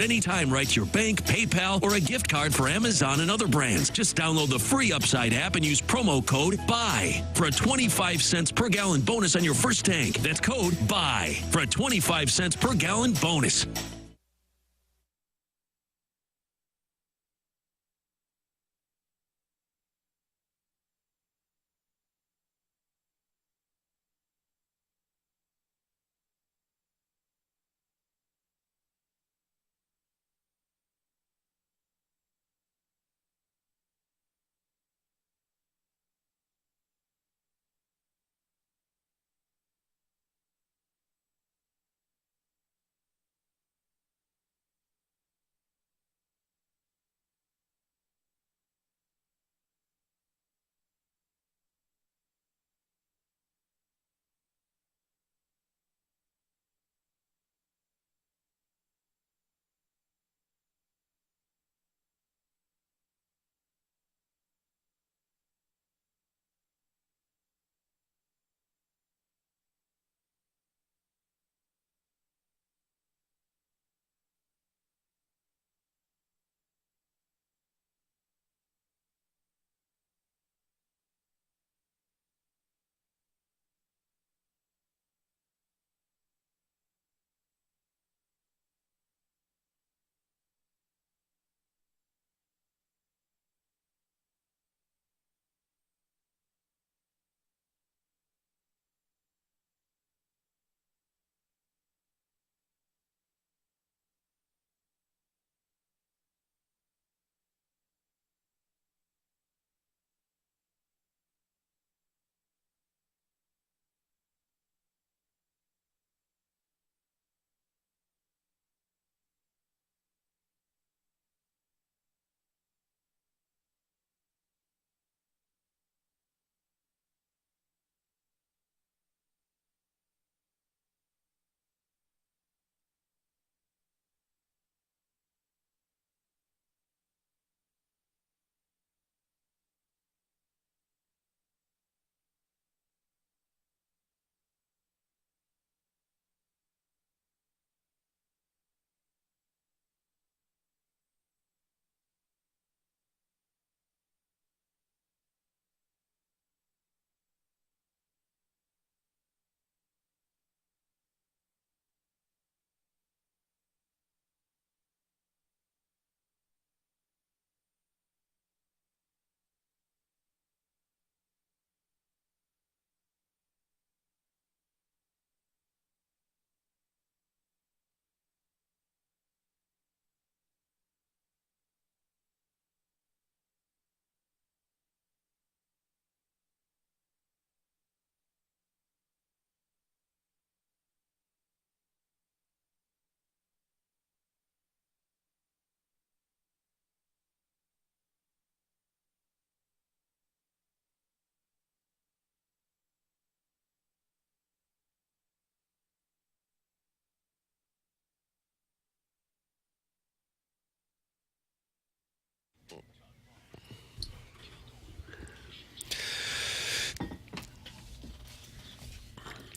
Anytime, write your bank, PayPal, or a gift card for Amazon and other brands. Just download the free Upside app and use promo code BUY for a 25 cents per gallon bonus on your first tank. That's code BUY for a 25 cents per gallon bonus.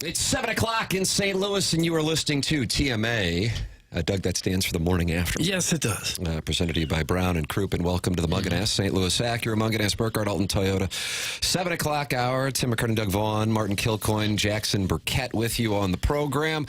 It's 7 o'clock in St. Louis, and you are listening to TMA. Doug, that stands for the Morning After. Yes, it does. Presented to you by Brown and Croup, and welcome to the Munganess St. Louis Acura, Munganess Burkett, Alton Toyota. 7 o'clock hour. Tim McKernan, Doug Vaughn, Martin Kilcoyne, Jackson Burkett with you on the program.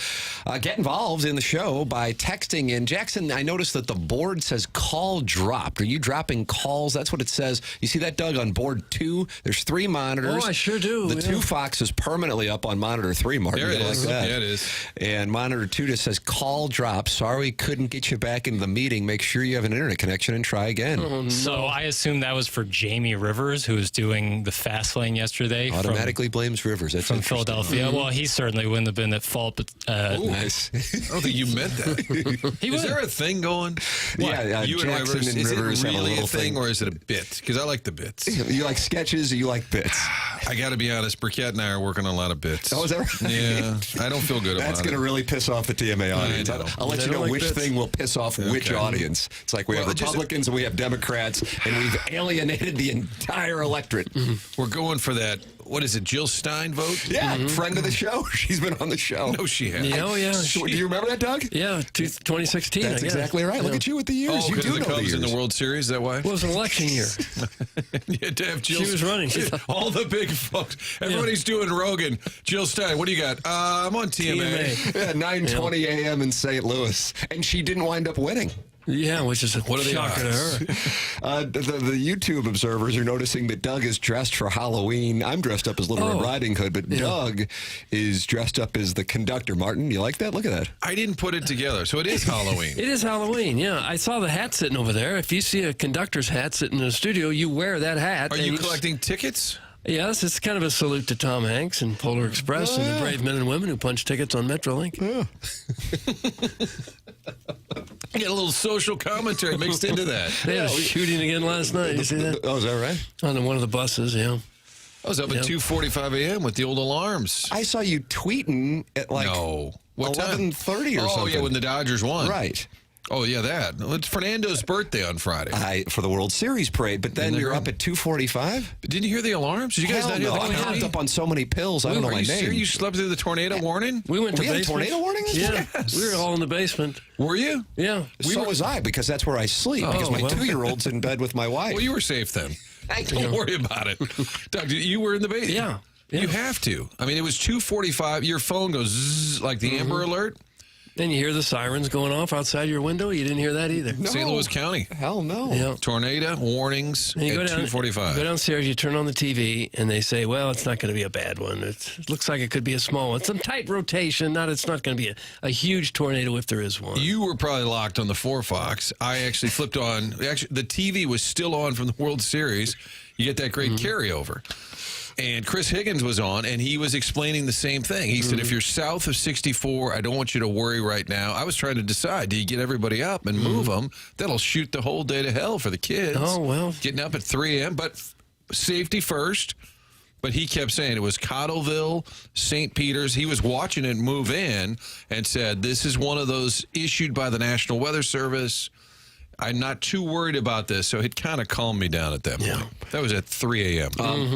Get involved in the show by texting in. Jackson, I noticed that the board says call dropped. Are you dropping calls? That's what it says. You see that, Doug, on board 2? There's 3 monitors. Oh, I sure do. The 2 Fox is permanently up on monitor 3, Martin. There it is. Like that. Yeah, it is. And monitor 2 just says call dropped. Sorry, couldn't get you back into the meeting. Make sure you have an internet connection and try again. Oh, no. So I assume that was for Jamie Rivers, who was doing the fast lane yesterday. Automatically blames Rivers. That's from Philadelphia. Well, he certainly wouldn't have been at fault. But nice. I don't think you meant that. Is there a thing going? Yeah, you and Jackson Rivers. and Is Rivers it have a really little a thing, thing. or is it a bit? Because I like the bits. You like sketches or you like bits? I got to be honest. Burkett and I are working on a lot of bits. Oh, is that right? Yeah, I don't feel good about it. That's going to really piss off the TMA audience. I know. I'll let you know like which bits. thing will piss off which audience. It's like we have Republicans and we have Democrats, and we've alienated the entire electorate. We're going for that what is it, Jill Stein vote? Yeah, friend of the show. She's been on the show. No, she has. Yeah, oh, yeah. Do you remember that, Doug? Yeah, 2016. That's exactly right. Look at you with the years. Oh, you do the know the Cubs years. in the World Series, is that why? Well, it was an election year. You had to have Jill. She was running. All the big folks. Everybody's doing Rogan. Jill Stein, what do you got? I'm on TMA. Yeah, 9:20 a.m. in St. Louis. And she didn't wind up winning. Yeah, which is a shocker to her. The YouTube observers are noticing that Doug is dressed for Halloween. I'm dressed up as Little Red Riding Hood, but Doug is dressed up as the conductor. Martin, you like that? Look at that. I didn't put it together, so it is Halloween. It is Halloween, yeah. I saw the hat sitting over there. If you see a conductor's hat sitting in the studio, you wear that hat. Are you collecting tickets? Yes, it's kind of a salute to Tom Hanks and Polar Express and the brave men and women who punch tickets on Metrolink. You got a little social commentary mixed into that. They had a shooting again last night. You see that? Oh, is that right? On one of the buses, yeah. I was up at 2:45 a.m. with the old alarms. I saw you tweeting at like What time? 11:30 or something. Oh, yeah, when the Dodgers won. Right. Oh, yeah, that. Well, it's Fernando's birthday on Friday. For the World Series parade, but then you're up at 2:45? Didn't you hear the alarms? Did you guys Hell not hear no. the I'm hopped up on so many pills, I don't know my name. You slept through the tornado warning? We went to We had a basement. tornado warning? Yeah, we were all in the basement. Were you? Yeah. So was I, because that's where I sleep, because my 2-year-old's in bed with my wife. Well, you were safe then. Don't worry about it. Doug, you were in the basement? Yeah. You have to. I mean, it was 2:45. Your phone goes zzz, like the Amber Alert. Then you hear the sirens going off outside your window. You didn't hear that either. No. St. Louis County. Hell no. Yeah. Tornado warnings And you at go down, 2:45. Go downstairs, you turn on the TV, and they say, well, it's not going to be a bad one. It looks like it could be a small one. Some tight rotation. It's not going to be a huge tornado if there is one. You were probably locked on the 4 Fox. I actually flipped on. Actually, the TV was still on from the World Series. You get that great carryover. And Chris Higgins was on, and he was explaining the same thing. He said, if you're south of 64, I don't want you to worry right now. I was trying to decide, do you get everybody up and move them? That'll shoot the whole day to hell for the kids. Oh, well. Getting up at 3 a.m., but safety first. But he kept saying it was Cottleville, St. Peter's. He was watching it move in and said, this is one of those issued by the National Weather Service. I'm not too worried about this, so it kind of calmed me down at that point. That was at 3 a.m.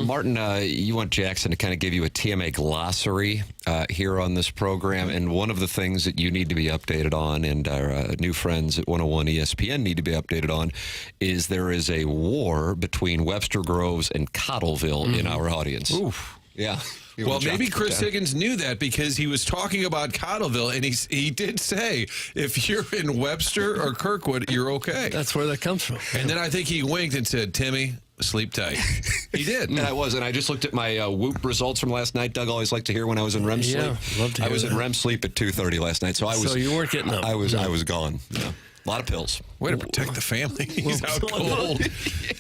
Martin, you want Jackson to kind of give you a TMA glossary here on this program, and one of the things that you need to be updated on, and our new friends at 101 ESPN need to be updated on, is there is a war between Webster Groves and Cottleville in our audience. Oof. Yeah. Well, maybe Chris Higgins knew that because he was talking about Cottleville, and he did say, if you're in Webster or Kirkwood, you're okay. That's where that comes from. And then I think he winked and said, Timmy, sleep tight. He did. And I was, and I just looked at my Whoop results from last night. Doug always liked to hear when I was in REM sleep. Love to hear I was that. in REM sleep at 2:30 last night, so I was. So you weren't getting up. I was gone. Yeah. A lot of pills. Way to protect the family. He's out cold.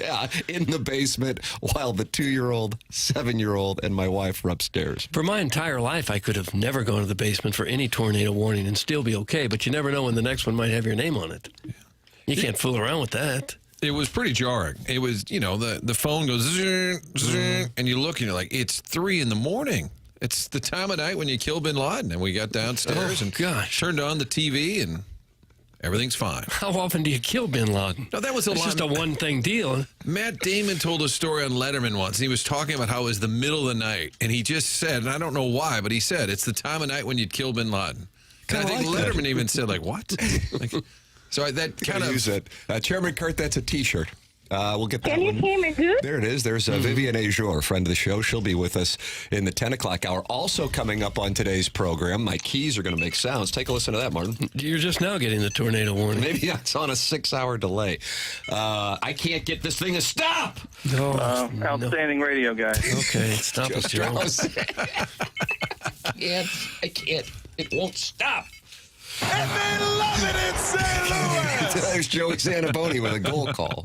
Yeah, in the basement while the 2-year-old, 7-year-old, and my wife were upstairs. For my entire life, I could have never gone to the basement for any tornado warning and still be okay, but you never know when the next one might have your name on it. You can't fool around with that. It was pretty jarring. It was, the phone goes, zzz, zzz, and you look and you're like, it's 3 a.m. It's the time of night when you kill bin Laden. And we got downstairs and turned on the TV and everything's fine. How often do you kill bin Laden? No, that was It's just a one-thing deal. Matt Damon told a story on Letterman once. And he was talking about how it was the middle of the night. And he just said, and I don't know why, but he said, it's the time of night when you'd kill bin Laden. And I think Letterman even said, what? So that kind of... use it. Chairman Kurt, that's a T-shirt. We'll get that Can you one. hear me good? There it is. There's Vivian Azure, friend of the show. She'll be with us in the 10 o'clock hour. Also coming up on today's program, my keys are going to make sounds. Take a listen to that, Martin. You're just now getting the tornado warning. Maybe it's on a 6-hour delay. I can't get this thing to stop. No, Outstanding radio guy. Okay, stop it, Joe. I can't. It won't stop. And they love it in St. Louis. There's Joey Santaboni with a goal call.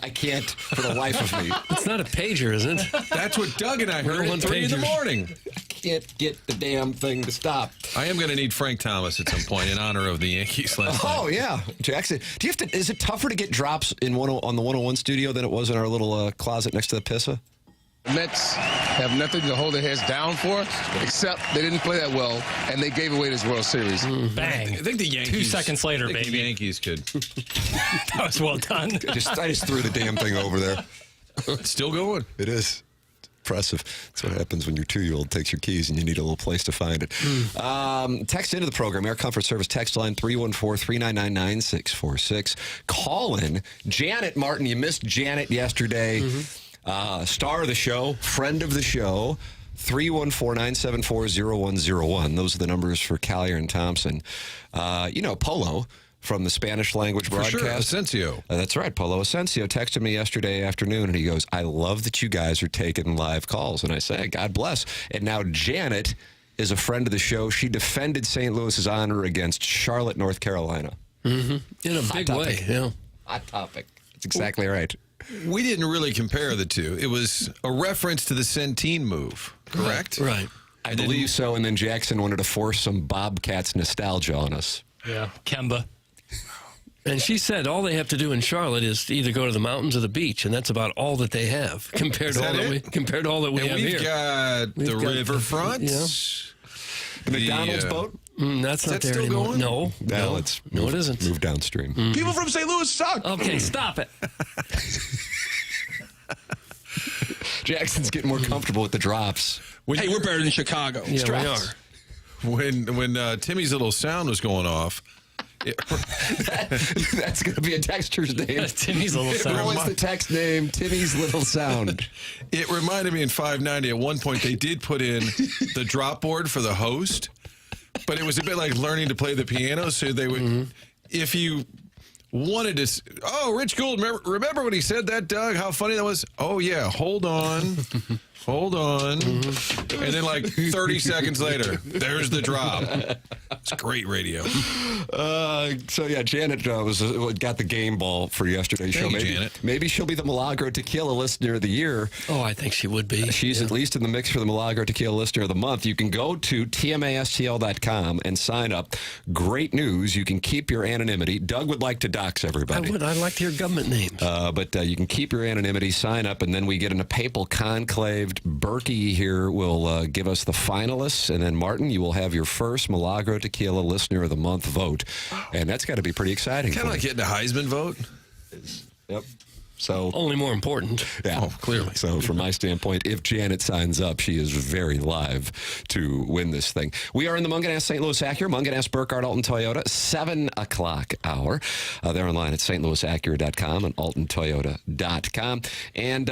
I can't for the life of me. It's not a pager, is it? That's what Doug and I heard We're at 3 in the one-pagers. morning. I can't get the damn thing to stop. I am going to need Frank Thomas at some point in honor of the Yankees last night. Oh, yeah. Jackson, do you have to? Is it tougher to get drops on the 101 studio than it was in our little closet next to the Pissa? Mets have nothing to hold their heads down for, except they didn't play that well, and they gave away this World Series. Bang. I think the Yankees... 2 seconds later, I think baby. the Yankees could... That was well done. I just threw the damn thing over there. It's still going. It is. impressive. That's what happens when your 2-year-old takes your keys and you need a little place to find it. Text into the program, Air Comfort Service text line 314-399-9646. Call in. Janet Martin, you missed Janet yesterday. Star of the show, friend of the show. 314-974-0101. Those are the numbers for Collier and Thompson. Polo from the Spanish language broadcast. For sure, Asensio. That's right. Polo Asensio texted me yesterday afternoon, and he goes, I love that you guys are taking live calls. And I say, God bless. And now Janet is a friend of the show. She defended St. Louis's honor against Charlotte, North Carolina. In a big way. Yeah. Hot topic. That's exactly right. We didn't really compare the two. It was a reference to the Centene move, correct? Right. I believe so. And then Jackson wanted to force some Bobcats nostalgia on us. Yeah. Kemba. And she said all they have to do in Charlotte is to either go to the mountains or the beach, and that's about all that they have compared to all that we have we've here. Got the riverfront. Yeah. The McDonald's boat? That's not there still anymore. going? No, It isn't. Move downstream. People from St. Louis suck. Okay, stop it. Jackson's getting more comfortable with the drops. Hey, we're better than Chicago. Yeah, we are. When Timmy's little sound was going off, That's going to be a texter's name. Timmy's little What sound. was the text name? Timmy's little sound. it reminded me in 590 at one point they did put in the drop board for the host, but it was a bit like learning to play the piano. So they would, if you wanted to, Rich Gould, remember when he said that, Doug? How funny that was? Oh, yeah, hold on. Hold on. And then like 30 seconds later, there's the drop. It's great radio. Janet got the game ball for yesterday's show. Thank you, Janet. Maybe she'll be the Milagro Tequila Listener of the Year. Oh, I think she would be. She's at least in the mix for the Milagro Tequila Listener of the Month. You can go to tmastl.com and sign up. Great news. You can keep your anonymity. Doug would like to dox everybody. I would. I'd like to hear government names. But you can keep your anonymity, sign up, and then we get in a papal conclave. Berkey here will give us the finalists, and then Martin, you will have your first Milagro Tequila Listener of the Month vote, and that's got to be pretty exciting. Kind of like getting a Heisman vote. Yep. So Only more important. yeah, clearly. So from my standpoint, if Janet signs up, she is very live to win this thing. We are in the Munganess St. Louis Acura, Munganess Burkhardt Alton Toyota, 7 o'clock hour. They're online at stlouisacura.com and altontoyota.com. And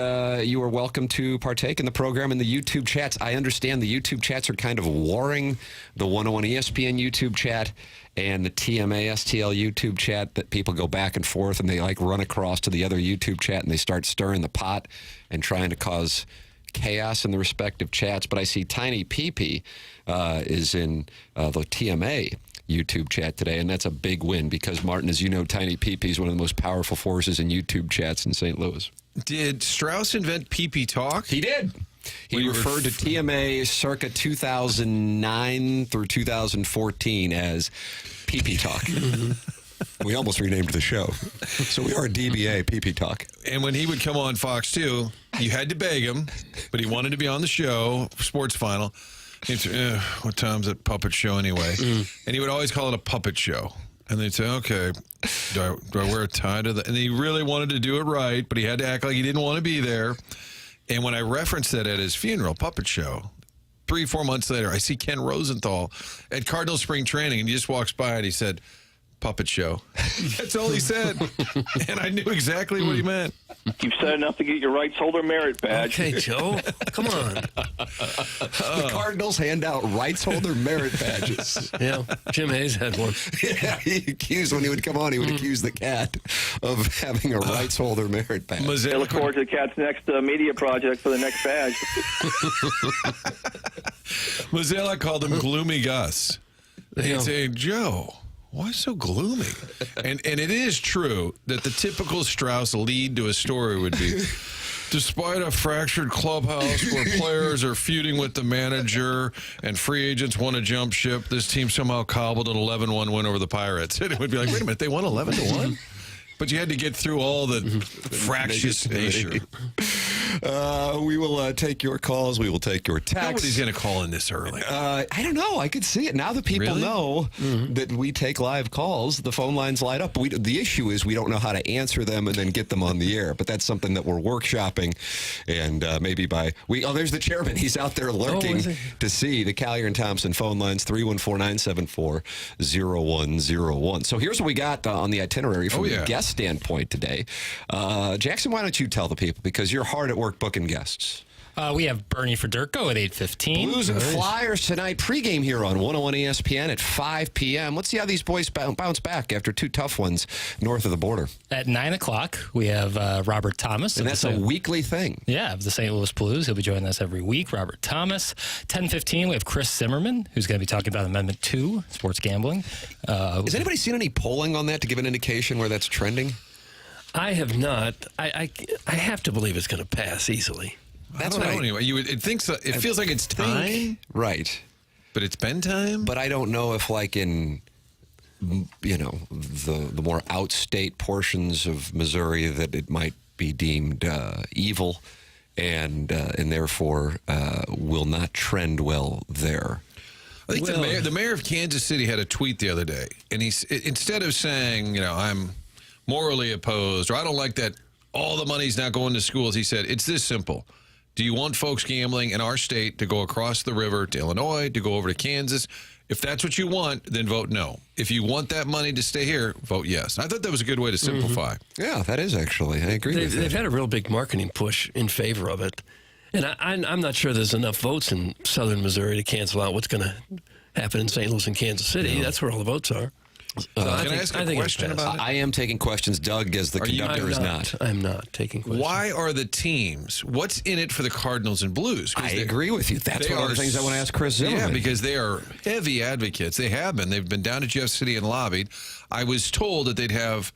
you are welcome to partake in the program in the YouTube chats. I understand the YouTube chats are kind of warring, the 101 ESPN YouTube chat and the TMA STL YouTube chat, that people go back and forth and they like run across to the other YouTube chat and they start stirring the pot and trying to cause chaos in the respective chats. But I see Tiny PP is in the TMA YouTube chat today, and that's a big win because, Martin, as you know, Tiny PP is one of the most powerful forces in YouTube chats in St. Louis. Did Strauss invent PP Talk? He did. He referred to TMA circa 2009 through 2014 as PP Talk. We almost renamed the show. So we are DBA PP Talk. And when he would come on Fox 2, you had to beg him, but he wanted to be on the show, Sports Final. He'd say, what time's that puppet show anyway? And he would always call it a puppet show. And they'd say, okay, do I wear a tie to that? And he really wanted to do it right, but he had to act like he didn't want to be there. And when I referenced that at his funeral, puppet show, 3-4 months later, I see Ken Rosenthal at Cardinal Spring Training, and he just walks by and he said, puppet show. That's all he said. And I knew exactly what he meant. You've said enough to get your rights holder merit badge. Okay, Joe. Come on. The Cardinals hand out rights holder merit badges. Yeah, Jim Hayes had one. Yeah, when he would come on, he would accuse the cat of having a rights holder merit badge. I look forward to the cat's next media project for the next badge. Mazzella called him Gloomy Gus. Yeah. He'd say, Joe, why so gloomy? And it is true that the typical Strauss lead to a story would be, despite a fractured clubhouse where players are feuding with the manager and free agents want to jump ship, this team somehow cobbled an 11-1 win over the Pirates. And it would be like, wait a minute, they won 11-1? But you had to get through all the fractious nature. We will take your calls. We will take your texts. Nobody's going to call in this early. I don't know. I could see it. Now that people know that we take live calls, the phone lines light up. The issue is we don't know how to answer them and then get them on the air. But that's something that we're workshopping. And maybe there's the chairman. He's out there lurking to see the Callier and Thompson phone lines, 314-974-0101. So here's what we got on the itinerary from the guest standpoint today. Jackson, why don't you tell the people, because you're hard at work booking guests. We have Bernie Federico at 8:15. Blues and Flyers tonight. Pregame here on 101 ESPN at 5 p.m. Let's see how these boys bounce back after two tough ones north of the border. At 9 o'clock, we have Robert Thomas. And that's a weekly thing. Yeah, of the St. Louis Blues. He'll be joining us every week. Robert Thomas. 10:15, we have Chris Zimmerman, who's going to be talking about Amendment 2, sports gambling. Has anybody seen any polling on that to give an indication where that's trending? I have not. I have to believe it's going to pass easily. That's what anyway. It feels like it's time, right? But it's been time. But I don't know if, like in the more outstate portions of Missouri, that it might be deemed evil, and therefore will not trend well there. I think the mayor of Kansas City had a tweet the other day, and instead of saying, I'm morally opposed, or I don't like that all the money's not going to schools, he said, it's this simple. Do you want folks gambling in our state to go across the river to Illinois, to go over to Kansas? If that's what you want, then vote no. If you want that money to stay here, vote yes. I thought that was a good way to simplify. Yeah, that is actually. I agree with you. They've had a real big marketing push in favor of it. And I'm not sure there's enough votes in southern Missouri to cancel out what's going to happen in St. Louis and Kansas City. Yeah. That's where all the votes are. Can I ask a question about it? I am taking questions. Doug, as the conductor, is not. I'm not taking questions. Why are the teams, what's in it for the Cardinals and Blues? I agree with you. That's one of the things I want to ask Chris Zimmerman. Yeah, because they are heavy advocates. They have been. They've been down to Jeff City and lobbied. I was told that they'd have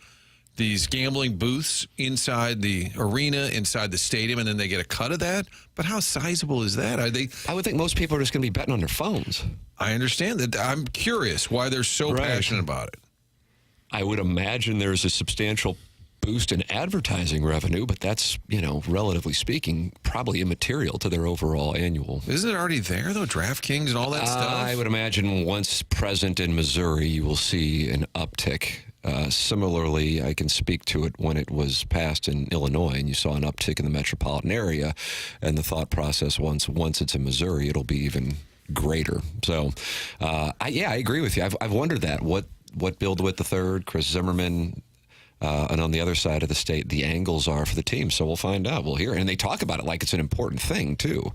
these gambling booths inside the arena, inside the stadium, and then they get a cut of that. But how sizable is that? I would think most people are just going to be betting on their phones. I understand that. I'm curious why they're so passionate about it. I would imagine there's a substantial boost in advertising revenue, but that's, relatively speaking, probably immaterial to their overall annual. Isn't it already there, though? DraftKings and all that stuff? I would imagine once present in Missouri, you will see an uptick. Similarly, I can speak to it when it was passed in Illinois, and you saw an uptick in the metropolitan area, and the thought process once it's in Missouri, it'll be even greater. So, I agree with you. I've wondered that. What Bill DeWitt III, Chris Zimmerman, and on the other side of the state, the angles are for the team. So we'll find out. We'll hear. And they talk about it like it's an important thing, too,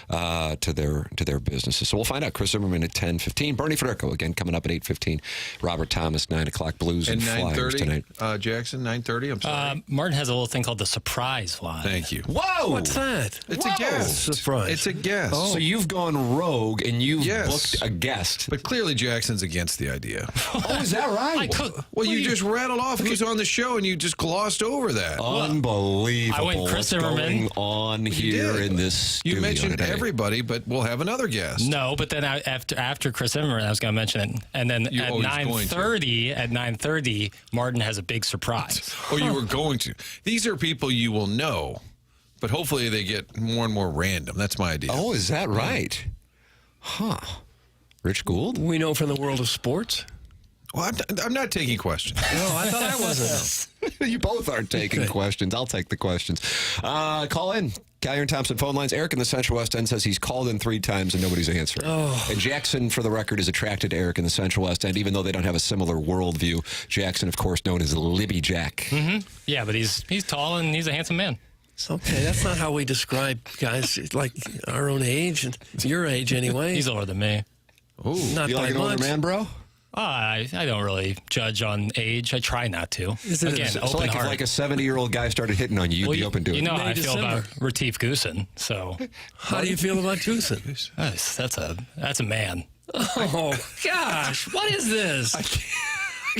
to their businesses. So we'll find out. Chris Zimmerman at 10:15. Bernie Federico, again, coming up at 8:15. Robert Thomas, 9 o'clock. Blues and Flyers tonight. Jackson, 9:30. I'm sorry. Martin has a little thing called the surprise line. Thank you. Whoa! What's that? It's a guest. Surprise. It's a guest. Oh. So you've gone rogue and you've booked a guest. But clearly Jackson's against the idea. Oh, is that right? Well, you just rattled off who's on the show and you just glossed over that. Unbelievable. I went Chris What's Zimmerman. going on here in this studio You mentioned today? everybody, but we'll have another guest. No, but then after Chris Zimmerman, I was going to mention it. And then at 9:30, Martin has a big surprise. Oh, you were going to. These are people you will know, but hopefully they get more and more random. That's my idea. Oh, is that right? Huh. Rich Gould? We know from the world of sports. Well, I'm not taking questions. No, I thought I wasn't. You both aren't taking questions. I'll take the questions. Call in. Callier and Thompson phone lines. Eric in the Central West End says he's called in 3 times and nobody's answering. Oh. And Jackson, for the record, is attracted to Eric in the Central West End, even though they don't have a similar worldview. Jackson, of course, known as Libby Jack. Mm-hmm. Yeah, but he's tall and he's a handsome man. It's okay. That's not how we describe guys like our own age and your age anyway. He's older than me. Ooh, not you like an older man, bro? I don't really judge on age. I try not to. Again, so open like heart. If like a 70-year-old guy started hitting on you, you'd be open to it. You know how I feel December. about Retief Goosen. So, how do you feel about Goosen? That's a man. Oh gosh, what is this? I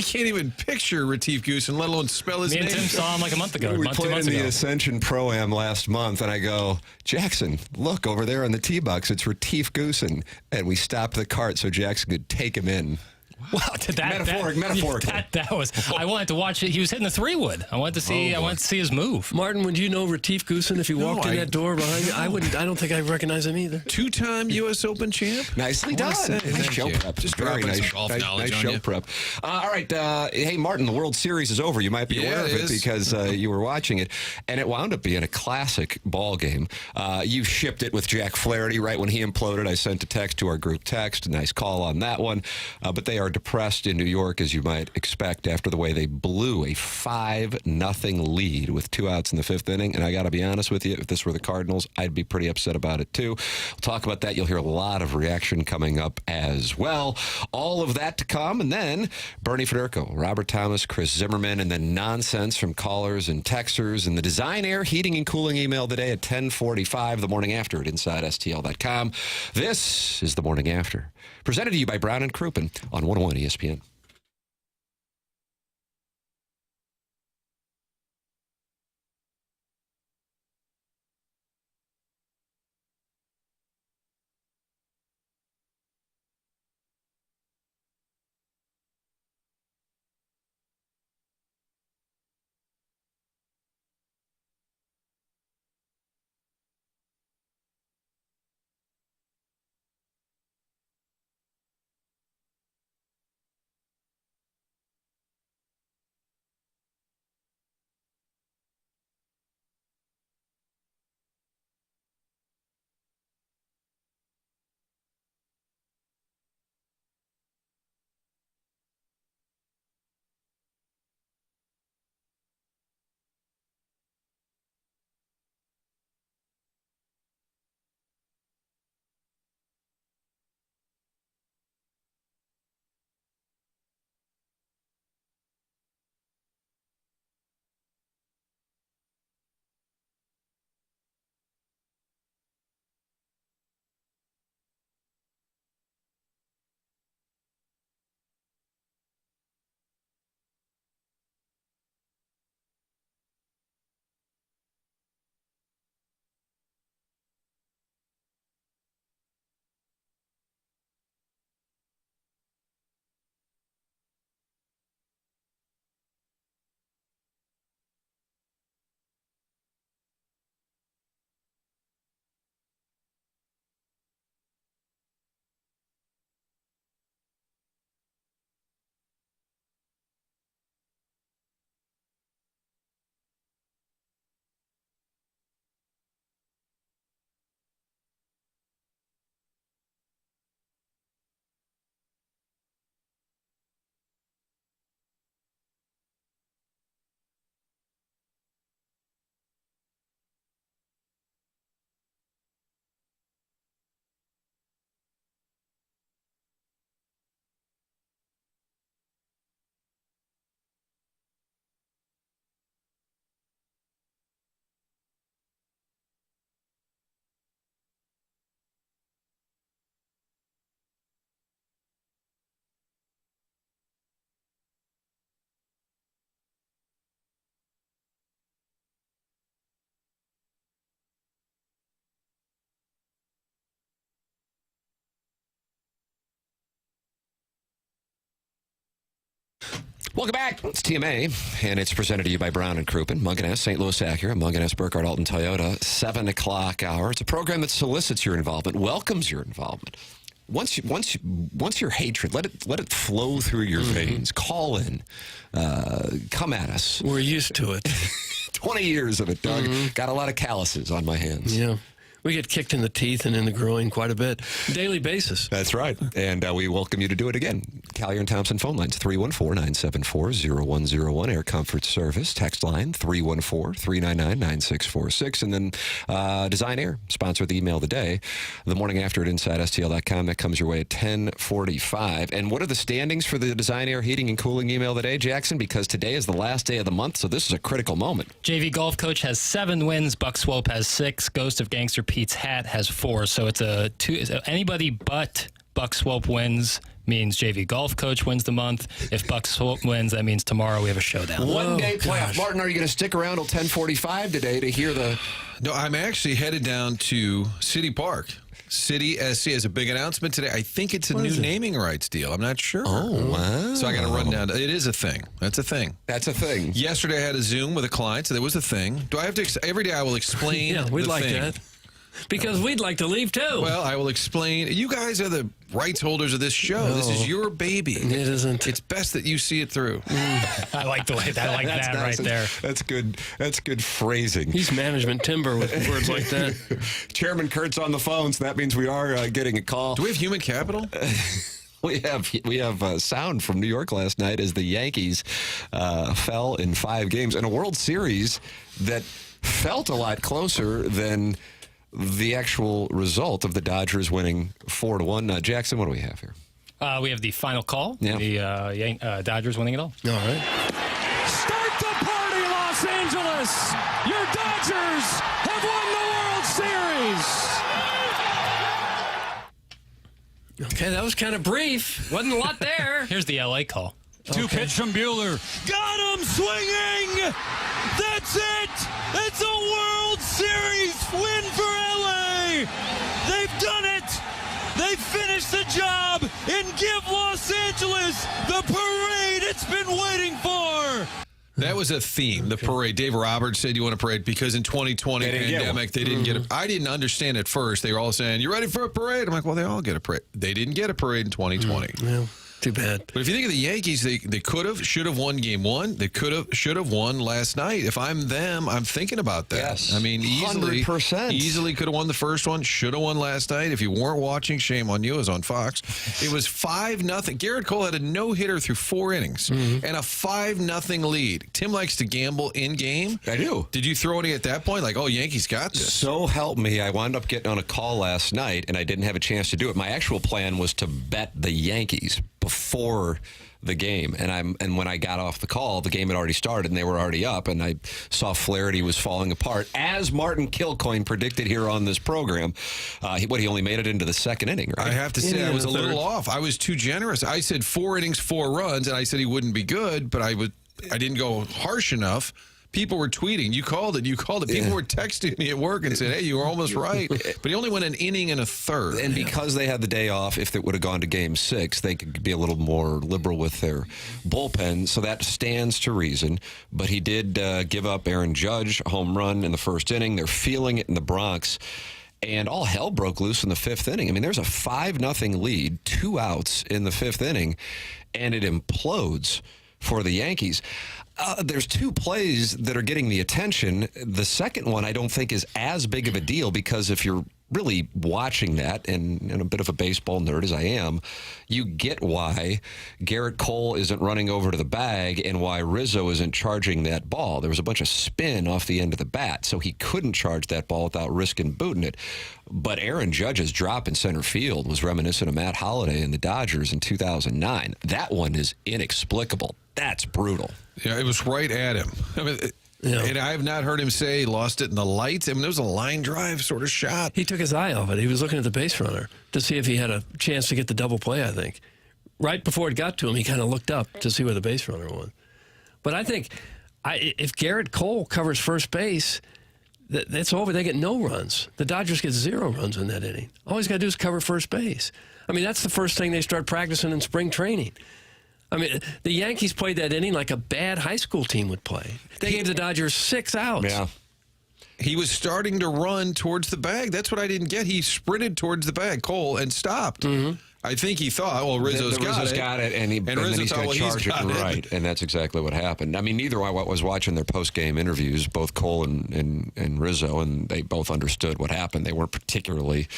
can't even picture Retief Goosen, let alone spell his Me name. and Tim saw him like a month ago. We 2 played in months the ago. Ascension Pro-Am last month, and I go, Jackson, look over there on the tee box. It's Retief Goosen. And we stopped the cart so Jackson could take him in. Well, Metaphorically. That was. I wanted to watch it. He was hitting the 3-wood. I wanted to see. I wanted to see his move. Martin, would you know Retief Goosen if you walked in that door behind you? I wouldn't. I don't think I'd recognize him either. 2-time U.S. Open champ. Nicely done. Nice show prep. Just very dropping nice. some golf knowledge nice on show you. prep. All right. Hey, Martin, the World Series is over. You might be aware of it because you were watching it, and it wound up being a classic ball game. You shipped it with Jack Flaherty right when he imploded. I sent a text to our group text. Nice call on that one. But they are depressed in New York, as you might expect, after the way they blew a 5-0 lead with 2 outs in the 5th inning. And I got to be honest with you, if this were the Cardinals, I'd be pretty upset about it too. We'll talk about that. You'll hear a lot of reaction coming up as well. All of that to come. And then Bernie Federico, Robert Thomas, Chris Zimmerman, and then nonsense from callers and texters and the Design Air Heating and Cooling email today at 10:45, the morning after at InsideSTL.com. This is the Morning After, presented to you by Brown and Crouppen on 101 ESPN. Welcome back. It's TMA, and it's presented to you by Brown and Crouppen, Mungan S, St. Louis Acura, Mungan S, Burkhardt, Alton Toyota, 7 o'clock hour. It's a program that solicits your involvement, welcomes your involvement. Once your hatred, let it flow through your veins. Call in, come at us. We're used to it. 20 years of it, Doug. Got a lot of calluses on my hands. Yeah. We get kicked in the teeth and in the groin quite a bit. Daily basis. That's right. And we welcome you to do it again. Collier and Thompson phone lines, 314-974-0101. Air Comfort Service. Text line, 314-399-9646. And then Design Air, sponsor of the email of the day. The morning after at InsideSTL.com. That comes your way at 10:45. And what are the standings for the Design Air Heating and Cooling email of the day, Jackson? Because today is the last day of the month, so this is a critical moment. JV Golf Coach has 7 wins. Buck Swope has 6. Ghost of Gangster Pete's Hat has 4. So it's a 2. Anybody but Buck Swope wins means JV Golf Coach wins the month. If Buck Swope wins, that means tomorrow we have a showdown. One-day playoff. Martin, are you going to stick around till 10:45 today to hear the... No, I'm actually headed down to City Park City SC has a big announcement today. I think it's a new naming rights deal. I'm not sure. Oh, wow. So I got to run down. It is a thing. That's a thing. That's a thing. Yesterday I had a Zoom with a client, so there was a thing. Do I have to? Every day I will explain. Yeah, we'd the like thing. that. Because we'd like to leave too. Well, I will explain. You guys are the rights holders of this show. No. This is your baby. It isn't. It's best that you see it through. I like the way I like that right there. That's good. That's good phrasing. He's management timber with words like that. Chairman Kurt's on the phone, so that means we are getting a call. Do we have human capital? We have sound from New York last night as the Yankees fell in 5 games in a World Series that felt a lot closer than the actual result of the Dodgers winning 4-1. Jackson, what do we have here? We have the final call. Yeah. The Dodgers winning it all. All right. Start the party, Los Angeles! Your Dodgers have won the World Series! Okay, that was kind of brief. Wasn't a lot there. Here's the LA call. 2-pitch from Bueller. Got him swinging! That's it! It's a World Series win for LA! They've done it! They finished the job and give Los Angeles the parade it's been waiting for! That was a theme, the parade. Dave Roberts said you want a parade because in 2020 They didn't get pandemic, they didn't get it. I didn't understand at first. They were all saying, you ready for a parade? I'm like, well, they all get a parade. They didn't get a parade in 2020. Well, too bad. But if you think of the Yankees, they could have, should have won game 1. They could have, should have won last night. If I'm them, I'm thinking about that. Yes. I mean, easily 100%. Easily could have won the first one. Should have won last night. If you weren't watching, shame on you. It was on Fox. It was 5-0. Garrett Cole had a no-hitter through 4 innings and a 5-0 lead. Tim likes to gamble in-game. I do. Did you throw any at that point? Like, oh, Yankees got this. So help me, I wound up getting on a call last night, and I didn't have a chance to do it. My actual plan was to bet the Yankees before the game, and when I got off the call, the game had already started and they were already up, and I saw Flaherty was falling apart, as Martin Kilcoyne predicted here on this program. He only made it into the 2nd inning, right? I have to say, I was a little off. I was too generous. I said 4 innings, 4 runs, and I said he wouldn't be good, but I didn't go harsh enough. People were tweeting, you called it. People were texting me at work and said, hey, you were almost right. But he only went an inning and a third. And because they had the day off, if it would have gone to game 6, they could be a little more liberal with their bullpen. So that stands to reason. But he did give up Aaron Judge a home run in the 1st inning. They're feeling it in the Bronx. And all hell broke loose in the 5th inning. I mean, there's a 5-0 lead, 2 outs in the 5th inning, and it implodes for the Yankees. There's 2 plays that are getting the attention. The second one I don't think is as big of a deal, because if you're really watching that, and a bit of a baseball nerd as I am, you get why Garrett Cole isn't running over to the bag and why Rizzo isn't charging that ball. There was a bunch of spin off the end of the bat, so he couldn't charge that ball without risking booting it. But Aaron Judge's drop in center field was reminiscent of Matt Holliday and the Dodgers in 2009. That one is inexplicable. That's brutal. Yeah, it was right at him. I mean, and I have not heard him say he lost it in the lights. I mean, there was a line drive sort of shot. He took his eye off it. He was looking at the base runner to see if he had a chance to get the double play, I think. Right before it got to him, he kind of looked up to see where the base runner was. But I think if Garrett Cole covers first base, that's over. They get no runs. The Dodgers get 0 runs in that inning. All he's got to do is cover first base. I mean, that's the first thing they start practicing in spring training. I mean, the Yankees played that inning like a bad high school team would play. They gave the Dodgers 6 outs. Yeah. He was starting to run towards the bag. That's what I didn't get. He sprinted towards the bag, Cole, and stopped. I think he thought, well, Rizzo's got it, and then he's going to charge it. Right, and that's exactly what happened. I mean, neither I was watching their post-game interviews, both Cole and Rizzo, and they both understood what happened. They weren't particularly,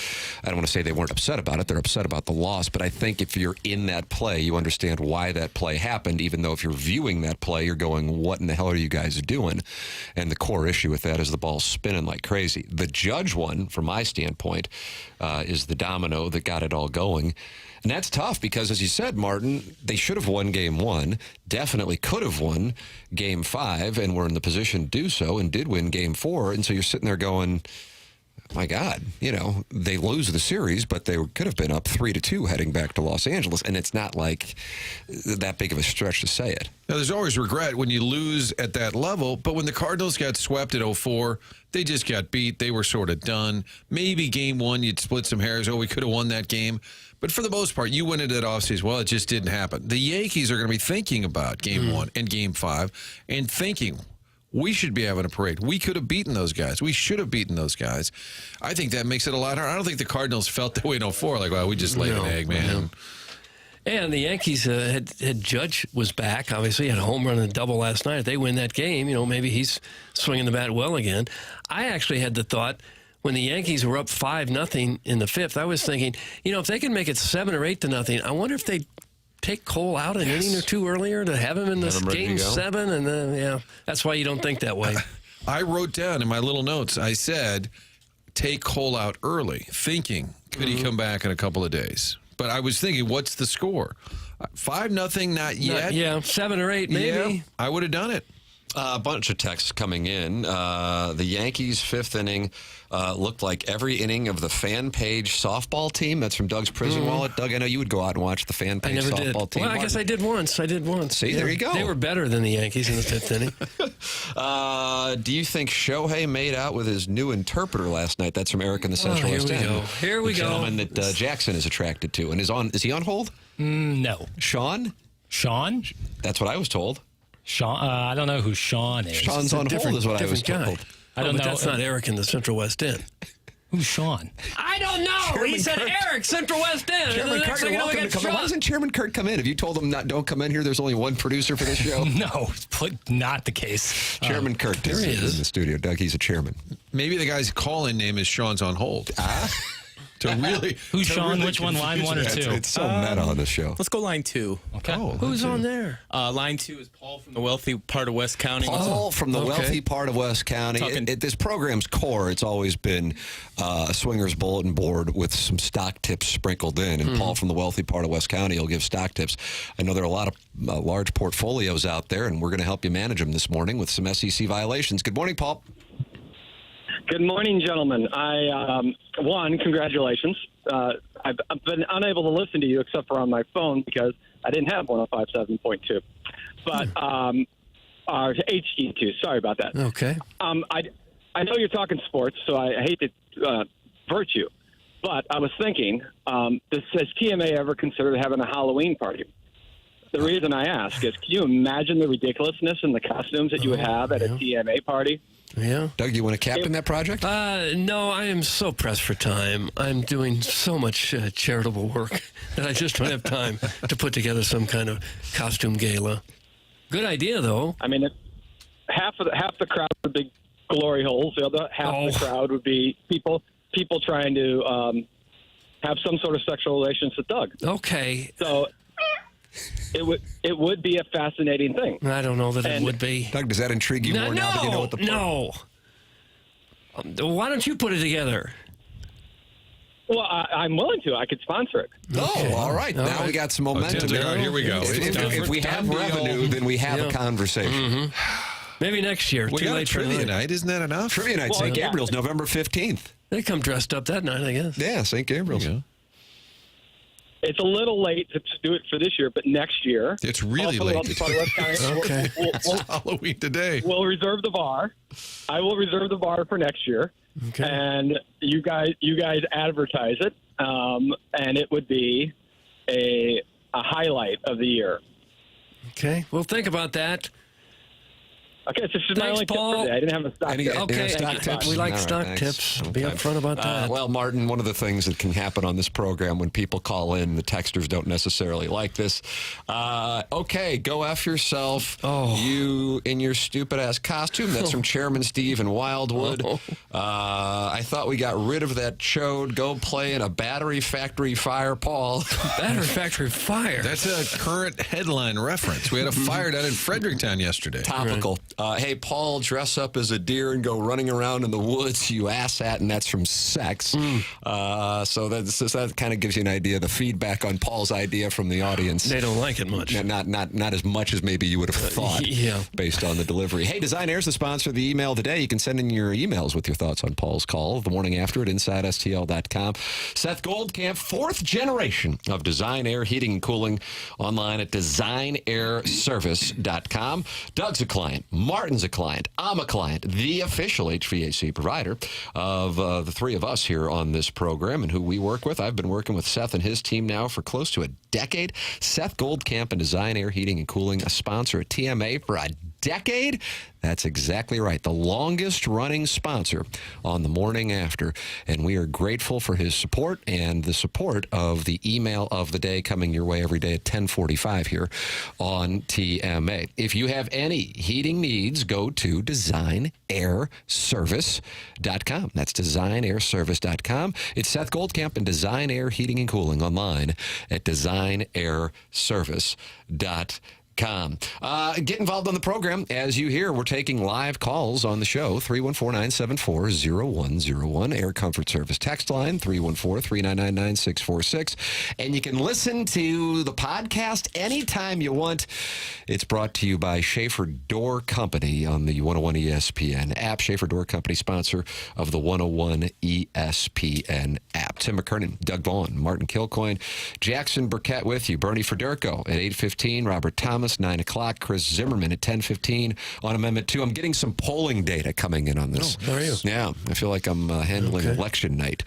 I don't want to say they weren't upset about it. They're upset about the loss, but I think if you're in that play, you understand why that play happened, even though if you're viewing that play, you're going, what in the hell are you guys doing? And the core issue with that is the ball's spinning like crazy. The Judge one, from my standpoint, is the domino that got it all going. And that's tough because, as you said, Martin, they should have won game 1, definitely could have won game 5, and were in the position to do so and did win game 4. And so you're sitting there going, my God, they lose the series, but they could have been up 3-2 heading back to Los Angeles, and it's not like that big of a stretch to say it. Now, there's always regret when you lose at that level, but when the Cardinals got swept at 04, they just got beat. They were sort of done. Maybe game one, you'd split some hairs. Oh, we could have won that game. But for the most part, you went into that offseason. Well, it just didn't happen. The Yankees are going to be thinking about game one and game 5 and thinking, we should be having a parade. We could have beaten those guys. We should have beaten those guys. I think that makes it a lot harder. I don't think the Cardinals felt that way in 04. Like, well, we just laid an egg, man. And the Yankees had Judge was back. Obviously, had a home run and a double last night. If they win that game, maybe he's swinging the bat well again. I actually had the thought when the Yankees were up 5-0 in the 5th. I was thinking, if they can make it 7 or 8-0, I wonder if they take Cole out an inning or two earlier to have him in this game 7, and then that's why you don't think that way. I wrote down in my little notes. I said, take Cole out early, thinking could he come back in a couple of days. But I was thinking, what's the score? 5-0, not yet. 7 or 8 maybe. Yeah, I would have done it. A bunch of texts coming in. The Yankees' 5th inning looked like every inning of the fan page softball team. That's from Doug's prison wallet. Doug, I know you would go out and watch the fan page softball team. Well, I guess I did once. See, there you go. They were better than the Yankees in the 5th inning. Do you think Shohei made out with his new interpreter last night? That's from Eric in the Central West End. Here we go. The gentleman that Jackson is attracted to. And is he on hold? No. Sean? That's what I was told. Sean, I don't know who Sean is. Sean's on hold is what I was told. I don't know. That's not Eric in the Central West End. Who's Sean? I don't know. He said Eric, Central West End. Chairman Kurt, you're welcome to come in. Why doesn't Chairman Kurt come in? Have you told him don't come in here? There's only one producer for this show? No, not the case. Chairman Kurt is in the studio. Doug, he's a chairman. Maybe the guy's call-in name is Sean's on hold. Who's Sean? Which one? Line 1 or 2? It's so meta on the show. Let's go line 2. Okay. Who's on there? Line 2 is Paul from the wealthy part of West County. Paul from the wealthy part of West County. At this program's core, it's always been a swinger's bulletin board with some stock tips sprinkled in. And Paul from the wealthy part of West County will give stock tips. I know there are a lot of large portfolios out there, and we're going to help you manage them this morning with some SEC violations. Good morning, Paul. Good morning, gentlemen. One, congratulations. I've been unable to listen to you except for on my phone because I didn't have 105.7.2. But our HD2. Sorry about that. Okay. I know you're talking sports, so I hate to vert you. But I was thinking, has TMA ever considered having a Halloween party? The reason I ask is, can you imagine the ridiculousness in the costumes that you would have at a TMA party? Yeah. Doug, you want to captain that project? No, I am so pressed for time. I'm doing so much charitable work that I just don't have time to put together some kind of costume gala. Good idea, though. I mean, half the crowd would be glory holes. The other half of the crowd would be people trying to have some sort of sexual relations with Doug. Okay. So it would be a fascinating thing. I don't know that it would be. Doug, does that intrigue you more now that you know what the No. Why don't you put it together? Well, I'm willing to. I could sponsor it. Oh, all right. Now we got some momentum. Here we go. If we have revenue, then we have a conversation. Maybe next year. We got a trivia night. Isn't that enough? Trivia night, St. Gabriel's, November 15th. They come dressed up that night, I guess. Yeah, St. Gabriel's. It's a little late to do it for this year, but next year. It's really late. Okay. It's Halloween today. We'll reserve the bar. I will reserve the bar for next year. Okay. And you guys advertise it, and it would be a highlight of the year. Okay. We'll think about that. Okay, so this is my only tip for today. I didn't have a stock tip. Okay, stock tips? we like All right, stock thanks. tips. Okay. Be upfront about that. Well, Martin, one of the things that can happen on this program when people call in, the texters don't necessarily like this. Okay, go F yourself. You in your stupid-ass costume. That's from Chairman Steve in Wildwood. I thought we got rid of that chode. Go play in a battery factory fire, Paul. Battery factory fire. That's a current headline reference. We had a fire down in Fredericktown yesterday. Topical. Hey, Paul, dress up as a deer and go running around in the woods, you asshat, and that's from Sex. So that kind of gives you an idea of the feedback on Paul's idea from the audience. They don't like it much. Not as much as maybe you would have thought based on the delivery. Hey, Design Air is the sponsor of the email today. You can send in your emails with your thoughts on Paul's call the morning after at InsideSTL.com. Seth Goldcamp, fourth generation of Design Air Heating and Cooling, online at DesignAirService.com. Doug's a client. Martin's a client. I'm a client. The official HVAC provider of the three of us here on this program and who we work with. I've been working with Seth and his team now for close to a decade. Seth Goldcamp and Design Air Heating and Cooling, a sponsor at TMA for a decade. That's exactly right. The longest running sponsor on the morning after. And we are grateful for his support and the support of the email of the day coming your way every day at 10:45 here on TMA. If you have any heating needs, go to DesignAirService.com. That's DesignAirService.com. It's Seth Goldcamp and Design Air Heating and Cooling online at DesignAirService.com. Get involved on the program. As you hear, we're taking live calls on the show. 314-974-0101. Air Comfort Service text line, 314-399-9646. And you can listen to the podcast anytime you want. It's brought to you by Schaefer Door Company on the 101 ESPN app. Schaefer Door Company, sponsor of the 101 ESPN app. Tim McKernan, Doug Vaughn, Martin Kilcoyne, Jackson Burkett with you. Bernie Federico at 8:15. Robert Thomas, 9 o'clock. Chris Zimmerman at 10:15 on Amendment 2. I'm getting some polling data coming in on this. Oh, how are you? Yeah, I feel like I'm handling election night.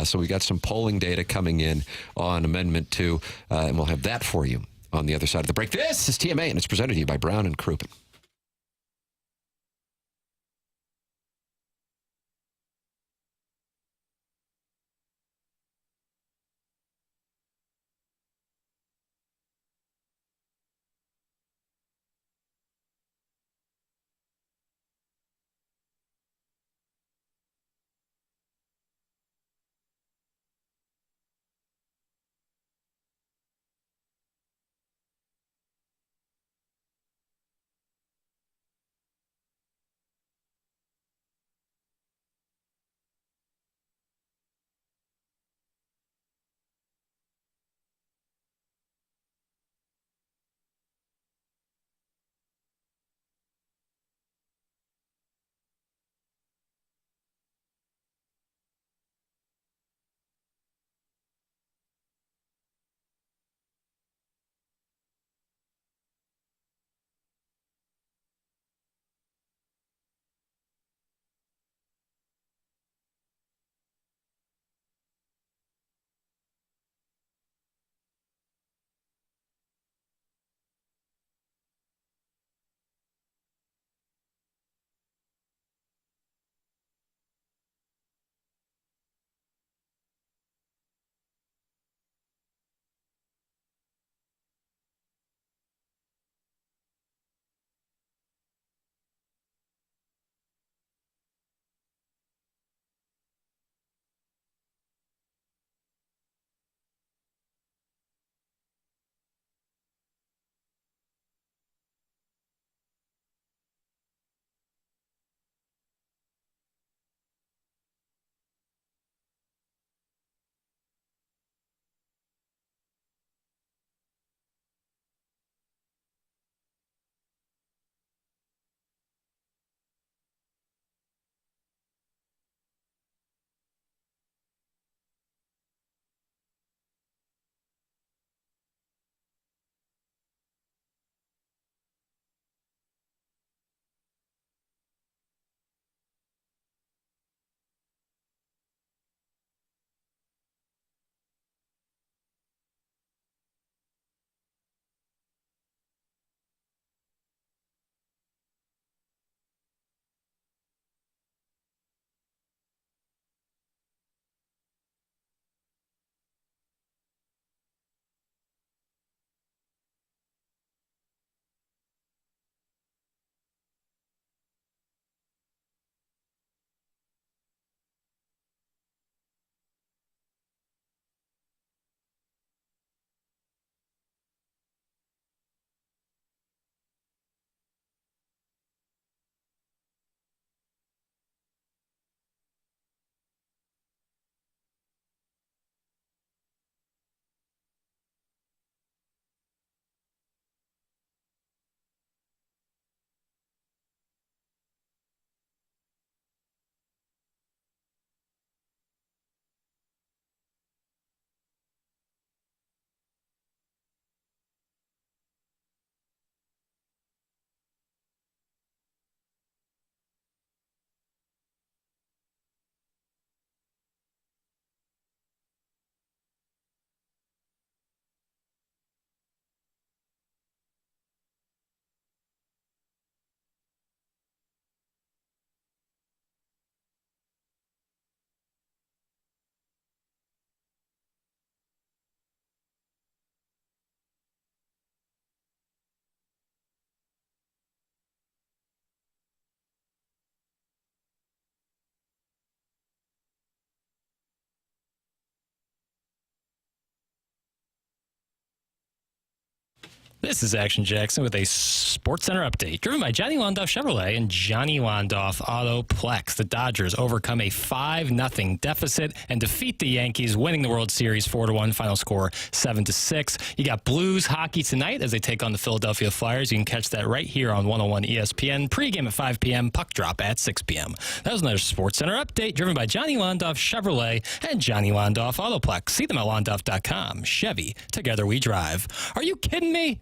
So we got some polling data coming in on Amendment 2, and we'll have that for you on the other side of the break. This is TMA, and it's presented to you by Brown and Crouppen. This is Action Jackson with a Sports Center update, driven by Johnny Londoff Chevrolet and Johnny Londoff Autoplex. The Dodgers overcome a 5-0 deficit and defeat the Yankees, winning the World Series 4-1. Final score 7-6. You got Blues hockey tonight as they take on the Philadelphia Flyers. You can catch that right here on 101 ESPN. Pre-game at 5 p.m. Puck drop at 6 p.m. That was another Sports Center update, driven by Johnny Londoff Chevrolet and Johnny Londoff Autoplex. See them at londoff.com. Chevy, together we drive. Are you kidding me?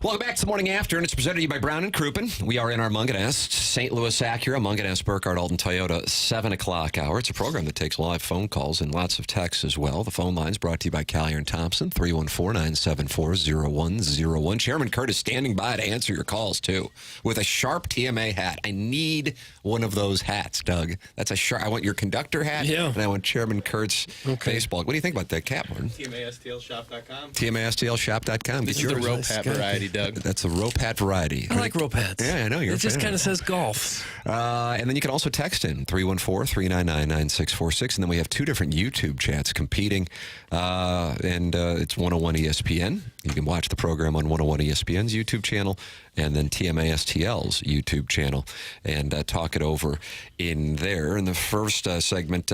Welcome back to the Morning After, and it's presented to you by Brown and Crouppen. We are in our Munganest, St. Louis Acura, Munganest, Burkhardt, Alton Toyota, 7 o'clock hour. It's a program that takes live phone calls and lots of texts as well. The phone line's brought to you by Collier and Thompson, 314-974-0101. Chairman Kurt is standing by to answer your calls, too, with a sharp TMA hat. I need one of those hats, Doug. That's a sharp. I want your conductor hat, and I want Chairman Kurt's baseball. What do you think about that cap, Martin? TMASTLshop.com. TMASTLshop.com. This is the rope hat variety, Doug. That's a rope hat variety. I like rope hats. Yeah, I know. It just kind of says golf. And then you can also text in 314-399-9646. And then we have 2 different YouTube chats competing. It's 101 ESPN. You can watch the program on 101 ESPN's YouTube channel and then TMASTL's YouTube channel and talk it over in there. In the first segment,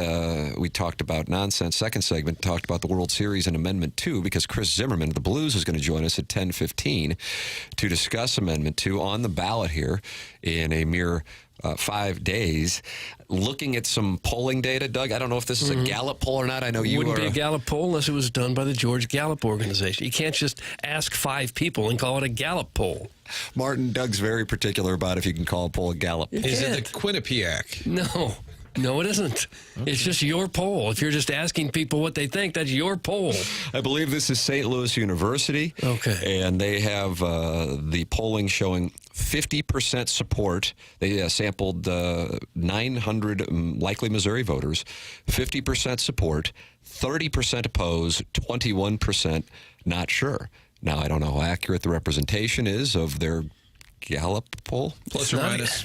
we talked about nonsense. Second segment, talked about the World Series and Amendment 2 because Chris Zimmerman of the Blues is going to join us at 10:15 to discuss Amendment 2 on the ballot here in a mere 5 days. Looking at some polling data, Doug, I don't know if this is a Gallup poll or not. I know you wouldn't be a Gallup poll unless it was done by the George Gallup organization. You can't just ask 5 people and call it a Gallup poll. Martin, Doug's very particular about if you can call a poll a Gallup poll. Is it the Quinnipiac? No. No, it isn't. Okay. It's just your poll. If you're just asking people what they think, that's your poll. I believe this is St. Louis University. Okay. And they have the polling showing 50% support. They sampled 900 likely Missouri voters. 50% support, 30% oppose, 21% not sure. Now, I don't know how accurate the representation is of their Gallup poll. Plus or minus.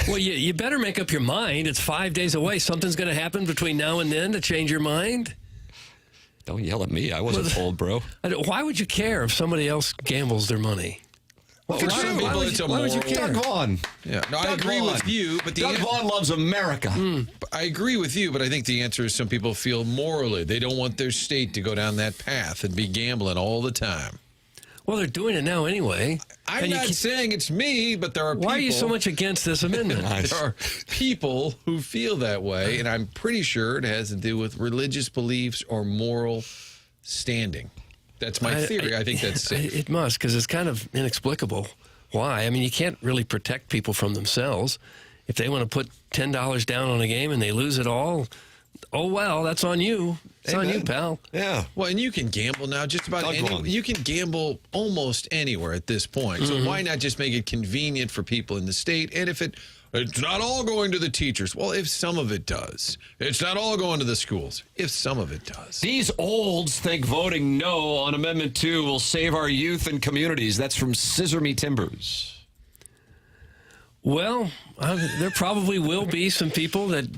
Well, you better make up your mind. It's 5 days away. Something's going to happen between now and then to change your mind. Don't yell at me. I wasn't told, bro. Why would you care if somebody else gambles their money? Why would you care? Doug Vaughn. Yeah. No, I agree with you, but Doug Vaughn loves America. I agree with you, but I think the answer is some people feel morally they don't want their state to go down that path and be gambling all the time. Well, they're doing it now anyway. I'm not saying it's me, but there are people. Why are you so much against this amendment? There are people who feel that way, and I'm pretty sure it has to do with religious beliefs or moral standing. That's my theory. I think that's safe. It must, because it's kind of inexplicable. Why? I mean, you can't really protect people from themselves. If they want to put $10 down on a game and they lose it all, oh, well, that's on you. It's on you, pal. Yeah. Well, and you can gamble now just about anywhere. You can gamble almost anywhere at this point. So why not just make it convenient for people in the state? And if it's not all going to the teachers. Well, if some of it does. It's not all going to the schools. If some of it does. These olds think voting no on Amendment 2 will save our youth and communities. That's from Scissor Me Timbers. Well, there probably will be some people that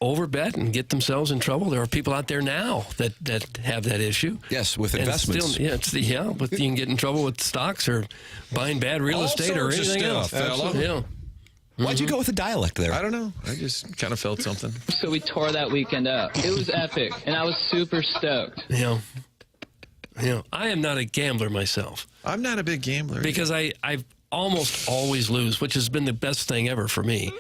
overbet and get themselves in trouble. There are people out there now that have that issue. Yes, with investments. But you can get in trouble with stocks or buying bad real estate or anything else. Yeah. Why'd you go with a dialect there? I don't know. I just kind of felt something. So we tore that weekend up. It was epic, and I was super stoked. Yeah. I am not a gambler myself. I'm not a big gambler. Because I almost always lose, which has been the best thing ever for me.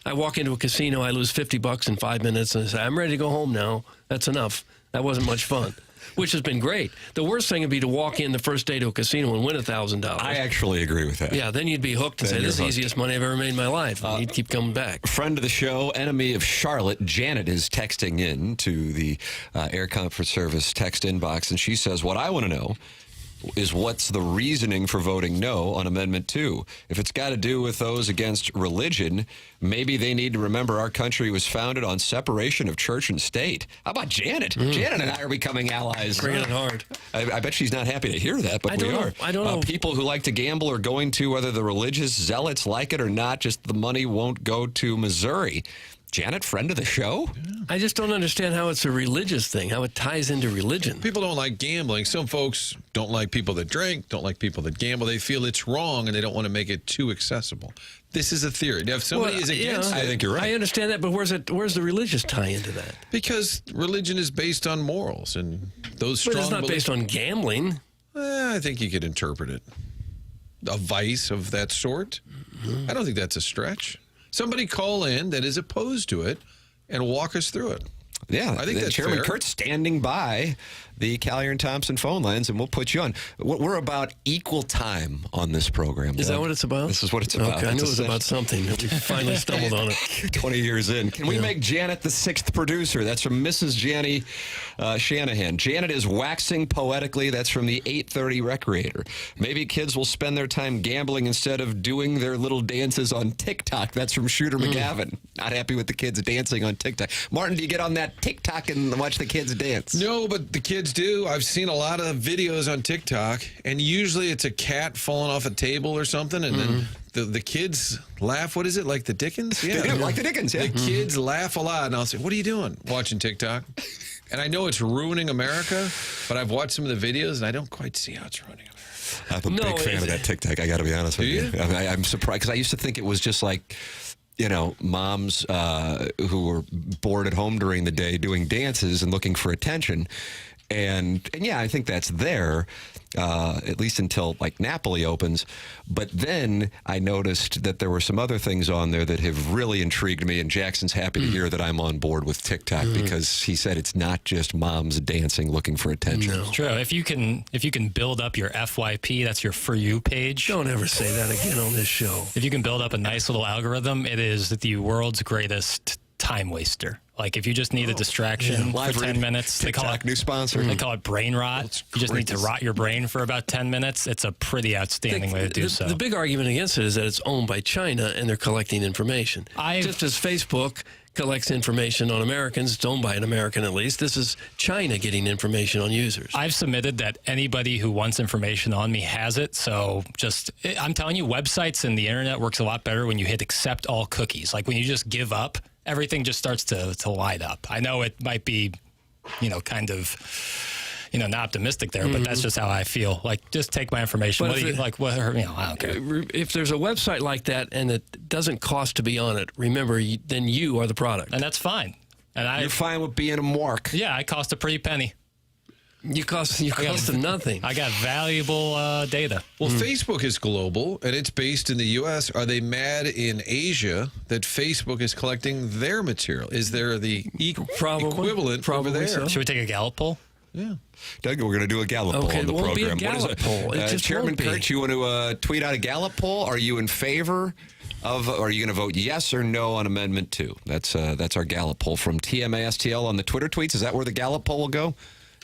I walk into a casino, I lose $50 in 5 minutes, and I say, I'm ready to go home now. That's enough. That wasn't much fun, which has been great. The worst thing would be to walk in the first day to a casino and win $1,000. I actually agree with that. Yeah, then you'd be hooked and say, this is the easiest money I've ever made in my life. And you'd keep coming back. Friend of the show, enemy of Charlotte, Janet is texting in to the Air Comfort Service text inbox, and she says, what I want to know is what's the reasoning for voting no on Amendment 2? If it's got to do with those against religion, maybe they need to remember our country was founded on separation of church and state. How about Janet? Janet and I are becoming allies. Bringing it hard. I bet she's not happy to hear that, but we are. I don't know. People who like to gamble are going to, whether the religious zealots like it or not, just the money won't go to Missouri. Janet, friend of the show? I just don't understand how it's a religious thing, how it ties into religion. People don't like gambling. Some folks don't like people that drink, don't like people that gamble. They feel it's wrong, and they don't want to make it too accessible. This is a theory. Now, if somebody is against it, I think you're right. I understand that, but where's the religious tie into that? Because religion is based on morals, and those strong But it's not beliefs- based on gambling. I think you could interpret it. A vice of that sort? I don't think that's a stretch. Somebody call in that is opposed to it and walk us through it. Yeah, I think that's Chairman fair. Kurt's standing by the Callier and Thompson phone lines, and we'll put you on. We're about equal time on this program. Is that what it's about? This is what it's about. Okay, I knew it It's was about something. We finally stumbled on it. 20 years in. Can we make Janet the sixth producer? That's from Mrs. Janny Shanahan. Janet is waxing poetically. That's from the 8:30 Recreator. Maybe kids will spend their time gambling instead of doing their little dances on TikTok. That's from Shooter McGavin. Not happy with the kids dancing on TikTok. Martin, do you get on that TikTok and watch the kids dance? No, but the kids do. I've seen a lot of videos on TikTok, and usually it's a cat falling off a table or something, and then the kids laugh. What is it, like the Dickens? They do, like the Dickens, yeah. The kids laugh a lot, and I'll say, what are you doing? Watching TikTok. And I know it's ruining America, but I've watched some of the videos, and I don't quite see how it's ruining America. I'm a big fan of that TikTok. I got to be honest with you. I'm surprised because I used to think it was just like, moms who were bored at home during the day doing dances and looking for attention. And yeah, I think that's there, at least until like Napoli opens. But then I noticed that there were some other things on there that have really intrigued me. And Jackson's happy to hear that I'm on board with TikTok because he said it's not just moms dancing looking for attention. It's true. If you can build up your FYP, that's your For You page. Don't ever say that again on this show. If you can build up a nice little algorithm, it is the world's greatest time waster. Like if you just need a distraction for 10 minutes, TikTok, they call it new sponsor. They call it brain rot. You just need to rot your brain for about 10 minutes. It's a pretty outstanding way to do so. The big argument against it is that it's owned by China and they're collecting information. Just as Facebook collects information on Americans, it's owned by an American at least. This is China getting information on users. I've submitted that anybody who wants information on me has it. So I'm telling you, websites and the internet works a lot better when you hit accept all cookies. Like when you just give up, everything just starts to light up. I know it might be, kind of, not optimistic there, but that's just how I feel. Like, just take my information. But I don't care. If there's a website like that and it doesn't cost to be on it, remember, then you are the product. And that's fine. And You're fine with being a mark. Yeah, I cost a pretty penny. You cost them nothing. I got valuable data. Well, Facebook is global, and it's based in the U.S. Are they mad in Asia that Facebook is collecting their material? Is there the equivalent over there? So. Should we take a Gallup poll? Yeah. Doug, we're going to do a Gallup poll on the it won't program. Be a Gallup poll. It just Chairman won't be. Kurt, you want to tweet out a Gallup poll? Are you in favor of, or are you going to vote yes or no on Amendment 2? That's our Gallup poll from TMASTL on the Twitter tweets. Is that where the Gallup poll will go?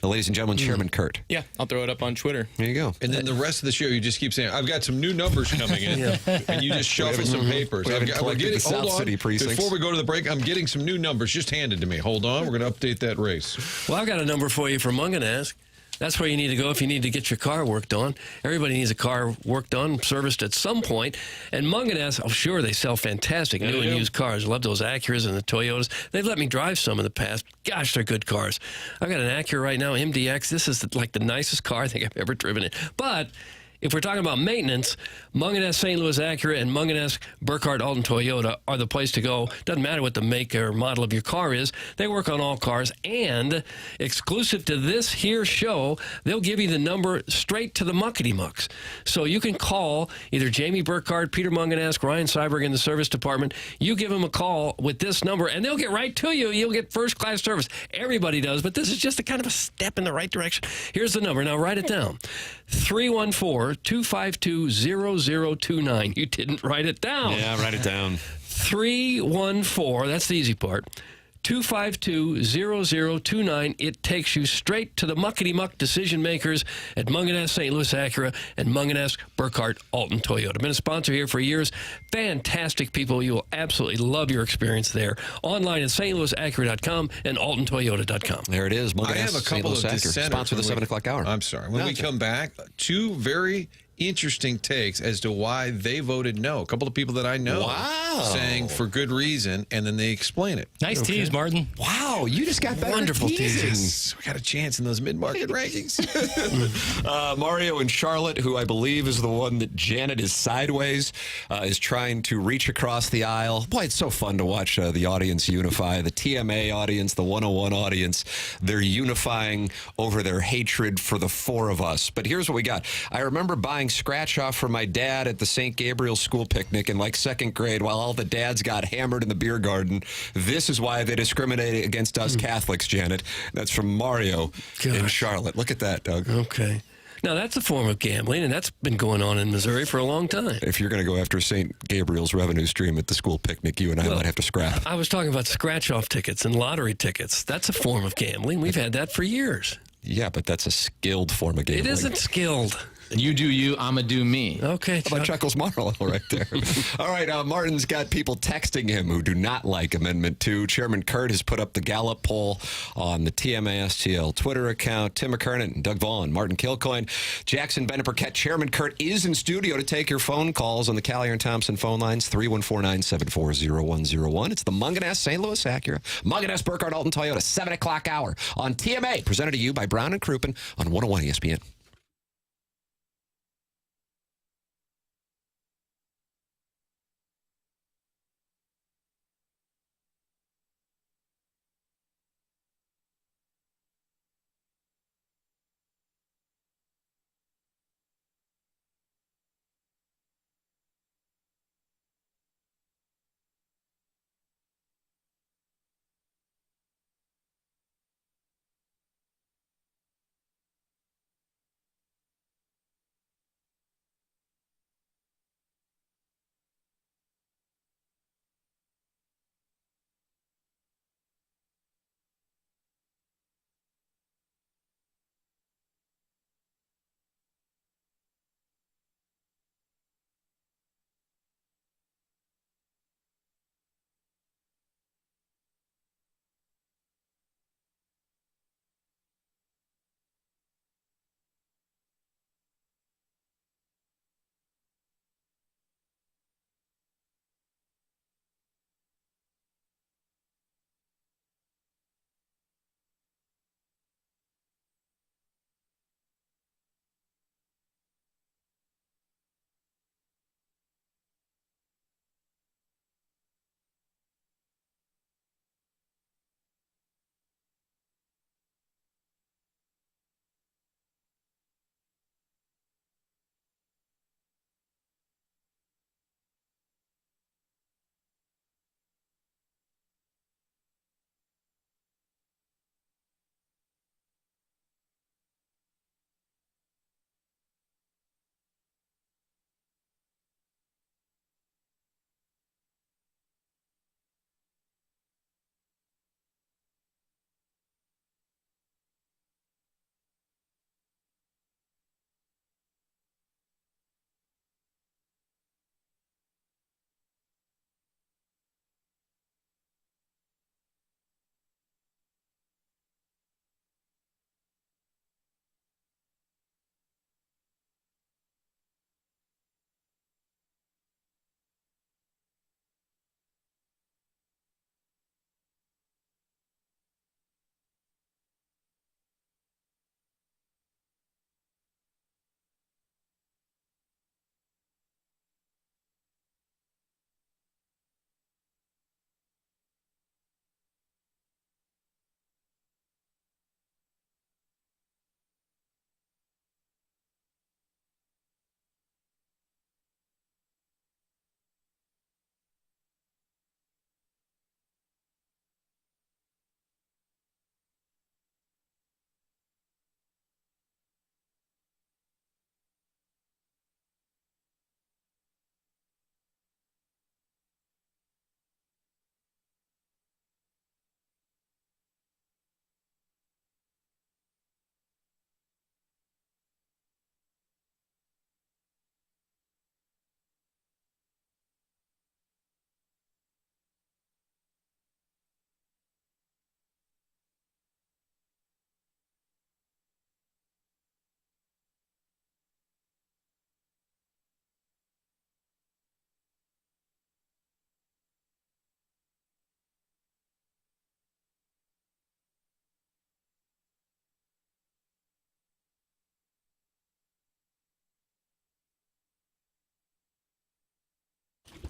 Ladies and gentlemen, Chairman Kurt. Yeah, I'll throw it up on Twitter. There you go. And then the rest of the show, you just keep saying, I've got some new numbers coming in. And you just shuffle some papers. We haven't collected the South City precincts. Before we go to the break, I'm getting some new numbers just handed to me. Hold on. We're going to update that race. Well, I've got a number for you from Munganast. That's where you need to go if you need to get your car worked on. Everybody needs a car worked on, serviced at some point. And Munganast, sure, they sell fantastic new and used cars. Love those Acuras and the Toyotas. They've let me drive some in the past. Gosh, they're good cars. I've got an Acura right now, MDX. This is like the nicest car I think I've ever driven in. But if we're talking about maintenance, Munganast St. Louis Acura and Munganast Burkett Alton Toyota are the place to go. Doesn't matter what the make or model of your car is. They work on all cars. And exclusive to this here show, they'll give you the number straight to the muckety mucks. So you can call either Jamie Burkett, Peter Munganast, Ryan Seiberg in the service department. You give them a call with this number, and they'll get right to you. You'll get first-class service. Everybody does, but this is just a kind of a step in the right direction. Here's the number. Now, write it down. 314-252-0029. You didn't write it down. Yeah, write it down. 314, that's the easy part. 252-0029. It takes you straight to the muckety-muck decision makers at Munganast St. Louis Acura and Munganast Burkett Alton Toyota. Been a sponsor here for years. Fantastic people. You will absolutely love your experience there. Online at stlouisacura.com and altontoyota.com. There it is. I have a couple of dissenters. Sponsor the 7 o'clock hour. I'm sorry. When we come back, two very interesting takes as to why they voted no. A couple of people that I know saying for good reason, and then they explain it. Nice tease, Martin. Wow, you just got better Wonderful teasing. We got a chance in those mid-market rankings. Mario in Charlotte, who I believe is the one that Janet is sideways, is trying to reach across the aisle. Boy, it's so fun to watch the audience unify. The TMA audience, the 101 audience, they're unifying over their hatred for the four of us. But here's what we got. I remember buying scratch off for my dad at the St. Gabriel school picnic in like second grade while all the dads got hammered in the beer garden. This is why they discriminate against us Catholics, Janet. That's from Mario in Charlotte. Look at that, Doug. Okay. Now, that's a form of gambling, and that's been going on in Missouri for a long time. If you're going to go after St. Gabriel's revenue stream at the school picnic, you and I might have to scrap. I was talking about scratch-off tickets and lottery tickets. That's a form of gambling. We've had that for years. Yeah, but that's a skilled form of gambling. It isn't skilled. You do you, I'ma do me. Okay, How about Chuckles Marlowe right there? All right, Martin's got people texting him who do not like Amendment 2. Chairman Kurt has put up the Gallup poll on the TMA STL Twitter account. Tim McKernan, Doug Vaughn, Martin Kilcoyne, Jackson Burkett. Chairman Kurt is in studio to take your phone calls on the Callier and Thompson phone lines, 314-974-0101. It's the Munganess St. Louis Acura, Munganess Burkhardt Alton Toyota, 7 o'clock hour on TMA, presented to you by Brown and Crouppen on 101 ESPN.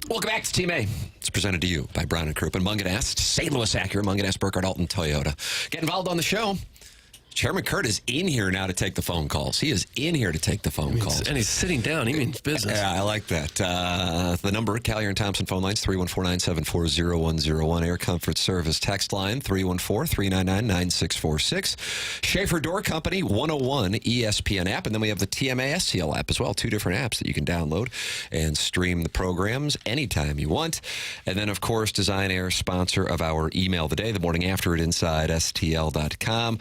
Welcome back to Team A. It's presented to you by Brown & Crouppen, Munganast, St. Louis Acura, Munganast, Burkhardt, Alton, Toyota. Get involved on the show. Chairman Kurt is in here now to take the phone calls. He is in here to take the phone calls. And he's sitting down. He means business. Yeah, I like that. The number, Callier and Thompson phone lines, 314-974-0101. Air Comfort Service text line, 314-399-9646. Schaefer Door Company, 101 ESPN app. And then we have the TMA STL app as well. 2 different apps that you can download and stream the programs anytime you want. And then, of course, Design Air, sponsor of our email of the day, the morning after at InsideSTL.com.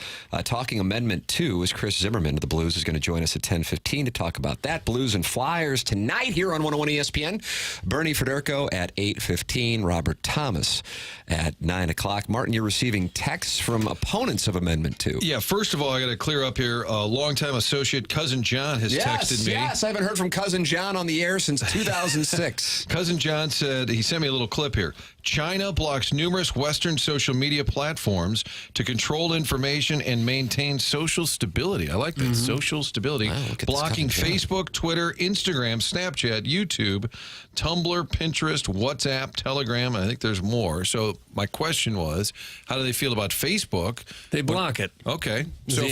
Talking Amendment 2 is Chris Zimmerman of the Blues is going to join us at 10:15 to talk about that. Blues and Flyers tonight here on 101 ESPN. Bernie Federico at 8:15. Robert Thomas at 9 o'clock. Martin, you're receiving texts from opponents of Amendment 2. Yeah, first of all, I got to clear up here. A longtime associate, Cousin John, has texted me. Yes, I haven't heard from Cousin John on the air since 2006. Cousin John said, he sent me a little clip here. China blocks numerous Western social media platforms to control information and maintain social stability. I like that, social stability. Wow, blocking Facebook, Twitter, Instagram, Snapchat, YouTube, Tumblr, Pinterest, WhatsApp, Telegram, and I think there's more. So my question was, how do they feel about Facebook? They block it. Okay. So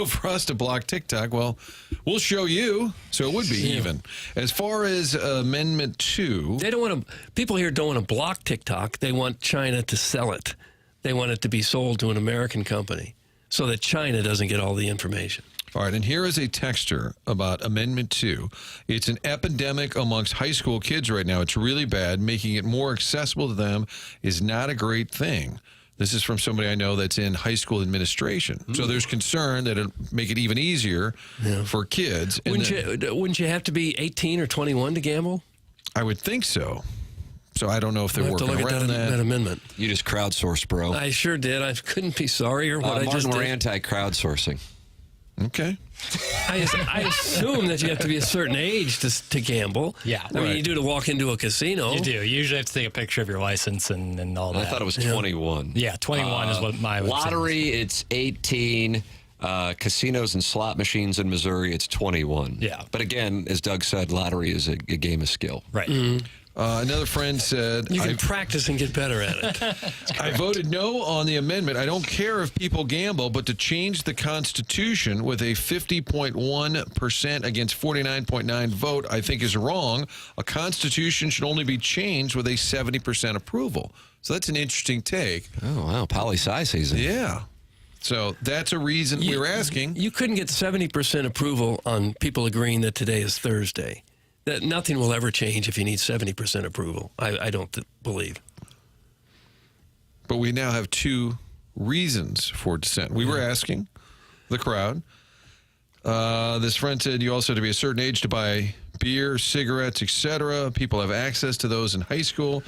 for us to block TikTok, well, we'll show you, so it would be even. As far as Amendment 2... They don't want to... People here don't want to block TikTok. They want China to sell it. They want it to be sold to an American company so that China doesn't get all the information. All right, and here is a texter about Amendment 2. It's an epidemic amongst high school kids right now. It's really bad. Making it more accessible to them is not a great thing. This is from somebody I know that's in high school administration. So there's concern that it'll make it even easier for kids. And Wouldn't you have to be 18 or 21 to gamble? I would think so. So I don't know if they're working around that amendment. You just crowdsourced, bro. I sure did. I couldn't be sorrier what I just did. Martin, we're anti-crowdsourcing. Okay. I assume that you have to be a certain age to gamble. Yeah. I mean, you do to walk into a casino. You do. You usually have to take a picture of your license and all that. I thought it was 21. Yeah, 21 is what my lottery, it's 18. Casinos and slot machines in Missouri, it's 21. Yeah. But again, as Doug said, lottery is a game of skill. Right. Another friend said... You can practice and get better at it. I voted no on the amendment. I don't care if people gamble, but to change the Constitution with a 50.1% against 49.9 vote, I think is wrong. A Constitution should only be changed with a 70% approval. So that's an interesting take. Oh, wow. Poli-sci season. Yeah. So that's a reason we were asking. You couldn't get 70% approval on people agreeing that today is Thursday. That nothing will ever change if you need 70% approval. I don't believe. But we now have 2 reasons for dissent. We were asking the crowd. This friend said you also have to be a certain age to buy beer, cigarettes, etc. People have access to those in high school.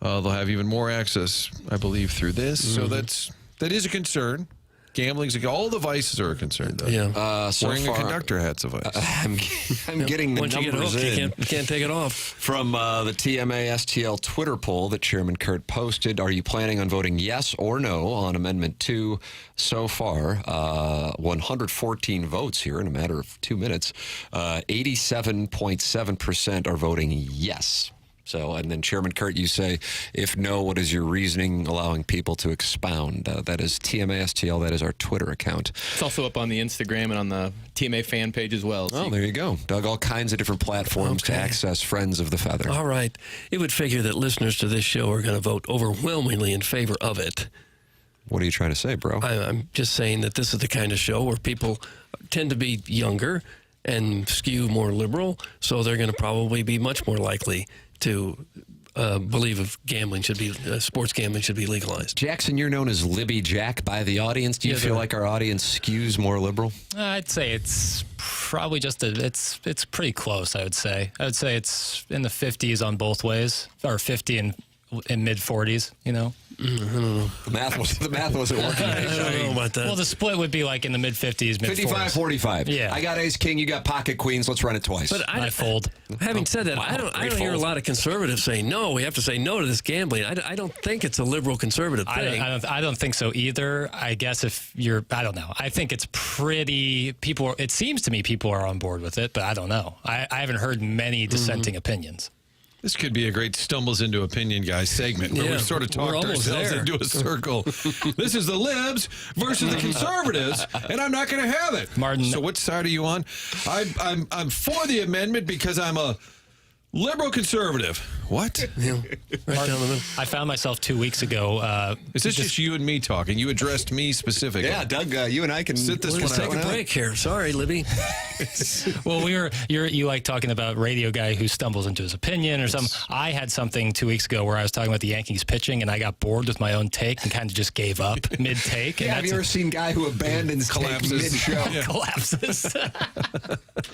They'll have even more access, I believe, through this. So that is a concern. Gambling's all the vices are a concern, though. Yeah. Wearing a conductor hat's a vice. I'm getting the Once numbers you get hooked, in. you can't take it off. From the TMA STL Twitter poll that Chairman Kurt posted, are you planning on voting yes or no on Amendment 2 so far? 114 votes here in a matter of 2 minutes. 87.7% are voting yes. So, and then Chairman Kurt, you say, if no, what is your reasoning allowing people to expound? That is TMA STL. That is our Twitter account. It's also up on the Instagram and on the TMA fan page as well. Oh, there you go. Doug, all kinds of different platforms to access Friends of the Feather. All right. It would figure that listeners to this show are going to vote overwhelmingly in favor of it. What are you trying to say, bro? I'm just saying that this is the kind of show where people tend to be younger and skew more liberal, so they're going to probably be much more likely to believe if gambling should be sports gambling should be legalized. Jackson, you're known as Libby Jack by the audience. Do you feel like our audience skews more liberal? I'd say it's probably just it's pretty close. I would say it's in the 50s on both ways, or 50 and in mid 40s. You know. I don't know. The math wasn't working. I don't know about that. Well, the split would be like in the mid 50s, mid 55-45. Yeah. I got ace king. You got pocket queens. Let's run it twice. But I fold. Having said that, Wow, I don't great hear a fold. lot of conservatives saying no. We have to say no to this gambling. I don't think it's a liberal conservative thing. I don't think so either. I guess if you're, I don't know. I think it's pretty people. It seems to me people are on board with it, but I don't know. I haven't heard many dissenting opinions. This could be a great stumbles into opinion guy segment where we sort of talked ourselves into a circle. This is the libs versus the conservatives, and I'm not going to have it. Martin. So what side are you on? I'm for the amendment because I'm a liberal conservative. What? Yeah. Right down the middle. I found myself 2 weeks ago. Is this just you and me talking? You addressed me specifically. Yeah, Doug, you and I can sit this one out. Let's take a break here. Sorry, Libby. Well, you like talking about radio guy who stumbles into his opinion or something. I had something 2 weeks ago where I was talking about the Yankees pitching, and I got bored with my own take and kind of just gave up mid-take. Yeah, have you ever seen a guy who abandons collapses mid-show? Yeah. Collapses.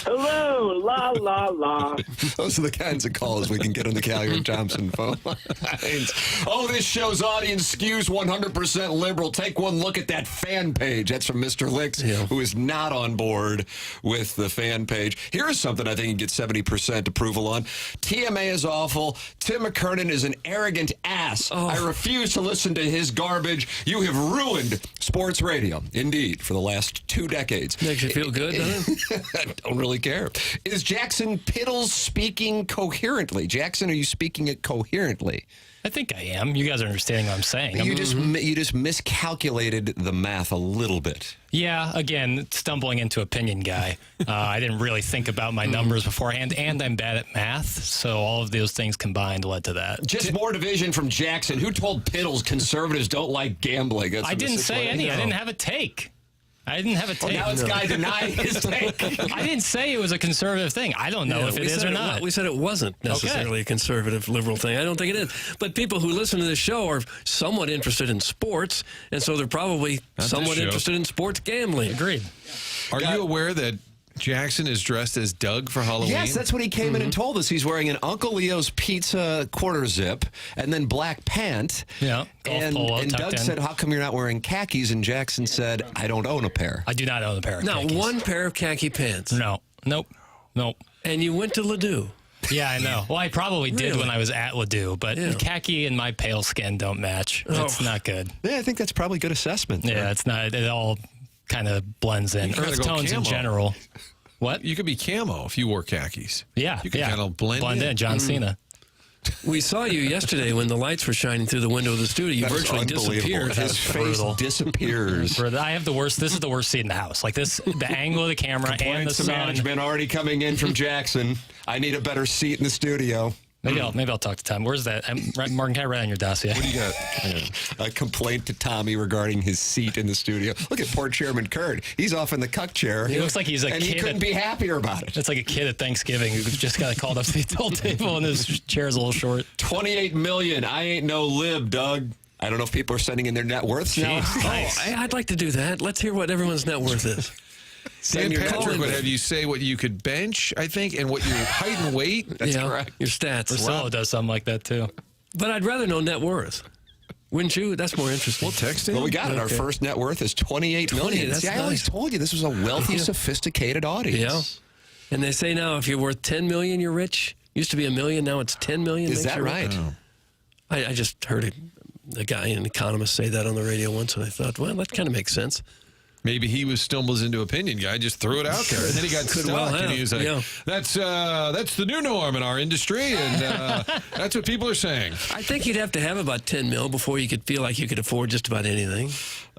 Hello, la, la, la. Those are the kinds of calls we can get on the Calgary Thompson phone lines. Oh, this show's audience skews 100% liberal. Take one look at that fan page. That's from Mr. Licks, who is not on board with the fan page. Here is something I think you can get 70% approval on. TMA is awful. Tim McKernan is an arrogant ass. I refuse to listen to his garbage. You have ruined sports radio, indeed, for the last 2 decades. Makes you feel good, doesn't it? I don't really care. Is Jackson Pittles speaking coherently? Jackson, are you speaking it coherently? I think I am. You guys are understanding what I'm saying. You just miscalculated the math a little bit. Yeah, again, stumbling into opinion guy. I didn't really think about my numbers beforehand, and I'm bad at math, so all of those things combined led to that. Just more division from Jackson. Who told Pittles conservatives don't like gambling? I didn't say any. I didn't have a take. I didn't have a take. Now this guy denying his take. I didn't say it was a conservative thing. I don't know if it is or not. We said it wasn't necessarily a conservative, liberal thing. I don't think it is. But people who listen to this show are somewhat interested in sports, and so they're probably somewhat interested in sports gambling. Agreed. Are you aware that Jackson is dressed as Doug for Halloween? Yes, that's what he came in and told us. He's wearing an Uncle Leo's Pizza quarter zip and then black pant. Yeah. And Doug said, how come you're not wearing khakis? And Jackson said, I don't own a pair. I do not own a pair of khakis. Not one pair of khaki pants. No. Nope. And you went to Ladue. Yeah, I know. Well, I probably did when I was at Ladue, but khaki and my pale skin don't match. It's not good. Yeah, I think that's probably a good assessment. Yeah, it's not. It all kind of blends in. Earth tones in general. What? You could be camo if you wore khakis. Yeah. You could kind of blend in. John Cena. We saw you yesterday when the lights were shining through the window of the studio. You virtually disappeared. His face disappears. I have the worst. This is the worst seat in the house. Like this, the angle of the camera and the sun. Management already coming in from Jackson. I need a better seat in the studio. Maybe I'll talk to Tom. Where's that? Morgan, can I write on your dossier? What do you got? A complaint to Tommy regarding his seat in the studio. Look at poor Chairman Kurt. He's off in the cuck chair. He looks like he's a kid. And he couldn't be happier about it. It's like a kid at Thanksgiving who just got called up to the adult table and his chair's a little short. $28 million. I ain't no lib, Doug. I don't know if people are sending in their net worths now. Nice. I'd like to do that. Let's hear what everyone's net worth is. Dan Patrick would have you say what you could bench, I think, and what your height and weight. That's correct. Your stats. Priscilla does something like that, too. But I'd rather know net worth. Wouldn't you? That's more interesting. We'll text him. Well, we got it. Our first net worth is $28 million. That's I always told you this was a wealthy, sophisticated audience. Yeah. And they say now if you're worth $10 million, you're rich. Used to be $1 million, now it's $10 million. Is that right? Oh. I just heard a guy, an economist, say that on the radio once, and I thought, well, that kind of makes sense. Maybe he was stumbles into opinion guy, just threw it out there, and then he got stuck, and he was like, "That's the new norm in our industry, and that's what people are saying." I think you'd have to have about $10 million before you could feel like you could afford just about anything.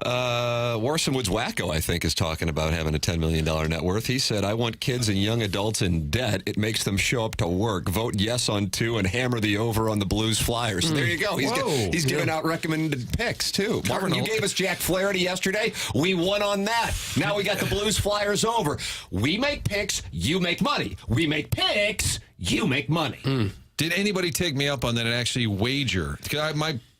Warson Woods Wacko, I think, is talking about having a $10 million net worth. He said, I want kids and young adults in debt. It makes them show up to work. Vote yes on 2 and hammer the over on the Blues Flyers. There you go. He's giving out recommended picks, too. Martin, you gave us Jack Flaherty yesterday. We won on that. Now we got the Blues Flyers over. We make picks. You make money. We make picks. You make money. Did anybody take me up on that and actually wager?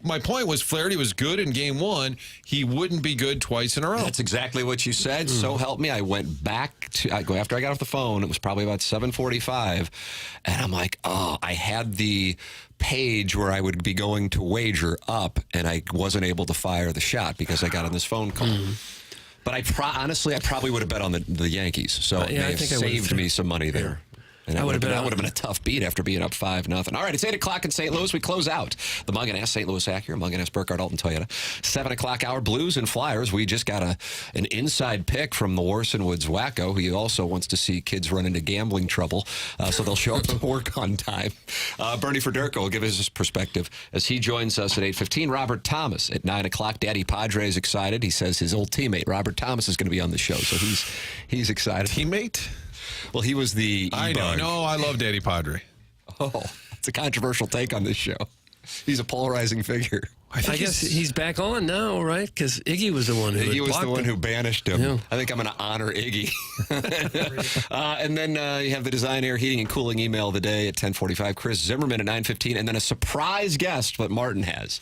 My point was Flaherty was good in game 1. He wouldn't be good twice in a row. That's exactly what you said. So help me. I went back after I got off the phone. It was probably about 7:45, and I'm like, I had the page where I would be going to wager up, and I wasn't able to fire the shot because I got on this phone call. But honestly, I probably would have bet on the Yankees. So it may have saved me some money there. And that would have been a tough beat after being up 5-0. All right, it's 8 o'clock in St. Louis. We close out the Mug and Ass St. Louis Acura, Mug and Ass Burkhardt Alton Toyota. 7 o'clock hour, Blues and Flyers. We just got an inside pick from the Warson Woods Wacko, who also wants to see kids run into gambling trouble, so they'll show up to work on time. Bernie Federico will give us his perspective as he joins us at 8:15. Robert Thomas at 9 o'clock. Daddy Padre is excited. He says his old teammate, Robert Thomas, is going to be on the show, so he's excited. Teammate? Well, he was the I know. No, I love Daddy Padre. Oh, it's a controversial take on this show. He's a polarizing figure. I guess he's back on now, right? Because Iggy was the one who banished him. Yeah. I think I'm going to honor Iggy. And then you have the Design, Air, Heating, and Cooling email of the day at 10:45. Chris Zimmerman at 9:15. And then a surprise guest, what Martin has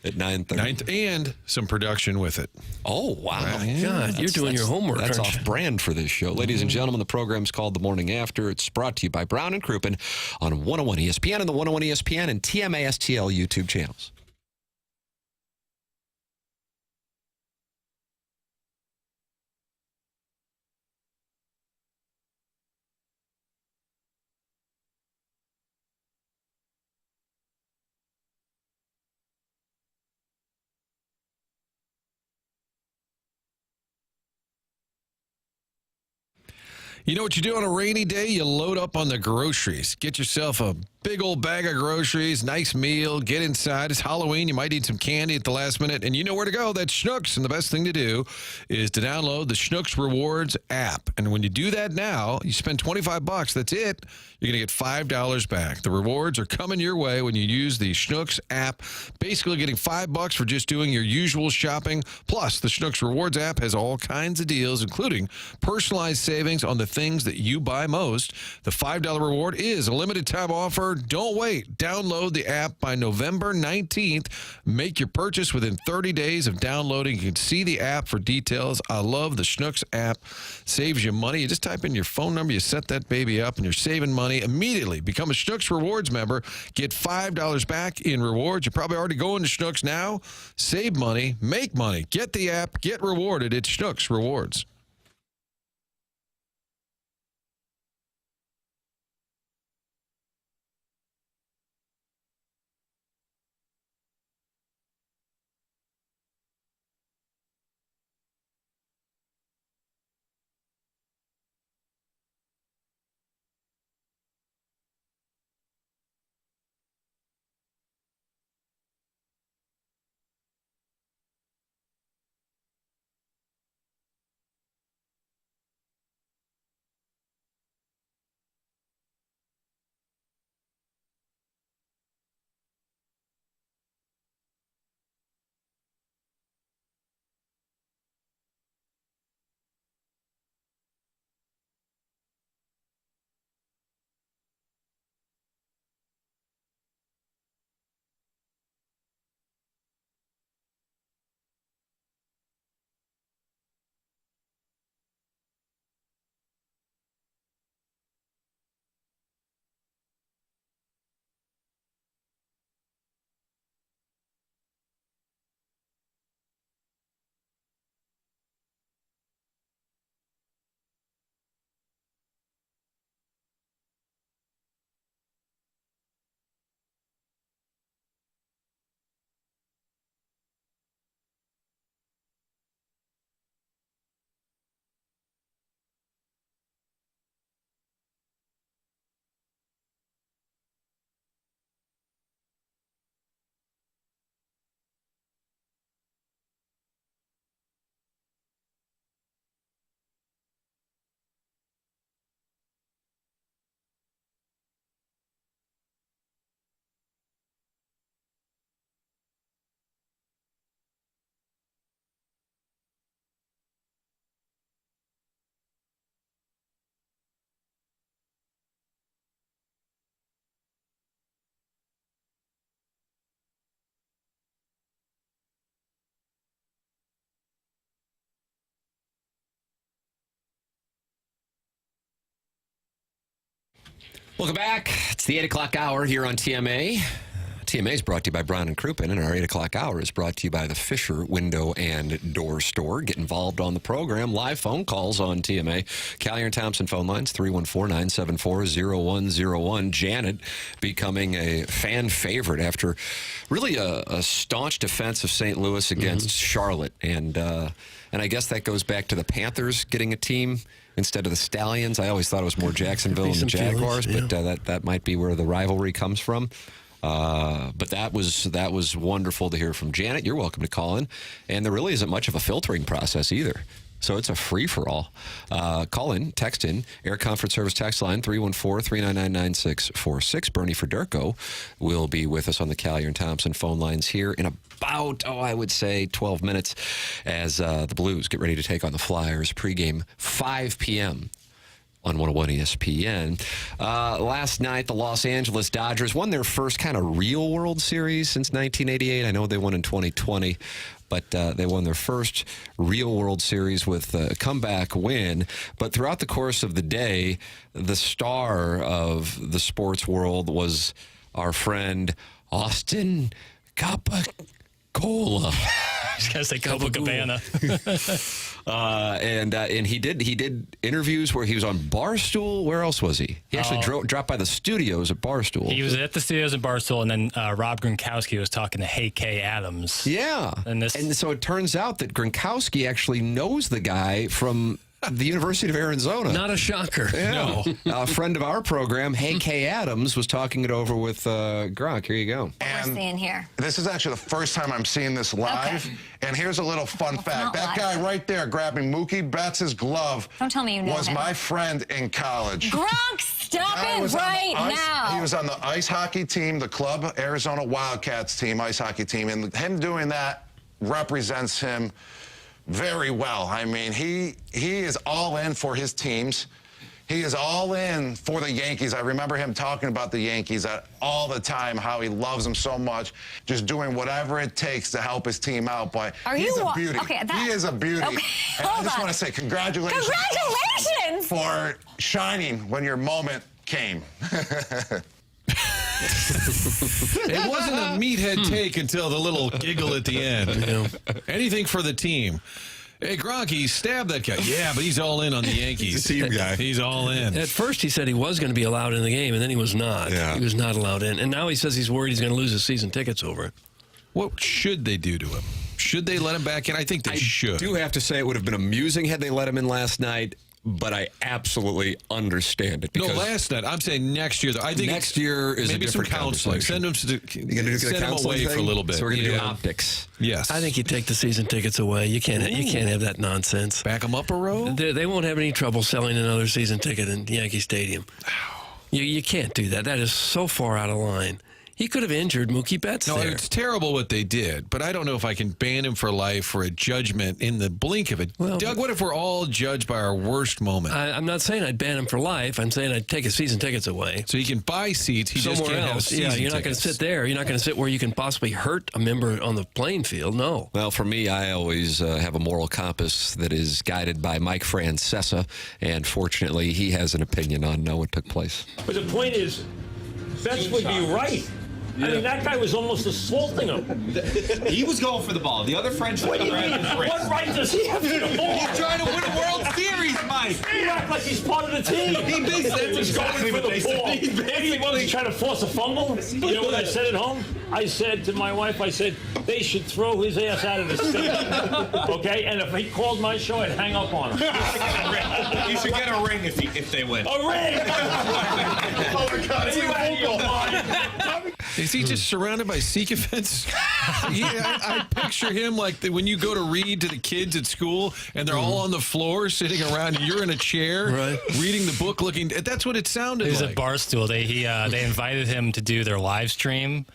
at 9:30. And some production with it. Oh, wow. God, you're doing your homework. That's aren't you? off-brand for this show. Ladies and gentlemen, the program's called The Morning After. It's brought to you by Brown and Crouppen on 101 ESPN and the 101 ESPN and TMA STL YouTube channels. You know what you do on a rainy day? You load up on the groceries. Get yourself a big old bag of groceries, nice meal, get inside. It's Halloween. You might need some candy at the last minute, and you know where to go. That's Schnucks, and the best thing to do is to download the Schnucks Rewards app. And when you do that now, you spend $25. That's it. You're going to get $5 back. The rewards are coming your way when you use the Schnucks app, basically getting $5 for just doing your usual shopping. Plus, the Schnucks Rewards app has all kinds of deals, including personalized savings on the things that you buy most. The $5 reward is a limited time offer. Don't wait. Download the app by November 19th. Make your purchase within 30 days of downloading. You can see the app for details. I love the Schnucks app. Saves you money. You just type in your phone number. You set that baby up, and you're saving money immediately. Become a Schnucks Rewards member. Get $5 back in rewards. You're probably already going to Schnucks now. Save money. Make money. Get the app. Get rewarded. It's Schnucks Rewards. Welcome back. It's the 8 o'clock hour here on TMA. TMA is brought to you by Brown and Crouppen, and our 8 o'clock hour is brought to you by the Fisher Window and Door Store. Get involved on the program. Live phone calls on TMA. Callier and Thompson phone lines, 314-974-0101. Janet becoming a fan favorite after really a staunch defense of St. Louis against Charlotte. And I guess that goes back to the Panthers getting a team instead of the Stallions. I always thought it was more Jacksonville and the Jaguars, but that might be where the rivalry comes from. But that was wonderful to hear from Janet. You're welcome to call in. And there really isn't much of a filtering process either. So it's a free-for-all. Call in, text in, Air Comfort Service text line, 314-399-9646. Bernie Federko will be with us on the Callier and Thompson phone lines here in about, I would say, 12 minutes as the Blues get ready to take on the Flyers. Pregame, 5 p.m. on 101 ESPN. Last night, the Los Angeles Dodgers won their first kind of real World Series since 1988. I know they won in 2020. But they won their first real World Series with a comeback win. But throughout the course of the day, the star of the sports world was our friend Austin Capacola. I was going to say Copacabana. And he did interviews where he was on Barstool. Where else was he? He actually dropped by the studios at Barstool. He was at the studios at Barstool, and then Rob Gronkowski was talking to Hey K. Adams. Yeah. And so it turns out that Gronkowski actually knows the guy from the University of Arizona. Not a shocker. Yeah. No. A friend of our program, Hey K. Adams, was talking it over with Gronk. Here you go. And we're seeing here. This is actually the first time I'm seeing this live. Okay. And here's a little fun fact. That guy right there grabbing Mookie Betts' glove Don't tell me you know was him. my friend in college. Gronk, stop it right now. He was on the ice hockey team, the club Arizona Wildcats team, ice hockey team. And him doing that represents him very well. I mean, he is all in for his teams. He is all in for the Yankees. I remember him talking about the Yankees all the time, how he loves them so much, just doing whatever it takes to help his team out. But he's a beauty. Okay, he is a beauty. Okay, and I just want to say congratulations. Congratulations! For shining when your moment came. It wasn't a meathead take until the little giggle at the end. Anything for the team. Hey, Gronk, he stabbed that guy. Yeah, but he's all in on the Yankees. He's a team guy. He's all in. At first, he said he was going to be allowed in the game, and then he was not. Yeah. He was not allowed in. And now he says he's worried he's going to lose his season tickets over it. What should they do to him? Should they let him back in? I think they should. I do have to say it would have been amusing had they let him in last night. But I absolutely understand it. No, last night. I'm saying next year. I think next year is maybe a different some counseling. Send him away for a little bit. So we're going to do optics. Yes. I think you take the season tickets away. You can't have that nonsense. Back them up a row? They won't have any trouble selling another season ticket in Yankee Stadium. You can't do that. That is so far out of line. He could have injured Mookie Betts there. It's terrible what they did, but I don't know if I can ban him for life for a judgment in the blink of it. Well, Doug, what if we're all judged by our worst moment? I'm not saying I'd ban him for life. I'm saying I'd take his season tickets away. So he can buy seats. He somewhere just can't else. have season you're not going to sit there. You're not going to sit where you can possibly hurt a member on the playing field. No. Well, for me, I always have a moral compass that is guided by Mike Francesa, and fortunately, he has an opinion on what took place. But the point is, Betts would be right. Yeah. I mean, that guy was almost assaulting him. He was going for the ball. The other French what do you mean? What right does he have to the ball? He's trying to win a World Series, Mike. He act like he's part of the team. He basically was going for the ball. He wasn't trying to force a fumble. You know what I said at home? I said to my wife, I said, they should throw his ass out of the stadium. Okay? And if he called my show, I'd hang up on him. You should get a ring if they win. A ring! Oh, my God. Are you out of your mind? Is he just surrounded by sycophants? I picture him like when you go to read to the kids at school and they're all on the floor sitting around and you're in a chair reading the book looking. That's what it sounded like. He was at Barstool. They invited him to do their live stream.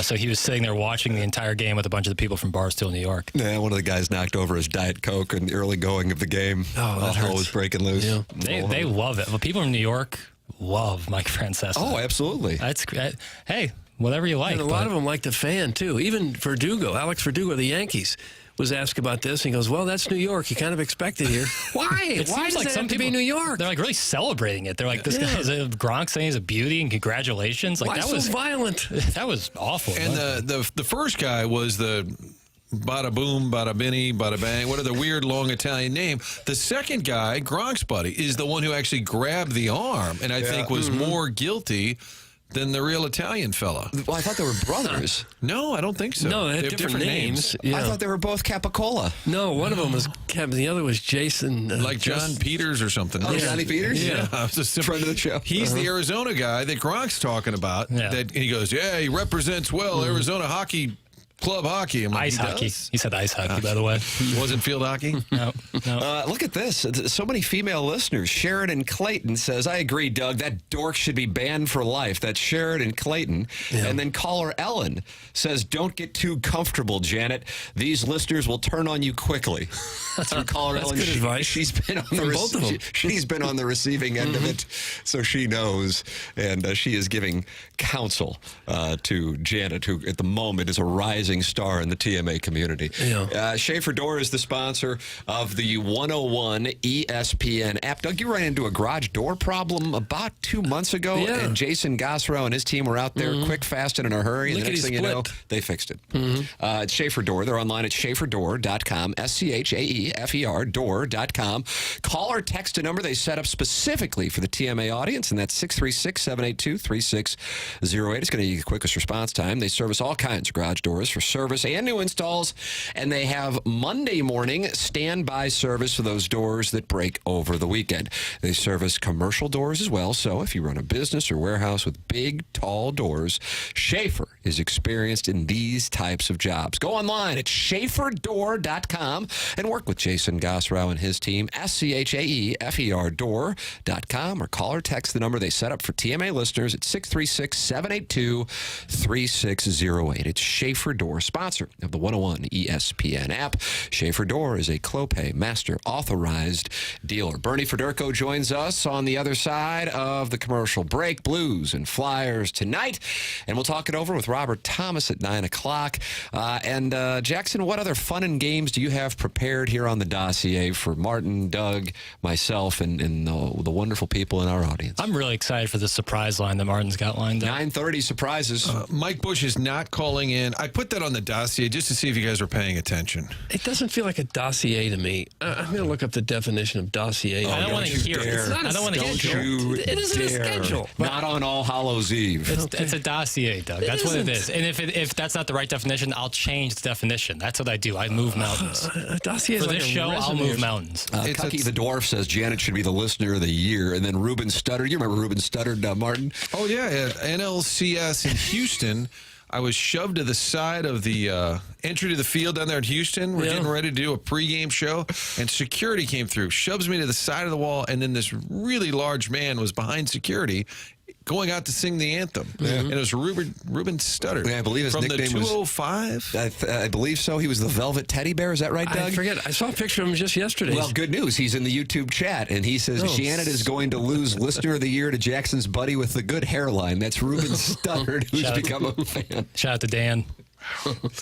So he was sitting there watching the entire game with a bunch of the people from Barstool, New York. Yeah, one of the guys knocked over his Diet Coke in the early going of the game. Oh, that hurts. Was breaking loose. Yeah. They love it. Well, people from New York love Mike Francesa. Oh, absolutely. That's great. Hey, whatever you like. And a lot of them like the fan, too. Even Verdugo, Alex Verdugo, the Yankees. was asked about this. And he goes, well, that's New York. You kind of expect it here. Why? It Why seems does like it some have to people be New York? They're like really celebrating it. They're like, this guy's a Gronk saying he's a beauty and congratulations. Like Why that so was violent? That was awful. And the first guy was the bada boom, bada binny, bada bang. What are the weird long Italian name? The second guy, Gronk's buddy, is the one who actually grabbed the arm, and I think was more guilty than the real Italian fella. Well, I thought they were brothers. No, I don't think so. No, they have different names. Yeah. I thought they were both Capicola. No, one of them was Kevin. The other was Jason. Like John Peters or something. Oh, Johnny Peters? Yeah. I was just Friend of the show. He's the Arizona guy that Gronk's talking about. Yeah. That, and he goes, yeah, he represents well Arizona hockey. Club hockey. I'm like, ice hockey. Does? He said ice hockey, by the way. Wasn't field hockey? No. Look at this. So many female listeners. Sheridan Clayton says, I agree, Doug. That dork should be banned for life. That's Sheridan Clayton. Yeah. And then caller Ellen says, don't get too comfortable, Janet. These listeners will turn on you quickly. That's caller Ellen. Good advice. She's been on both of them. She's been on the receiving end of it, so she knows. And she is giving counsel to Janet, who at the moment is a rising star in the TMA community. Yeah. Schaefer Door is the sponsor of the 101 ESPN app. Doug, you ran into a garage door problem about 2 months ago, and Jason Gosrow and his team were out there quick, fast, and in a hurry. And the next thing you know, they fixed it. It's Schaefer Door. They're online at schaeferdoor.com, SCHAEFER door.com. Call or text a number they set up specifically for the TMA audience, and that's 636-782-3608. It's going to be the quickest response time. They service all kinds of garage doors for service and new installs, and they have Monday morning standby service for those doors that break over the weekend. They service commercial doors as well, so if you run a business or warehouse with big, tall doors, Schaefer is experienced in these types of jobs. Go online at schaeferdoor.com and work with Jason Gosrow and his team, SCHAEFER door.com, or call or text the number they set up for TMA listeners at 636-782-3608. It's Schaefer Door, sponsor of the 101 ESPN app. Schaefer Door is a Clopay Master Authorized Dealer. Bernie Federko joins us on the other side of the commercial break. Blues and Flyers tonight, and we'll talk it over with Robert Thomas at 9 o'clock. And Jackson, what other fun and games do you have prepared here on the dossier for Martin, Doug, myself, and the wonderful people in our audience? I'm really excited for the surprise line that Martin's got lined up. 9:30 surprises. Mike Bush is not calling in. I put that on the dossier just to see if you guys were paying attention. It doesn't feel like a dossier to me. I'm going to look up the definition of dossier. I don't want to hear it. I don't want to hear it. It isn't a schedule. Not on All Hallows Eve. It's a dossier, Doug. That's what it is. And if that's not the right definition, I'll change the definition. That's what I do. I move mountains. A dossier For is this like a show, I'll resume move mountains. Cucky the Dwarf says Janet should be the listener of the year. And then Ruben Studdard. You remember Ruben Studdard, Martin? Oh, yeah. At NLCS in Houston, I was shoved to the side of the entry to the field down there in Houston. We're getting ready to do a pregame show, and security came through, shoves me to the side of the wall, and then this really large man was behind security going out to sing the anthem. And it was Ruben Studdard. Yeah, I believe his from nickname the 205. I believe so. He was the Velvet Teddy Bear. Is that right, Doug? I forget. I saw a picture of him just yesterday. Well, good news. He's in the YouTube chat, and he says Janet is going to lose Listener of the Year to Jackson's buddy with the good hairline. That's Ruben Studdard, who's become a fan. Shout out to Dan.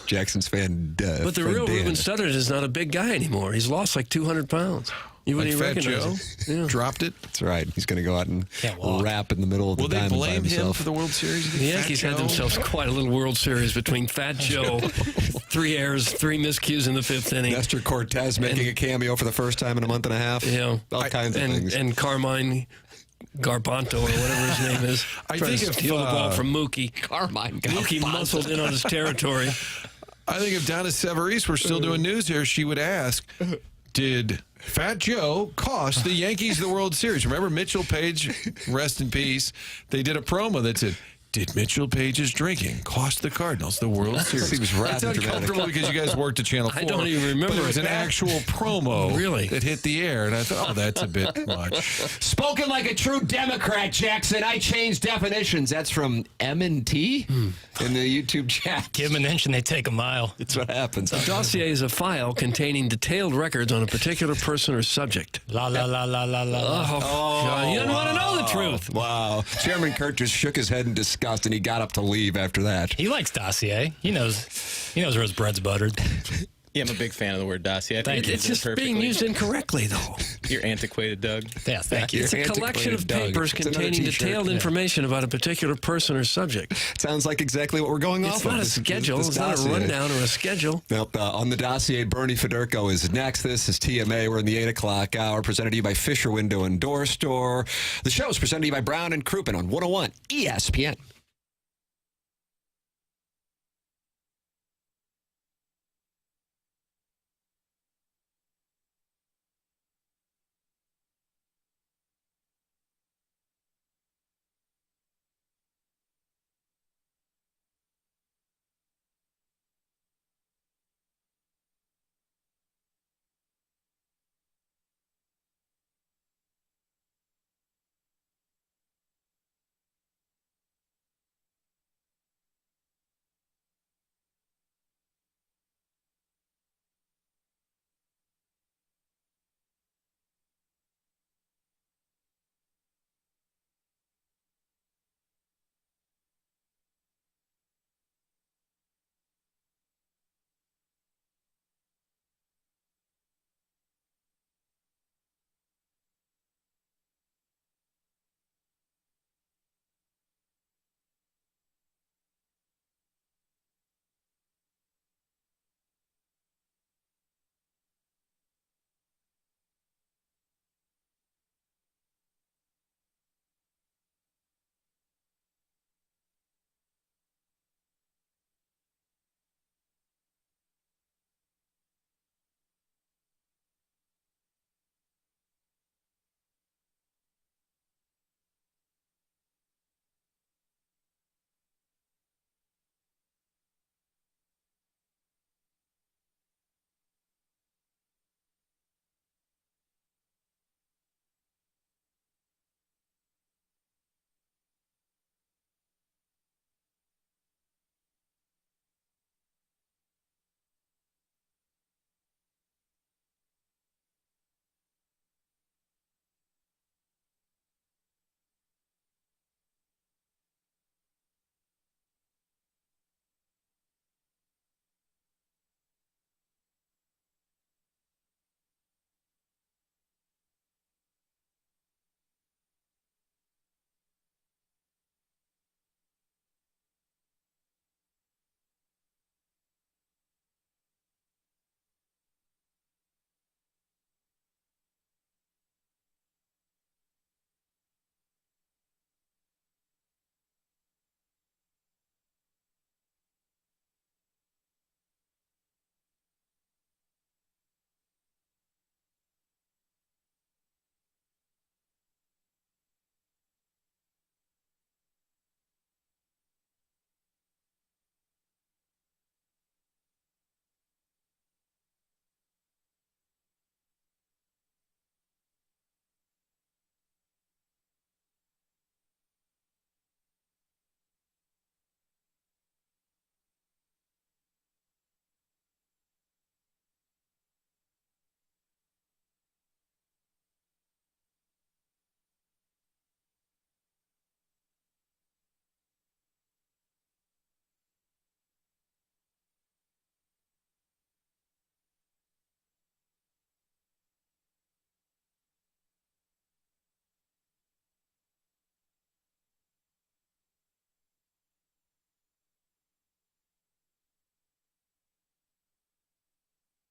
Jackson's fan. But the real Ruben Studdard is not a big guy anymore. He's lost like 200 pounds. You wouldn't even recognize him. Yeah. Dropped it. That's right. He's going to go out and rap in the middle of the diamond by himself. Will they blame him for the World Series? The Yankees had themselves quite a little World Series between Fat Joe, 3 errors, 3 miscues in the 5th inning. Nestor Cortez making a cameo for the first time in a month and a half. Yeah. All kinds of things. And Carmine Garbanto, or whatever his name is. I think if steal the ball from Mookie. Carmine Mookie muscled in on his territory. I think if Donna Severese were still doing news here, she would ask, did Fat Joe cost the Yankees the World Series? Remember Mitchell Page, rest in peace, they did a promo that said, did Mitchell Page's drinking cost the Cardinals the World Series? Seems rather it's uncomfortable because you guys worked at Channel 4. I don't even remember. But it was an actual promo that hit the air, and I thought, that's a bit much. Spoken like a true Democrat, Jackson. I changed definitions. That's from M&T in the YouTube chat. Give them an inch and they take a mile. That's what happens. A dossier is a file containing detailed records on a particular person or subject. La la la la la la. Oh, God. You didn't want to know the truth. Wow. Chairman Kurt just shook his head in disgust, and he got up to leave after that. He likes dossier. He knows where his bread's buttered. Yeah, I'm a big fan of the word dossier. I think It's just being used incorrectly, though. You're antiquated, Doug. Yeah, thank you. It's a collection of papers containing detailed information about a particular person or subject. Sounds like exactly what we're going off of. It's not a schedule. It's not a rundown or a schedule. Nope. On the dossier, Bernie Federko is next. This is TMA. We're in the 8 o'clock hour, presented to you by Fisher Window and Door Store. The show is presented to you by Brown and Crouppen on 101 ESPN.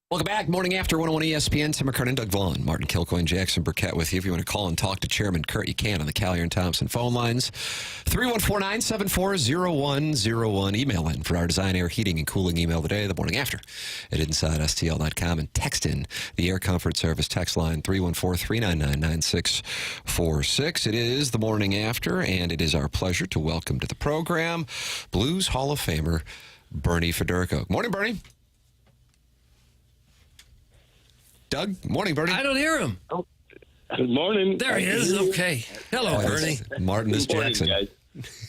Welcome back. Morning After 101 ESPN. Tim McKernan, Doug Vaughn, Martin Kilcoyne, Jackson Burkett with you. If you want to call and talk to Chairman Kurt, you can on the Callier and Thompson phone lines. 314-974-0101. Email in for our Design Air Heating and Cooling email today, the morning after at InsideSTL.com. And text in the Air Comfort Service text line 314-399-9646. It is the morning after, and it is our pleasure to welcome to the program Blues Hall of Famer Bernie Federko. Morning, Bernie. Doug, morning, Bernie. I don't hear him. Oh, good morning. There he is. Okay. Hello, Bernie. Martin is Jackson.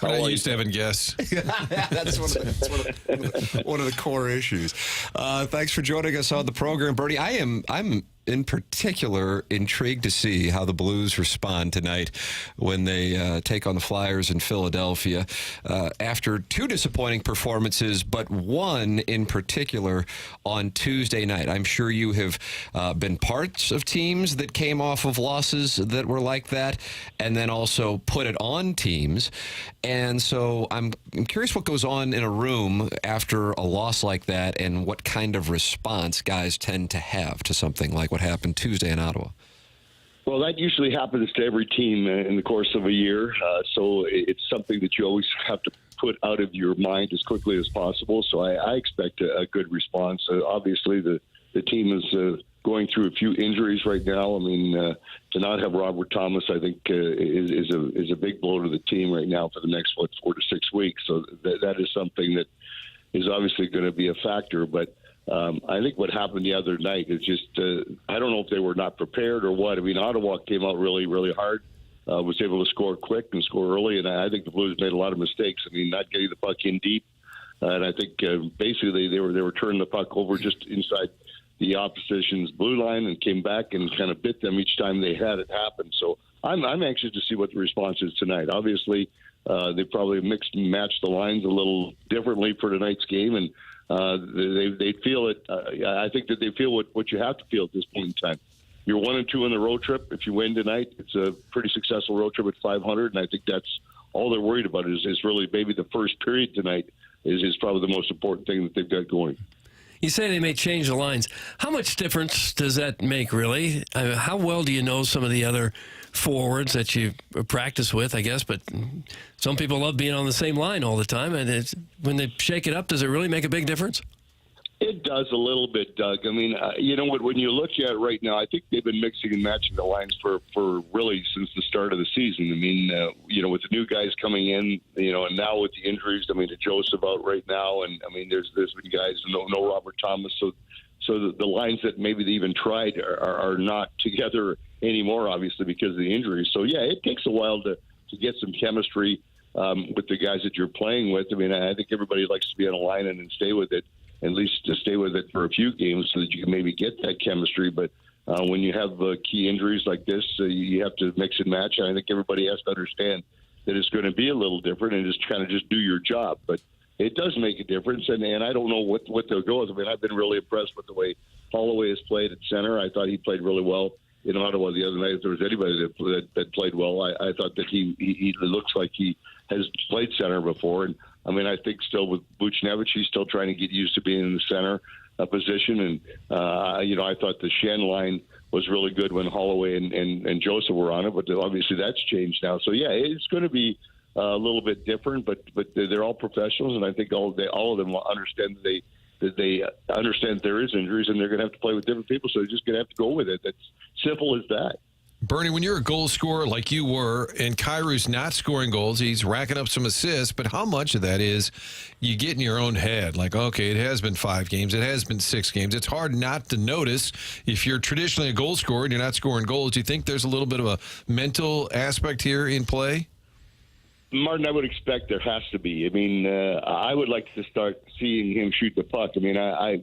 We're not used to having guests. That's one of the core issues. Thanks for joining us on the program, Bernie. I'm in particular intrigued to see how the Blues respond tonight when they take on the Flyers in Philadelphia. After 2 disappointing performances, but one in particular on Tuesday night. I'm sure you have been parts of teams that came off of losses that were like that, and then also put it on teams. And so I'm curious what goes on in a room after a loss like that, and what kind of response guys tend to have to something like what happened Tuesday in Ottawa. Well, that usually happens to every team in the course of a year. So it's something that you always have to put out of your mind as quickly as possible. So I expect a good response. Obviously, the team is going through a few injuries right now. I mean, to not have Robert Thomas, I think, is a big blow to the team right now for the next 4 to 6 weeks. So that is something that is obviously going to be a factor. But I think what happened the other night is just, I don't know if they were not prepared or what. I mean, Ottawa came out really, really hard, was able to score quick and score early, and I think the Blues made a lot of mistakes. I mean, not getting the puck in deep, and I think basically they were turning the puck over just inside the opposition's blue line and came back and kind of bit them each time they had it happen. So I'm anxious to see what the response is tonight. Obviously, they probably mixed and matched the lines a little differently for tonight's game, and they feel it. I think that they feel what you have to feel at this point in time. You're 1-2 on the road trip. If you win tonight, it's a pretty successful road trip at 500, and I think that's all they're worried about is really maybe the first period tonight is probably the most important thing that they've got going. You say they may change the lines. How much difference does that make, really? I mean, how well do you know some of the other forwards that you practice with, I guess? But some people love being on the same line all the time. And when they shake it up, does it really make a big difference? It does a little bit, Doug. I mean, you know what? When you look at it right now, I think they've been mixing and matching the lines for really since the start of the season. I mean, you know, with the new guys coming in, you know, and now with the injuries, I mean, Joseph out right now, and I mean, there's been guys, no Robert Thomas, so the lines that maybe they even tried are not together anymore, obviously because of the injuries. So yeah, it takes a while to get some chemistry with the guys that you're playing with. I mean, I think everybody likes to be on a line and stay with it. At least to stay with it for a few games so that you can maybe get that chemistry. But when you have key injuries like this, you have to mix and match. And I think everybody has to understand that it's going to be a little different and just kind of just do your job. But it does make a difference, and I don't know what they'll go with. I mean, I've been really impressed with the way Holloway has played at center. I thought he played really well in Ottawa the other night. If there was anybody that played well, I thought that he looks like he has played center before. And I mean, I think still with Buchnevich, he's still trying to get used to being in the center position. And, you know, I thought the Shen line was really good when Holloway and Joseph were on it, but obviously that's changed now. So, yeah, it's going to be a little bit different, but they're all professionals, and I think all of them understand that they understand there is injuries, and they're going to have to play with different people, so they're just going to have to go with it. That's simple as that. Bernie, when you're a goal scorer like you were, and Kairu's not scoring goals, he's racking up some assists, but how much of that is you get in your own head? Like, okay, it has been 5 games, it has been 6 games. It's hard not to notice if you're traditionally a goal scorer and you're not scoring goals. Do you think there's a little bit of a mental aspect here in play? Martin, I would expect there has to be. I mean, I would like to start seeing him shoot the puck. I mean,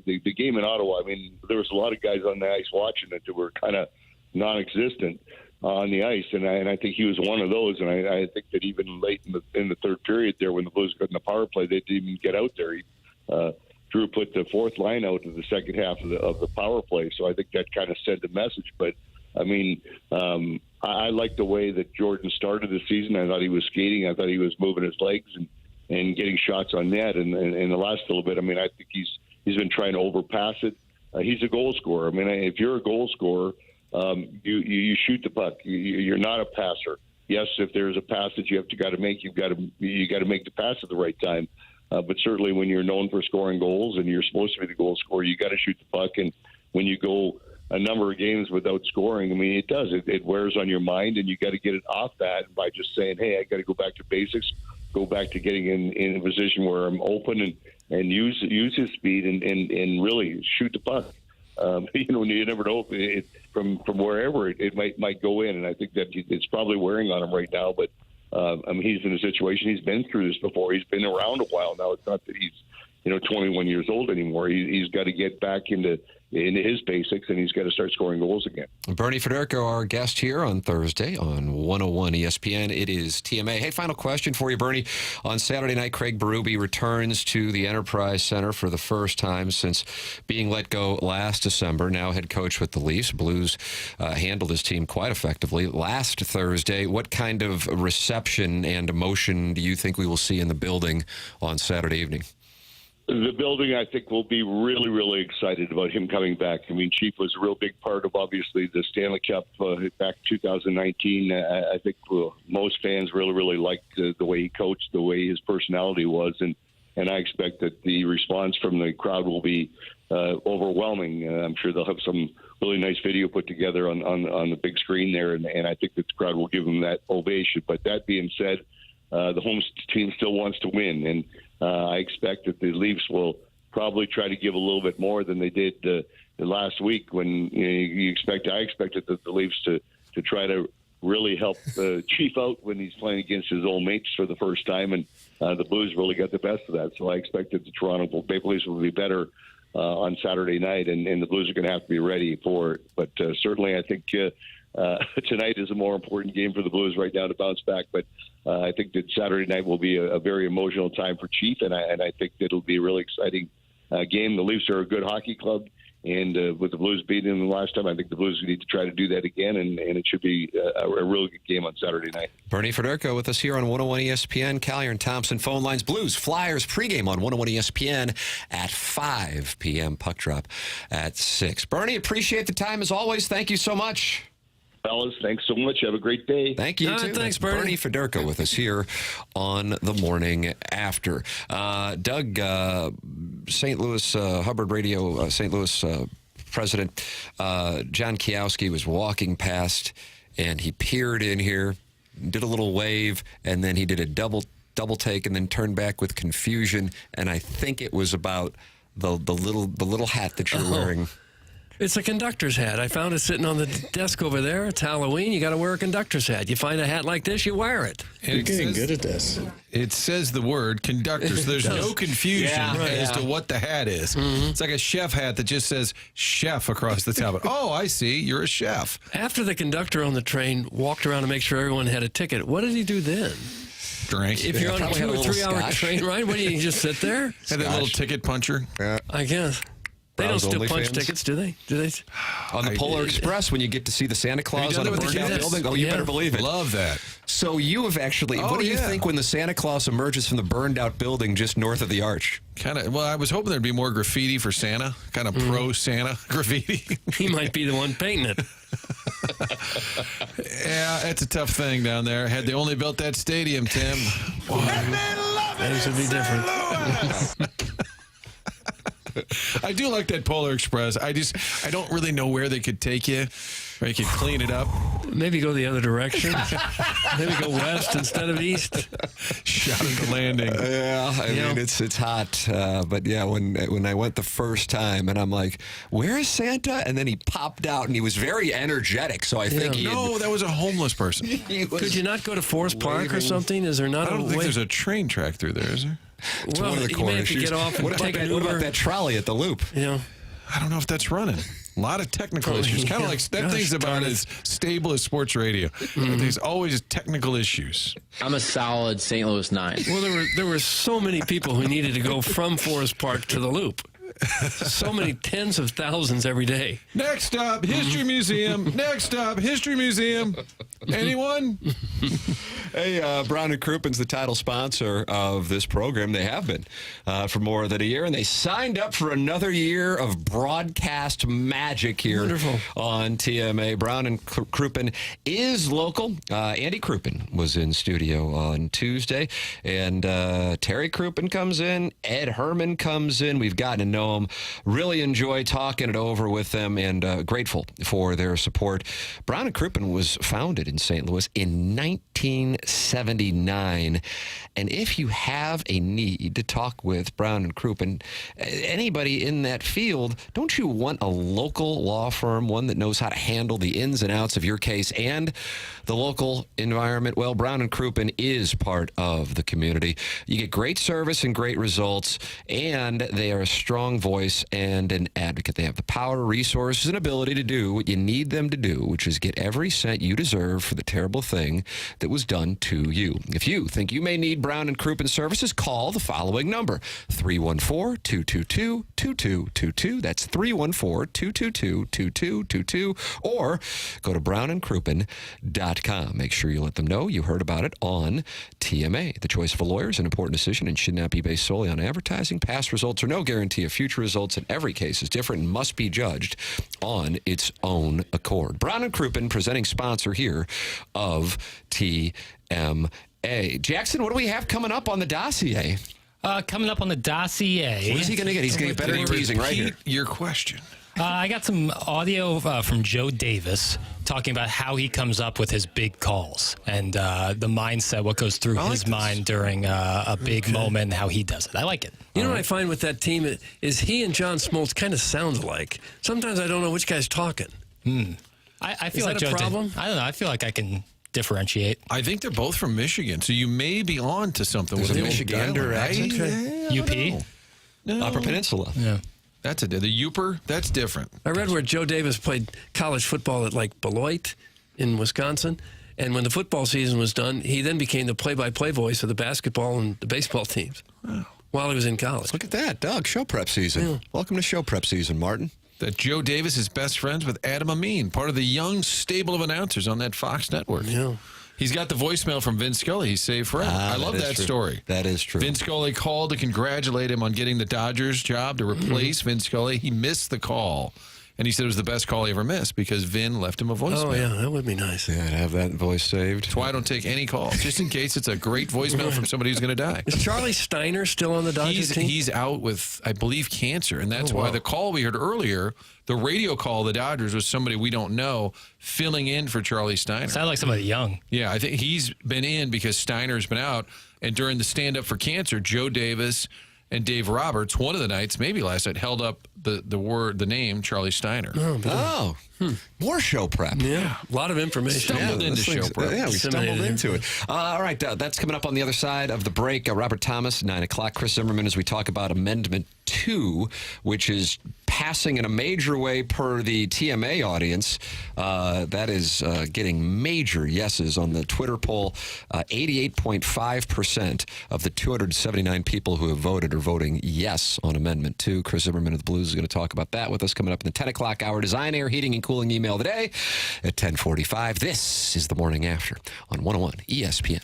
the game in Ottawa, I mean, there was a lot of guys on the ice watching it that were kind of non-existent on the ice, and I think he was one of those. And I think that even late in the third period there, when the Blues got in the power play, they didn't even get out there. Drew put the fourth line out in the second half of the power play, so I think that kind of sent a message. But I mean, I like the way that Jordan started the season. I thought he was skating. I thought he was moving his legs and getting shots on net. And in the last little bit, I mean, I think he's been trying to overpass it. He's a goal scorer. I mean, if you're a goal scorer, you shoot the puck. You're not a passer. Yes, if there's a pass that you got to make, you got to make the pass at the right time. But certainly, when you're known for scoring goals and you're supposed to be the goal scorer, you got to shoot the puck. And when you go a number of games without scoring, I mean, it wears on your mind, and you got to get it off that by just saying, "Hey, I got to go back to basics, go back to getting in a position where I'm open and use his speed and really shoot the puck." You know, you never know from wherever it might go in, and I think that it's probably wearing on him right now. But I mean, he's in a situation. He's been through this before. He's been around a while now. It's not that he's 21 years old anymore. He's got to get back into in his basics, and he's got to start scoring goals again. Bernie Federko, our guest here on Thursday on 101 ESPN. It is TMA. Hey, final question for you, Bernie. On Saturday night, Craig Berube returns to the Enterprise Center for the first time since being let go last December. Now head coach with the Leafs. Blues handled his team quite effectively last Thursday. What kind of reception and emotion do you think we will see in the building on Saturday evening? The building, I think, will be really, really excited about him coming back. I mean, Chief was a real big part of, obviously, the Stanley Cup back in 2019. I think most fans really, really liked the way he coached, the way his personality was, and I expect that the response from the crowd will be overwhelming. I'm sure they'll have some really nice video put together on the big screen there, and I think that the crowd will give him that ovation. But that being said, the home team still wants to win, and I expect that the Leafs will probably try to give a little bit more than they did last week. When I expected the Leafs to try to really help Chief out when he's playing against his old mates for the first time, and the Blues really got the best of that. So I expected the Toronto Maple Leafs will be better on Saturday night, and the Blues are going to have to be ready for it. But certainly, I think tonight is a more important game for the Blues right now to bounce back. But I think that Saturday night will be a very emotional time for Chief, and I think that it'll be a really exciting game. The Leafs are a good hockey club, and with the Blues beating them the last time, I think the Blues need to try to do that again, and it should be a really good game on Saturday night. Bernie Federko with us here on 101 ESPN. Callier and Thompson phone lines. Blues Flyers pregame on 101 ESPN at 5 p.m. Puck drop at 6. Bernie, appreciate the time as always. Thank you so much. Fellas, thanks so much. Have a great day. Thank you, too. Thanks, Bernie. Bernie Federko with us here on the Morning After. Doug, St. Louis Hubbard Radio, St. Louis President John Kiowski was walking past, and he peered in here, did a little wave, and then he did a double take and then turned back with confusion, and I think it was about the little hat that you're wearing. It's a conductor's hat. I found it sitting on the desk over there. It's Halloween. You got to wear a conductor's hat. You find a hat like this, you wear it. You're getting good at this. It says the word conductor, so there's no confusion as to what the hat is. Mm-hmm. It's like a chef hat that just says chef across the top. Oh, I see. You're a chef. After the conductor on the train walked around to make sure everyone had a ticket, what did he do then? Drink. If you're on a 2 or 3 hour train ride, what do you just sit there? Had that little ticket puncher. Yeah. I guess. They don't still punch tickets, do they? On the Polar Express, when you get to see the Santa Claus on a burned-out building? Oh, you better believe it. Love that. So you have actually, what do you think when the Santa Claus emerges from the burned-out building just north of the arch? Well, I was hoping there'd be more graffiti for Santa, kind of pro-Santa graffiti. He might be the one painting it. Yeah, it's a tough thing down there. Had they only built that stadium, Tim, things would be different. I do like that Polar Express. I don't really know where they could take you, or you could clean it up. Maybe go the other direction. Maybe go west instead of east. Shot at the landing. I mean, it's hot. But yeah, when I went the first time, and I'm like, where is Santa? And then he popped out, and he was very energetic. So I think that was a homeless person. Could you not go to Forest Park or something? Is there not I don't think there's a train track through there, is there? It's one of the corners. Get off and what about that trolley at the Loop? Yeah, I don't know if that's running. A lot of technical issues. Kind of like that thing's about as stable as sports radio. There's always technical issues. I'm a solid St. Louis 9. Well, there were so many people who needed to go from Forest Park to the Loop. So many tens of thousands every day. Next up, History Museum. Next up, History Museum. Anyone? Hey, Brown and Krupin's the title sponsor of this program. They have been for more than a year, and they signed up for another year of broadcast magic here on TMA. Brown and Krupin is local. Andy Krupin was in studio on Tuesday, and Terry Krupin comes in. Ed Herman comes in. We've gotten to know them. Really enjoy talking it over with them, and grateful for their support. Brown and Krupin was founded in St. Louis in 1979, and if you have a need to talk with Brown and Krupin, anybody in that field, don't you want a local law firm, one that knows how to handle the ins and outs of your case and the local environment? Well, Brown and Krupin is part of the community. You get great service and great results, and they are a strong strong voice and an advocate. They have the power, resources, and ability to do what you need them to do, which is get every cent you deserve for the terrible thing that was done to you. If you think you may need Brown and Crouppen services, call the following number, 314-222-2222. That's 314-222-2222. Or go to brownandcrouppen.com. Make sure you let them know you heard about it on TMA. The choice of a lawyer is an important decision and should not be based solely on advertising. Past results are no guarantee of future results, and every case is different and must be judged on its own accord. Brown and Crouppen, presenting sponsor here of TMA. Jackson, what do we have coming up on the dossier? Coming up on the dossier. What is he going to get? He's going to get better at teasing right here. Your question. I got some audio from Joe Davis talking about how he comes up with his big calls and the mindset, what goes through his mind during a big moment, and how he does it. I like it. You know what I find with that team is he and John Smoltz kind of sound alike. Sometimes I don't know which guy's talking. I feel like that a Joe problem? I don't know. I feel like I can differentiate. I think they're both from Michigan, so you may be on to something with a the Michigander accent. UP? Upper Peninsula. Yeah. That's the Uper. That's different. I read where Joe Davis played college football at like Beloit in Wisconsin, and when the football season was done, he then became the play-by-play voice of the basketball and the baseball teams while he was in college. Look at that, Doug. Show prep season. Yeah. Welcome to show prep season, Martin. That Joe Davis is best friends with Adam Amin, part of the young stable of announcers on that Fox network. Yeah. He's got the voicemail from Vin Scully. He's saved forever. I love that story. That is true. Vin Scully called to congratulate him on getting the Dodgers job to replace Vin Scully. He missed the call. And he said it was the best call he ever missed because Vin left him a voicemail. Oh, yeah, that would be nice. Yeah, to have that voice saved. That's why I don't take any calls, just in case it's a great voicemail from somebody who's going to die. Is Charlie Steiner still on the Dodgers team? He's out with, I believe, cancer. And that's why the call we heard earlier, the radio call of the Dodgers, was somebody we don't know filling in for Charlie Steiner. Sounds like somebody young. Yeah, I think he's been in because Steiner's been out. And during the stand-up for cancer, Joe Davis and Dave Roberts, one of the nights, maybe last night, held up the name Charlie Steiner. More show prep. Yeah, a lot of information. Stumbled into show prep. Yeah, we stumbled into it. All right, that's coming up on the other side of the break. Robert Thomas, 9 o'clock. Chris Zimmerman, as we talk about Amendment 2, which is passing in a major way per the TMA audience. That is getting major yeses on the Twitter poll. 88.5% of the 279 people who have voted are voting yes on Amendment 2. Chris Zimmerman of the Blues is going to talk about that with us coming up in the 10 o'clock hour. Design, Air, Heating, and Cooling email today at 10:45. This is the Morning After on 101 ESPN.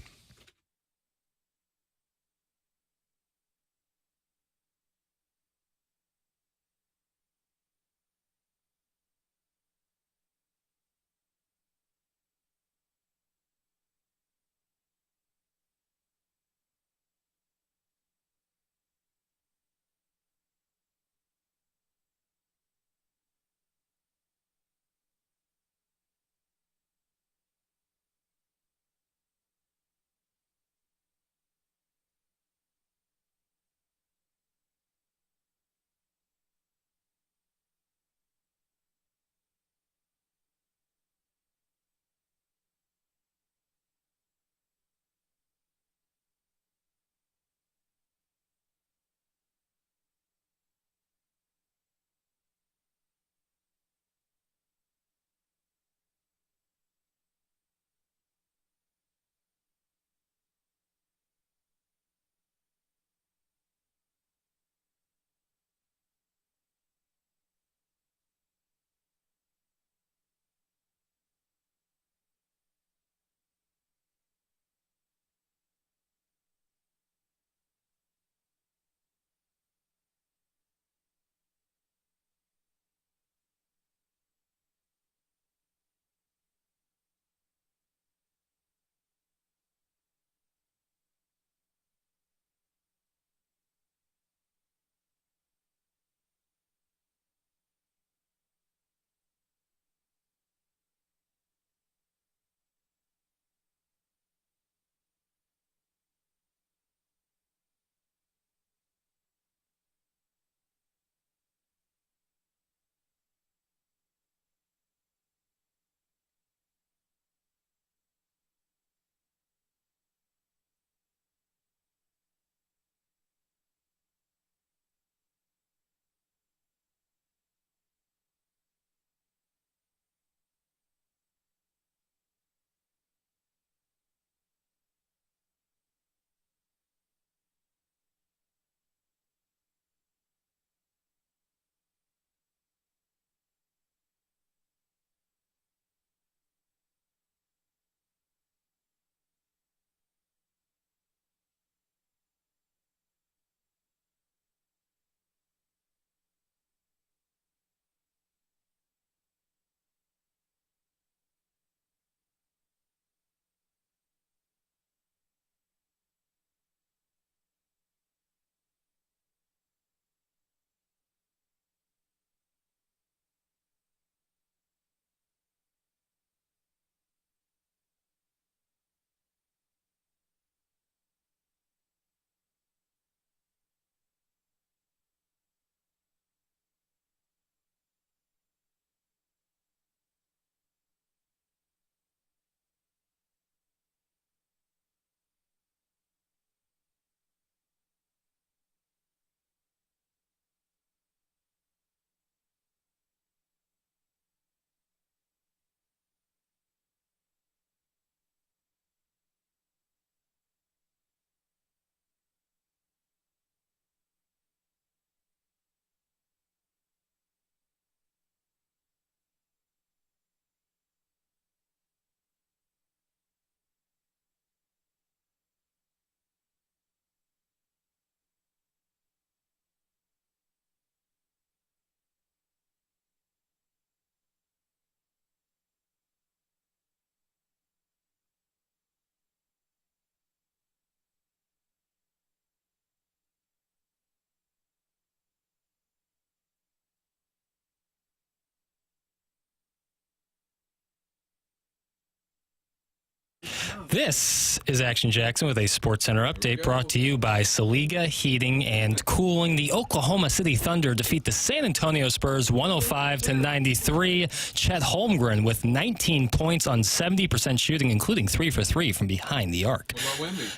This is Action Jackson with a SportsCenter update brought to you by Saliga Heating and Cooling. The Oklahoma City Thunder defeat the San Antonio Spurs 105-93. Chet Holmgren with 19 points on 70% shooting, including 3 for 3 from behind the arc.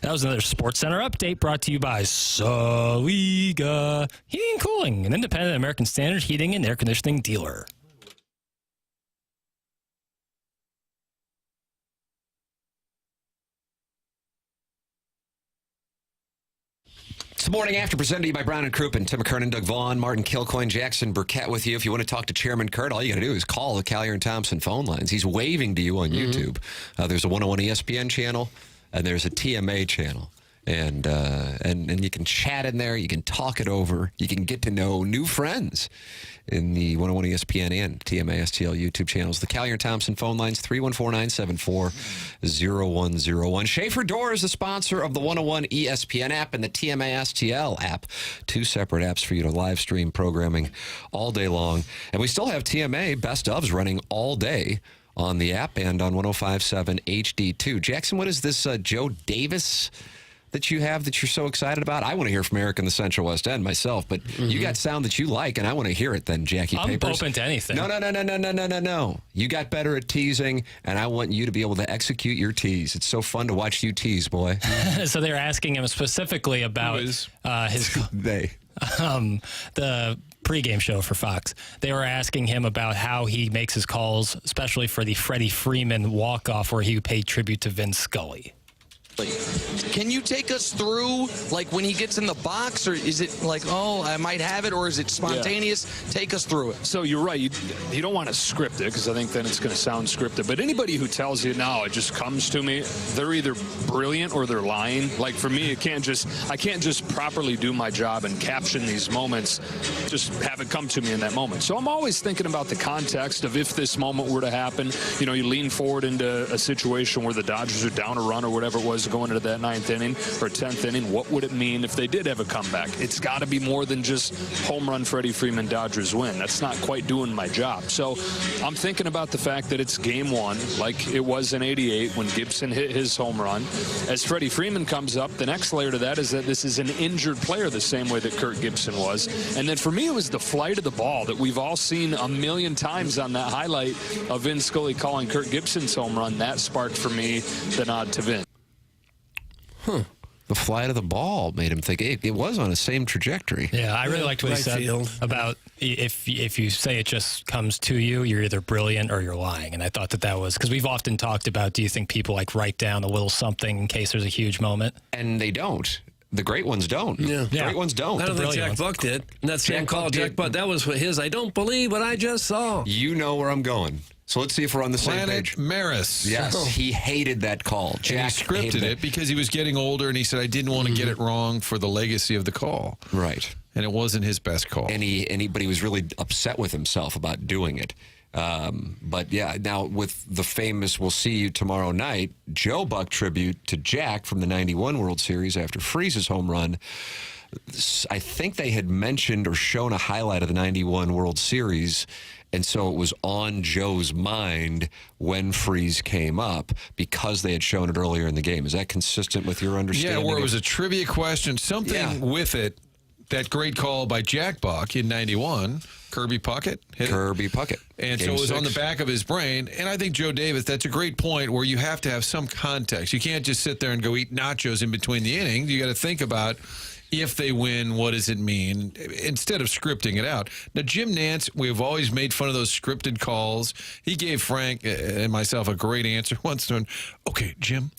That was another SportsCenter update brought to you by Saliga Heating and Cooling, an independent American Standard heating and air conditioning dealer. It's the Morning After, presented to you by Brown & Crouppen. Tim McKernan, Doug Vaughn, Martin Kilcoyne, Jackson Burkett with you. If you want to talk to Chairman Kurt, all you got to do is call the Collier and Thompson phone lines. He's waving to you on YouTube. There's a 101 ESPN channel, and there's a TMA channel. And you can chat in there. You can talk it over. You can get to know new friends in the 101 ESPN and TMA STL YouTube channels. The Collier and Thompson phone lines, 314-974-0101. Schaefer Door is the sponsor of the 101 ESPN app and the TMA STL app. 2 separate apps for you to live stream programming all day long. And we still have TMA Best Ofs running all day on the app and on 105.7 HD2. Jackson, what is this Joe Davis that you have that you're so excited about? I want to hear from Eric in the Central West End myself, but you got sound that you like, and I want to hear it then, Jackie Papers. I'm open to anything. No. You got better at teasing, and I want you to be able to execute your tease. It's so fun to watch you tease, boy. So they're asking him specifically about his... They. The pregame show for Fox. They were asking him about how he makes his calls, especially for the Freddie Freeman walk-off where he paid tribute to Vince Scully. Can you take us through, like, when he gets in the box, or is it like, oh, I might have it, or is it spontaneous? Yeah. Take us through it. So you're right. You don't want to script it, because I think then it's going to sound scripted. But anybody who tells you, no, it just comes to me, they're either brilliant or they're lying. Like, for me, I can't just properly do my job and caption these moments, just have it come to me in that moment. So I'm always thinking about the context of if this moment were to happen. You know, you lean forward into a situation where the Dodgers are down a run or whatever it was, going into that 9th inning or 10th inning, what would it mean if they did have a comeback? It's got to be more than just home run Freddie Freeman, Dodgers win. That's not quite doing my job. So I'm thinking about the fact that it's game 1, like it was in '88 when Gibson hit his home run. As Freddie Freeman comes up, the next layer to that is that this is an injured player the same way that Kurt Gibson was. And then for me, it was the flight of the ball that we've all seen a million times on that highlight of Vin Scully calling Kurt Gibson's home run. That sparked for me the nod to Vin. The flight of the ball made him think it was on the same trajectory. Yeah, I really liked what he said about if you say it just comes to you, you're either brilliant or you're lying. And I thought that was, because we've often talked about, do you think people like write down a little something in case there's a huge moment? And they don't. The great ones don't. Yeah. The great ones don't. I don't think Jack Buck did. And that same call, Jack Buck, that was his, I don't believe what I just saw. You know where I'm going. So let's see if we're on the same page. Maris. Yes, he hated that call. Jack scripted it because he was getting older, and he said, I didn't want to get it wrong for the legacy of the call. Right. And it wasn't his best call. But he was really upset with himself about doing it. But yeah, now with the famous "We'll see you tomorrow night," Joe Buck tribute to Jack from the '91 World Series after Freese's home run. I think they had mentioned or shown a highlight of the '91 World Series, and so it was on Joe's mind when Freese came up because they had shown it earlier in the game. Is that consistent with your understanding? Yeah, where it was a trivia question, something with it. That great call by Jack Buck in '91, Kirby Puckett hit Kirby Puckett. And so it was on the back of his brain. And I think Joe Davis, that's a great point where you have to have some context. You can't just sit there and go eat nachos in between the innings. You got to think about, if they win, what does it mean, instead of scripting it out. Now, Jim Nantz, we've always made fun of those scripted calls. He gave Frank and myself a great answer once. Okay, Jim,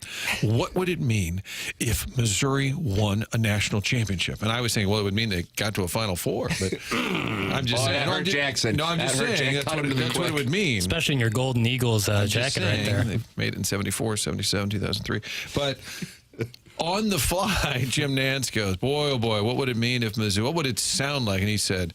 what would it mean if Missouri won a national championship? And I was saying, well, it would mean they got to a Final Four. But I'm just saying. That hurt Jackson. No, I'm just saying that's what it would mean. Especially in your Golden Eagles jacket right there. They made it in 74, 77, 2003. But on the fly, Jim Nantz goes, boy, oh boy, what would it mean if Mizzou, what would it sound like? And he said,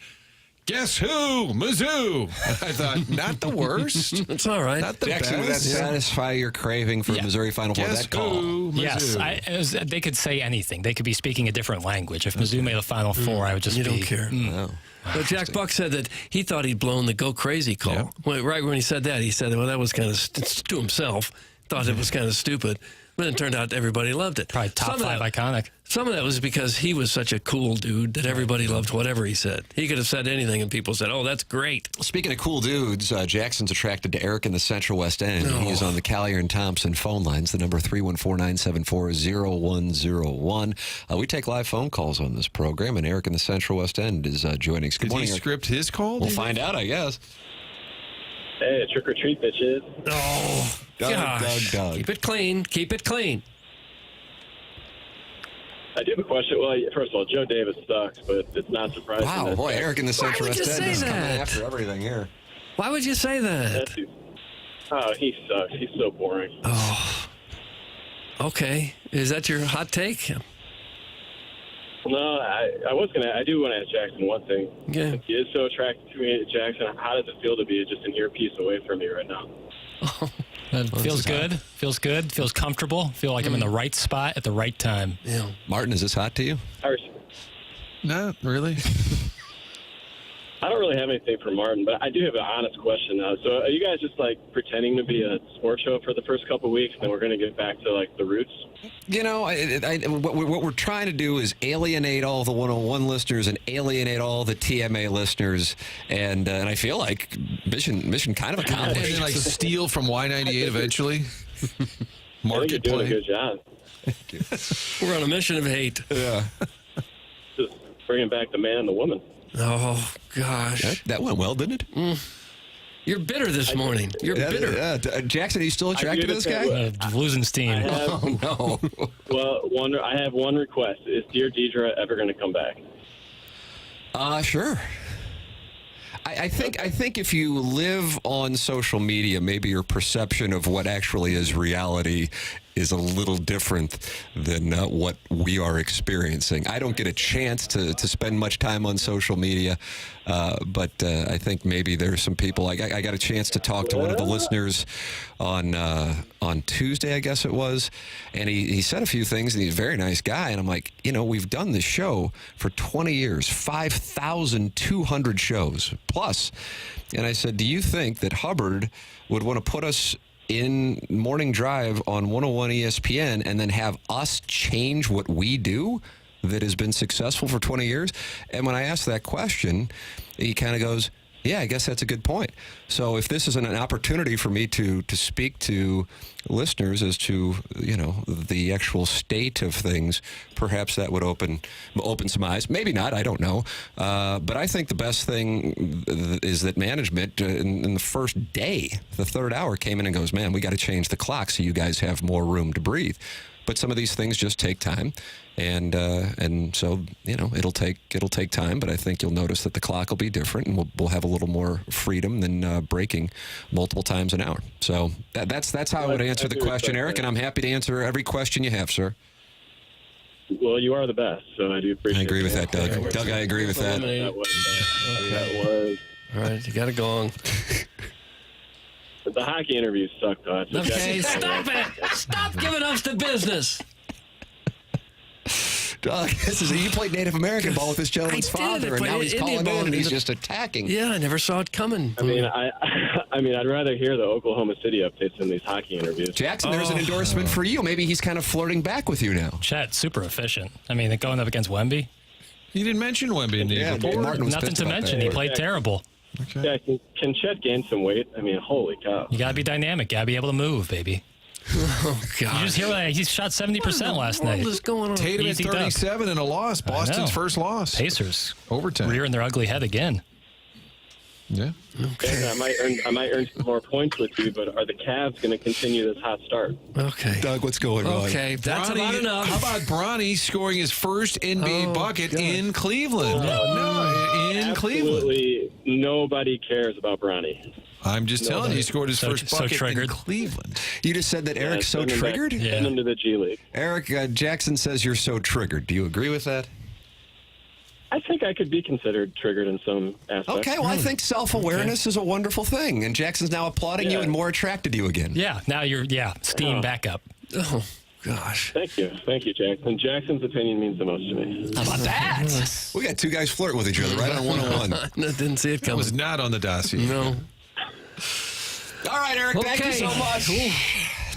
guess who? Mizzou. I thought, not the worst. It's all right. Not the Jackson, best. would that satisfy your craving for Missouri Final Four? Guess That call. who? Mizzou. Yes, they could say anything. They could be speaking a different language. If Mizzou made a Final Four, I would just don't care. No. But Jack Buck said that he thought he'd blown the go crazy call. Yeah. Right when he said that, he said, well, that was kind of to himself. Thought it was kind of stupid. But it turned out everybody loved it. Probably top 5 iconic. Some of that was because he was such a cool dude that everybody loved whatever he said. He could have said anything and people said, oh, that's great. Speaking of cool dudes, Jackson's attracted to Eric in the Central West End. Oh. He is on the Callier and Thompson phone lines, the number 314-974-0101. We take live phone calls on this program, and Eric in the Central West End is joining us. Good morning, Did he Eric. script his call? We'll find out, I guess. Hey, trick or treat, bitches. Oh, gosh. Doug. Keep it clean. Keep it clean. I do have a question. Well, first of all, Joe Davis sucks, but it's not surprising. Wow, boy, Eric in the Central West End is coming that? after everything here. Why would you say that? Oh, he sucks. He's so boring. Oh, okay. Is that your hot take? No, I was gonna. I do want to ask Jackson one thing. Yeah. He is so attracted to me, Jackson. How does it feel to be just an earpiece away from me right now? It feels good. Feels good. Feels comfortable. Feel like I'm in the right spot at the right time. Yeah. Martin, is this hot to you? Not really. I don't really have anything for Martin, but I do have an honest question now. So are you guys just like pretending to be a sports show for the first couple of weeks, and then we're going to get back to like the roots? You know, what we're trying to do is alienate all the 101 listeners and alienate all the TMA listeners, and I feel like mission kind of accomplished. And then like steal from Y98 eventually. Market play. You're doing a good job. Thank you. We're on a mission of hate. Yeah. Just bringing back the man and the woman. Oh, gosh. That went well, didn't it? You're bitter this morning. You're bitter. Jackson, are you still attracted to this guy? Losing steam. Oh, no. Well, I have one request. Is Dear Deidre ever going to come back? Sure. I think if you live on social media, maybe your perception of what actually is reality is a little different than what we are experiencing. I don't get a chance to spend much time on social media, but I think maybe there's some people. I got a chance to talk to one of the listeners on Tuesday, I guess it was, and he said a few things, and he's a very nice guy. And I'm like, we've done this show for 20 years, 5,200 shows plus. And I said, do you think that Hubbard would want to put us in Morning Drive on 101 ESPN and then have us change what we do that has been successful for 20 years? And when I asked that question, he kind of goes, yeah, I guess that's a good point. So if this isn't an opportunity for me to speak to listeners as to, the actual state of things, perhaps that would open some eyes. Maybe not, I don't know. But I think the best thing is that management in the first day, the third hour, came in and goes, man, we got to change the clock so you guys have more room to breathe. But some of these things just take time, and so it'll take time. But I think you'll notice that the clock will be different, and we'll have a little more freedom than breaking multiple times an hour. So that's how I would answer the question, Eric. And I'm happy to answer every question you have, sir. Well, you are the best, so I do appreciate it. I agree with that, Doug. Doug, I agree with that. That was. All right, you got to go on. The hockey interviews sucked, though. Okay, stop it. Stop giving us the business. Doug, you played Native American ball with this gentleman's father, and now he's calling in and he's just attacking. Yeah, I never saw it coming. I mean, I'd rather hear the Oklahoma City updates than these hockey interviews. Jackson, there's an endorsement for you. Maybe he's kind of flirting back with you now. Chet, super efficient. I mean, going up against Wemby. You didn't mention Wemby in the Nothing to mention. He played terrible. Okay. Yeah, can Chet gain some weight? I mean, holy cow. You got to be dynamic. Got to be able to move, baby. Oh, God. You just hear that he shot 70% last night. What is going on? Tatum at 37 and a loss. Boston's first loss. Pacers. Overtime. Rearing their ugly head again. Yeah. Okay. I might earn some more points with you, but are the Cavs going to continue this hot start? Okay. Doug, what's going on? Okay, that's about enough. How about Bronny scoring his first NBA bucket in Cleveland? In Cleveland. Absolutely nobody cares about Bronny. I'm just telling you, he scored his first bucket triggered. in Cleveland. You just said that Eric's so triggered? Send him to the G League. Eric, Jackson says you're so triggered. Do you agree with that? I think I could be considered triggered in some aspects. Okay, well, I think self-awareness is a wonderful thing, and Jackson's now applauding you and more attracted to you again. Yeah, now you're, steam back up. Oh, gosh. Thank you, Jackson. Jackson's opinion means the most to me. How about that? We got two guys flirting with each other right on 101. No, didn't see it coming. That was not on the dossier. No. All right, Eric, thank you so much.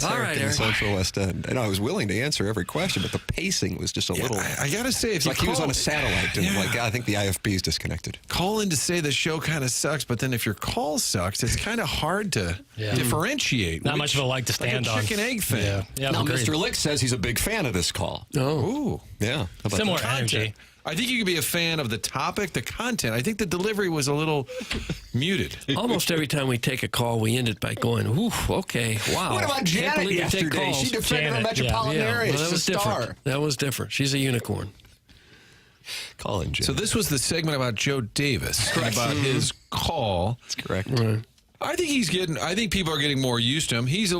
It's Eric in the Central West End. And I was willing to answer every question, but the pacing was just a little... I got to say, if it's you like he was on a satellite, and I think the IFB is disconnected. Call in to say the show kind of sucks, but then if your call sucks, it's kind of hard to differentiate. Not much of a leg to stand like a on. chicken egg thing. Yeah, now, Mr. Lick says he's a big fan of this call. Oh. Ooh. Yeah. How about Similar that? energy. I think you could be a fan of the topic, the content. I think the delivery was a little muted. Almost every time we take a call, we end it by going, "Ooh, okay, wow." What about Can't Janet believe you take yesterday? calls. She defended our metropolitan area. Well, that She's was a star. different. That was different. She's a unicorn. Call in, Janet. So this was the segment about Joe Davis, and about his call. That's correct. Right. I think people are getting more used to him. He's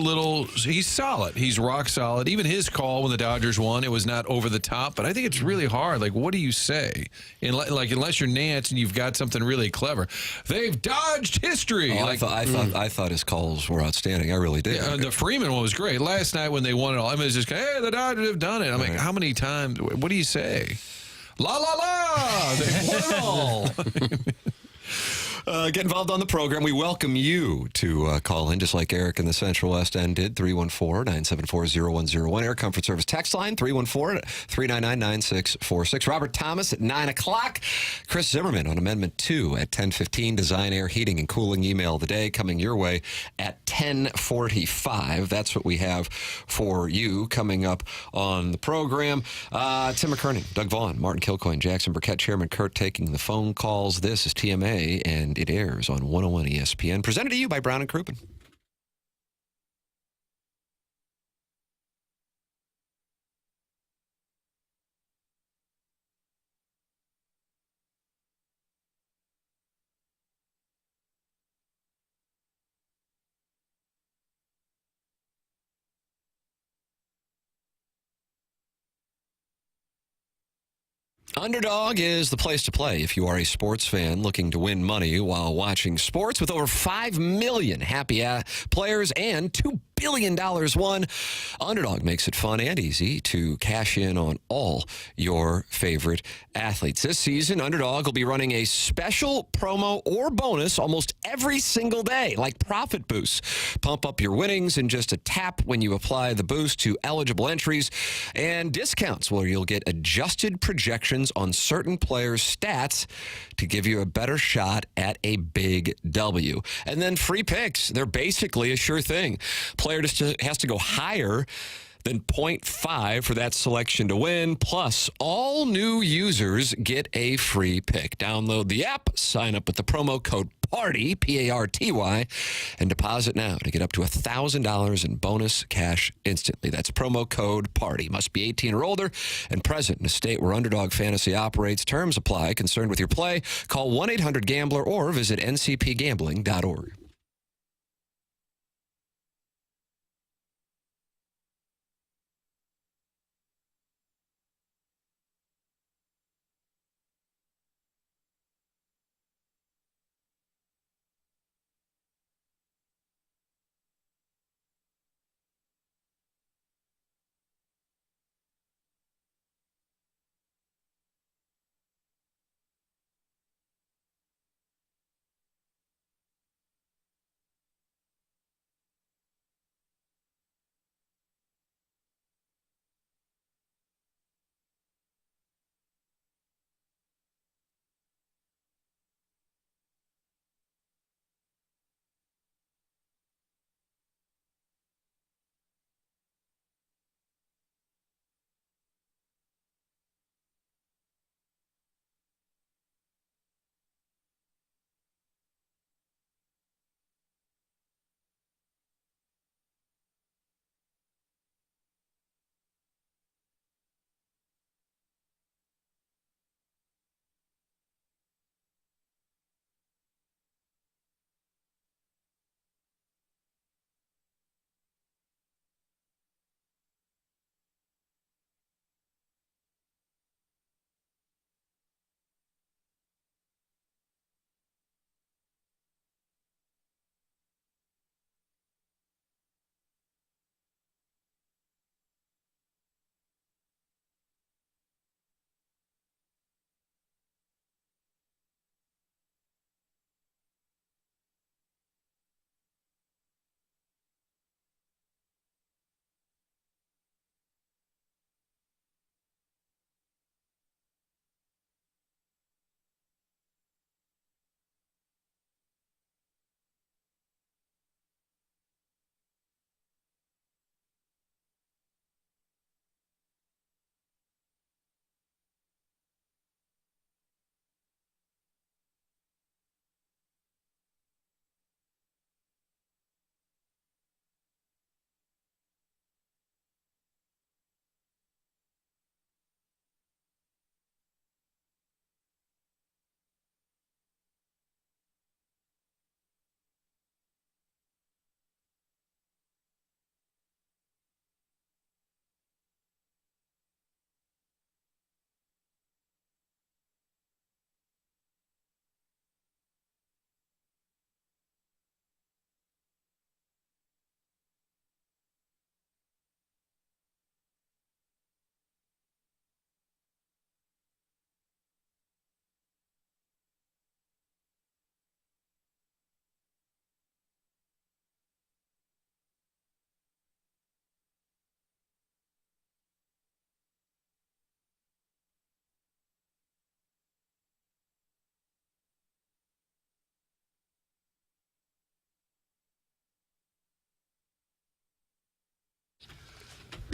solid. He's rock solid. Even his call when the Dodgers won, it was not over the top, but I think it's really hard. Like, what do you say? Unless you're Nance and you've got something really clever. They've dodged history. Oh, I thought his calls were outstanding. I really did. Yeah, the Freeman one was great. Last night when they won it all, I mean, it's just, hey, the Dodgers have done it. I'm like, how many times? What do you say? La, la, la. They won it all. Get involved on the program. We welcome you to call in, just like Eric in the Central West End did, 314-974-0101. Air Comfort Service text line, 314-399-9646. Robert Thomas at 9 o'clock. Chris Zimmerman on Amendment 2 at 10:15. Design, Air, Heating, and Cooling email of the day coming your way at 10:45. That's what we have for you coming up on the program. Tim McKernan, Doug Vaughn, Martin Kilcoyne, Jackson Burkett, Chairman Kurt taking the phone calls. This is TMA, and it airs on 101 ESPN. Presented to you by Brown & Crouppen. Underdog is the place to play if you are a sports fan looking to win money while watching sports. With over 5 million happy players and $2 billion won, Underdog makes it fun and easy to cash in on all your favorite athletes. This season, Underdog will be running a special promo or bonus almost every single day, like profit boosts. Pump up your winnings in just a tap when you apply the boost to eligible entries, and discounts where you'll get adjusted projections on certain players' stats to give you a better shot at a big W. And then free picks. They're basically a sure thing. Player just has to go higher than 0.5 for that selection to win. Plus, all new users get a free pick. Download the app, sign up with the promo code PARTY, P-A-R-T-Y, and deposit now to get up to $1,000 in bonus cash instantly. That's promo code PARTY. Must be 18 or older and present in a state where Underdog Fantasy operates. Terms apply. Concerned with your play? Call 1-800-GAMBLER or visit ncpgambling.org.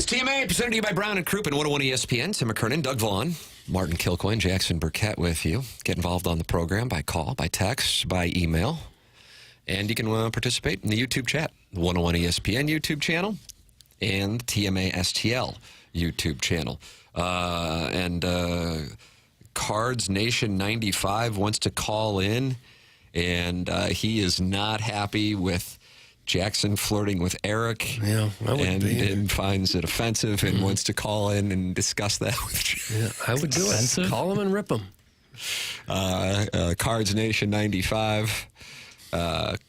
TMA presented to you by Brown and Crouppen, 101 ESPN. Tim McKernan, Doug Vaughn, Martin Kilcoyne, Jackson Burkett with you. Get involved on the program by call, by text, by email. And you can participate in the YouTube chat, the 101 ESPN YouTube channel and the TMA STL YouTube channel. Cards Nation 95 wants to call in, and he is not happy with Jackson flirting with Eric. Yeah, I wouldn't be either. And finds it offensive and wants to call in and discuss that with Jackson. Yeah, I would do it. Call him and rip him. Cards Nation 95.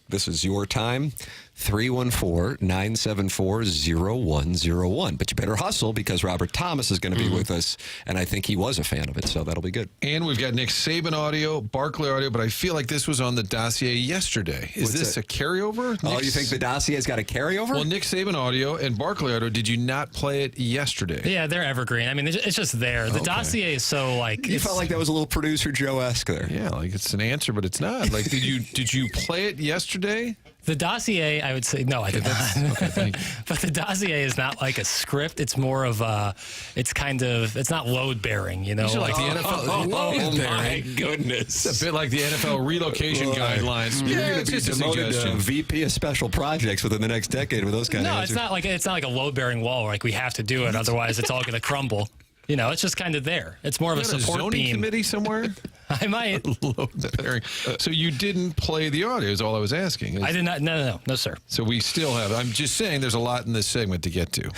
This is your time. 314-974-0101. But you better hustle because Robert Thomas is going to be with us, and I think he was a fan of it, so that'll be good. And we've got Nick Saban audio, Barkley audio, but I feel like this was on the dossier yesterday. Is this a carryover? Oh, you think the dossier's got a carryover? Well, Nick Saban audio and Barkley audio, did you not play it yesterday? Yeah, they're evergreen. I mean, it's just there. The dossier is so like... You felt like that was a little producer Joe-esque there. Yeah, like it's an answer, but it's not. Like, did you play it yesterday? The dossier, I would say, no, I did not. Okay, thank you. But the dossier is not like a script. It's more of it's not load bearing, you know? These are like the NFL. Oh, my goodness. It's a bit like the NFL relocation guidelines. You're going to be just a demoted to suggestion. VP of Special Projects within the next decade with those kind of No, answers. it's not like a load bearing wall where like we have to do it, otherwise it's all going to crumble. You know, it's just kind of there. It's more of a support zoning beam. committee somewhere? I might. So you didn't play the audio is all I was asking. I did not. No, sir. So we still have. I'm just saying there's a lot in this segment to get to.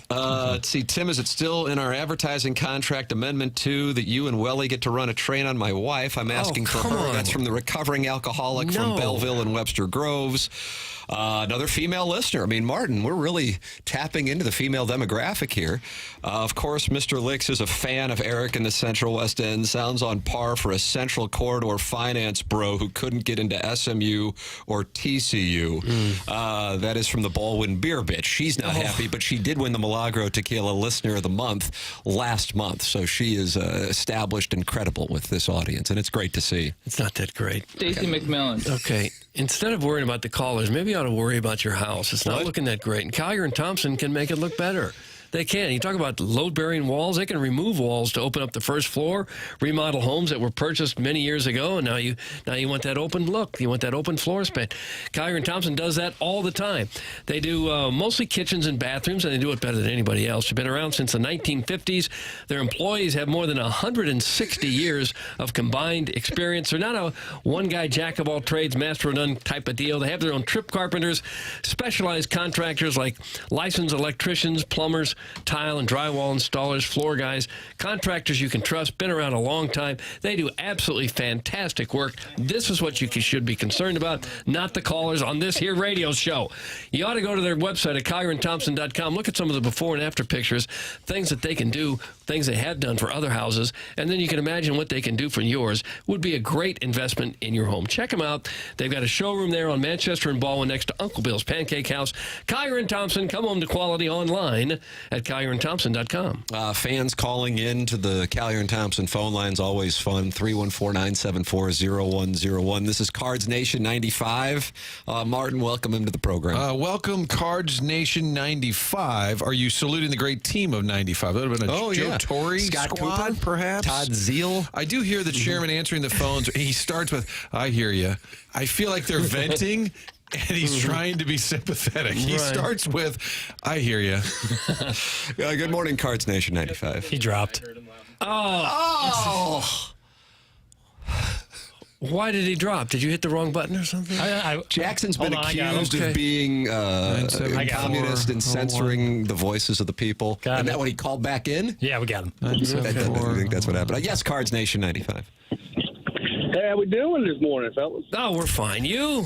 Let's see, Tim, is it still in our advertising contract amendment 2 that you and Welly get to run a train on my wife? I'm asking for come her. on. That's from the recovering alcoholic from Belleville and Webster Groves. Another female listener. I mean, Martin, we're really tapping into the female demographic here. Of course, Mr. Licks is a fan of Eric in the Central West End. Sounds on par for a Central Corridor finance bro who couldn't get into SMU or TCU. That is from the Baldwin Beer Bitch. She's not happy, but she did win the Milagro Tequila Listener of the Month last month. So she is established and credible with this audience, and it's great to see. It's not that great. Stacey McMillan. Okay, instead of worrying about the callers, maybe you ought to worry about your house. It's not looking that great. And Collier and Thompson can make it look better. They can. You talk about load-bearing walls. They can remove walls to open up the first floor, remodel homes that were purchased many years ago, and now you want that open look. You want that open floor span. Collier and Thompson does that all the time. They do mostly kitchens and bathrooms, and they do it better than anybody else. They've been around since the 1950s. Their employees have more than 160 years of combined experience. They're not a one-guy jack-of-all-trades, master-of-none type of deal. They have their own trip carpenters, specialized contractors like licensed electricians, plumbers, tile and drywall installers, floor guys, contractors you can trust, been around a long time. They do absolutely fantastic work. This is what you should be concerned about, not the callers on this here radio show. You ought to go to their website at CollierandThompson.com. Look at some of the before and after pictures, things that they can do, things they have done for other houses, and then you can imagine what they can do for yours. Would be a great investment in your home. Check them out. They've got a showroom there on Manchester and Baldwin next to Uncle Bill's Pancake House. Collier and Thompson, come home to quality online at CollierandThompson.com. Fans calling in to the Collier and Thompson phone line's always fun. 314-974-0101. This is Cards Nation 95. Martin, welcome him to the program. Welcome, Cards Nation 95. Are you saluting the great team of 95? That would have been a Joe Torre Scott squad, Cooper, perhaps? Todd Zeal. I do hear the chairman answering the phones. He starts with, I hear you. I feel like they're venting. And he's trying to be sympathetic. He starts with, I hear you. Good morning, Cards Nation 95. He dropped. Oh. Why did he drop? Did you hit the wrong button or something? Jackson's been Hold on, accused of being communist and censoring the voices of the people. Isn't that what he called back in? Yeah, we got him. I think that's what happened. Yes, Cards Nation 95. Hey, how we doing this morning, fellas? Oh, we're fine. You?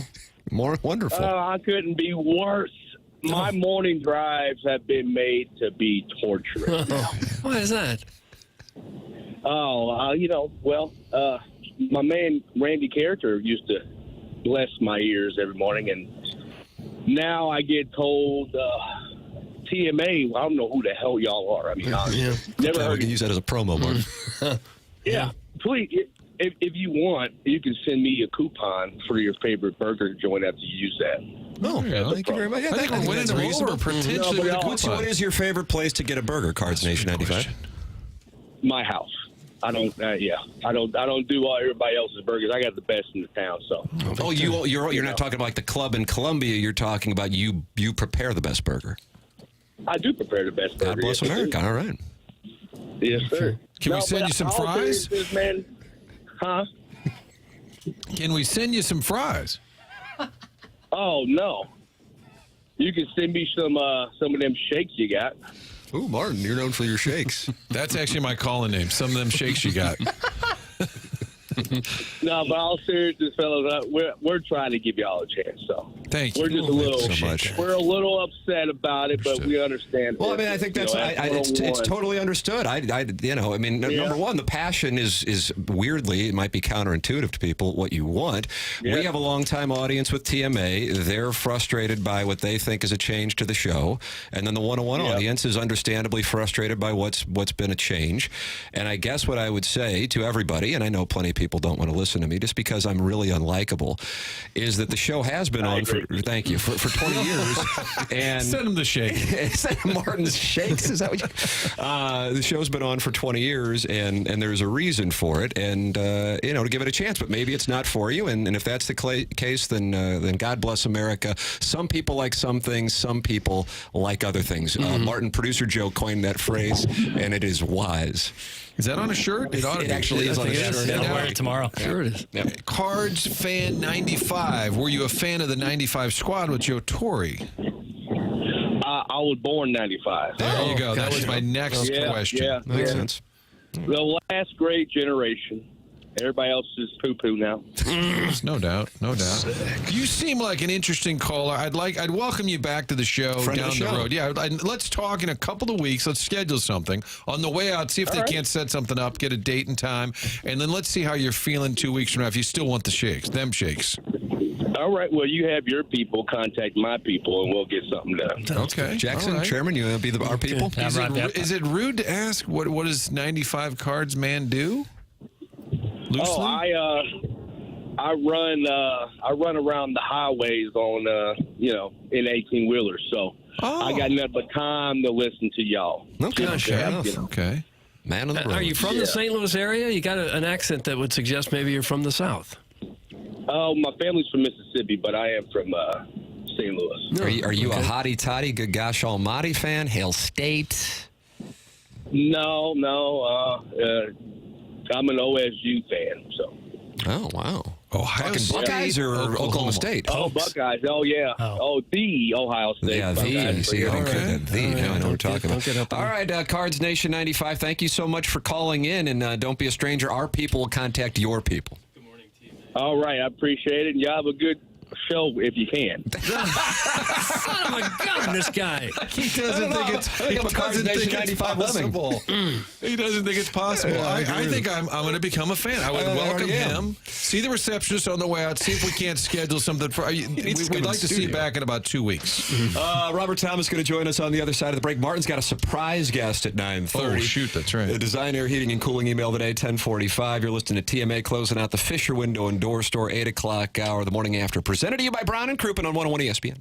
More wonderful. I couldn't be worse. My morning drives have been made to be torturous. Why is that? My man Randy Character used to bless my ears every morning, and now I get told TMA. I don't know who the hell y'all are. I mean, never heard. We can use that as a promo, Mark. Yeah, please. If you want, you can send me a coupon for your favorite burger joint after you use that. Oh, thank you very much. Yeah, I think we're winning them over potentially. with a good What is your favorite place to get a burger? Cards Nation 95. My house. I don't. I don't do all everybody else's burgers. I got the best in the town. So. Oh, you're not talking about like the club in Columbia. You're talking about you prepare the best burger. I do prepare the best burger. God bless yes, America. All right. Yes, sir. Can we send you some fries? Man. Huh? Can we send you some fries? Oh no. You can send me some of them shakes you got. Ooh, Martin, you're known for your shakes. That's actually my calling name. Some of them shakes you got. No, but all seriousness, fellas, we're trying to give y'all a chance. So thank you. We're just a little, so much. We're a little upset about it, but we understand. Well, I mean, I think that's it's totally understood. Number one, the passion is weirdly, it might be counterintuitive to people what you want. Yeah. We have a longtime audience with TMA. They're frustrated by what they think is a change to the show, and then the 101 audience is understandably frustrated by what's been a change. And I guess what I would say to everybody, and I know plenty of people don't want to listen to me just because I'm really unlikable, is that the show has been on for 20 years. And send him the shake. Send him Martin's shakes. Is that what you? The show's been on for 20 years, and there's a reason for it, and to give it a chance. But maybe it's not for you, and if that's the case, then God bless America. Some people like some things, some people like other things. Martin, producer Joe coined that phrase, and it is wise. Is that on a shirt? It ought to It be. actually is on a shirt. I'll wear it tomorrow. Sure it is. Yep. Cards Fan 95. Were you a fan of the 95 squad with Joe Torre? I was born 95. There you go. That was my next question. Yeah, Makes sense. The last great generation. Everybody else is poo-poo now. No doubt. You seem like an interesting caller. I'd welcome you back to the show down the road. Yeah, let's talk in a couple of weeks. Let's schedule something on the way out. See if they can't set something up. Get a date and time, and then let's see how you're feeling 2 weeks from now. If you still want the shakes, them shakes. All right. Well, you have your people contact my people, and we'll get something done. Okay, Jackson, Chairman, you want to be our people? Is it rude to ask what does 95 Cards Man do? Loosely? Oh, I run around the highways on in 18-wheelers, so I got nothing but time to listen to y'all. Okay. Man on the road. Are you from the St. Louis area? You got an accent that would suggest maybe you're from the South. Oh, my family's from Mississippi, but I am from St. Louis. Are you a hottie toddy, good gosh almighty fan? Hail State? No. I'm an OSU fan, so. Oh, wow. Ohio Talking State Buckeyes or Oklahoma State? Oh, Buckeyes. Oh, yeah. Oh, the Ohio State. Yeah, Buckeyes. the. Now I know what we're talking don't get about. up on All right, Cards Nation 95, thank you so much for calling in, and don't be a stranger. Our people will contact your people. All right, I appreciate it. And y'all have a good show if you can. Son of a gun, this guy. He doesn't think it's possible. He doesn't think it's possible. I think I'm going to become a fan. I would welcome him. See the receptionist on the way out. See if we can't schedule something for. We'd like to see you back in about 2 weeks. Robert Thomas going to join us on the other side of the break. Martin's got a surprise guest at 9:30. Oh, shoot, that's right. The Design Air Heating and Cooling email today, 10:45. You're listening to TMA closing out the Fisher Window and Door Store 8 o'clock hour, the morning after. Presented to you by Brown and Crouppen on 101 ESPN.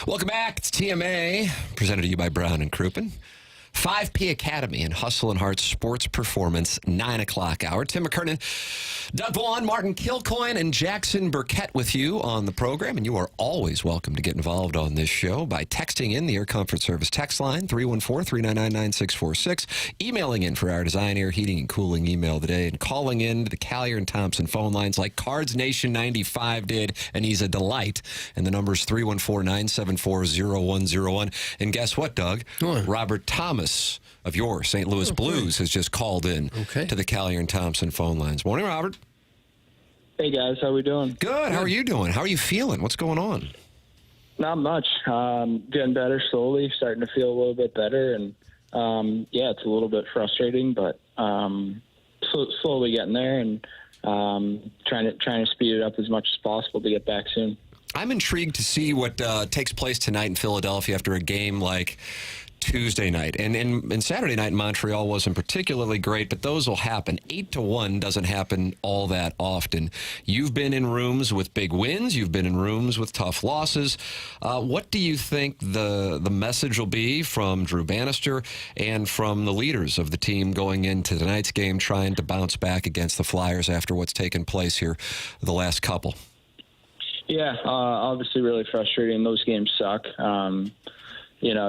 Welcome back. It's TMA, presented to you by Brown and Crouppen. 5P Academy and Hustle and Heart Sports Performance, 9 o'clock hour. Tim McKernan, Doug Vaughn, Martin Kilcoyne, and Jackson Burkett with you on the program. And you are always welcome to get involved on this show by texting in the Air Comfort Service text line, 314-399-9646, emailing in for our Design, Air, Heating, and Cooling email of the day, and calling in to the Callier and Thompson phone lines like Cards Nation 95 did, and he's a delight. And the number is 314-974-0101. And guess what, Doug? Robert Thomas of your St. Louis Blues has just called in to the Callier and Thompson phone lines. Morning, Robert. Hey, guys. How we doing? Good. How are you doing? How are you feeling? What's going on? Not much. Getting better slowly, starting to feel a little bit better. And, yeah, it's a little bit frustrating, but slowly getting there and trying to speed it up as much as possible to get back soon. I'm intrigued to see what takes place tonight in Philadelphia after a game like Tuesday night. And Saturday night in Montreal wasn't particularly great, but those will happen. 8-1 doesn't happen all that often. You've been in rooms with big wins. You've been in rooms with tough losses. What do you think the message will be from Drew Bannister and from the leaders of the team going into tonight's game, trying to bounce back against the Flyers after what's taken place here the last couple? Yeah, obviously really frustrating. Those games suck.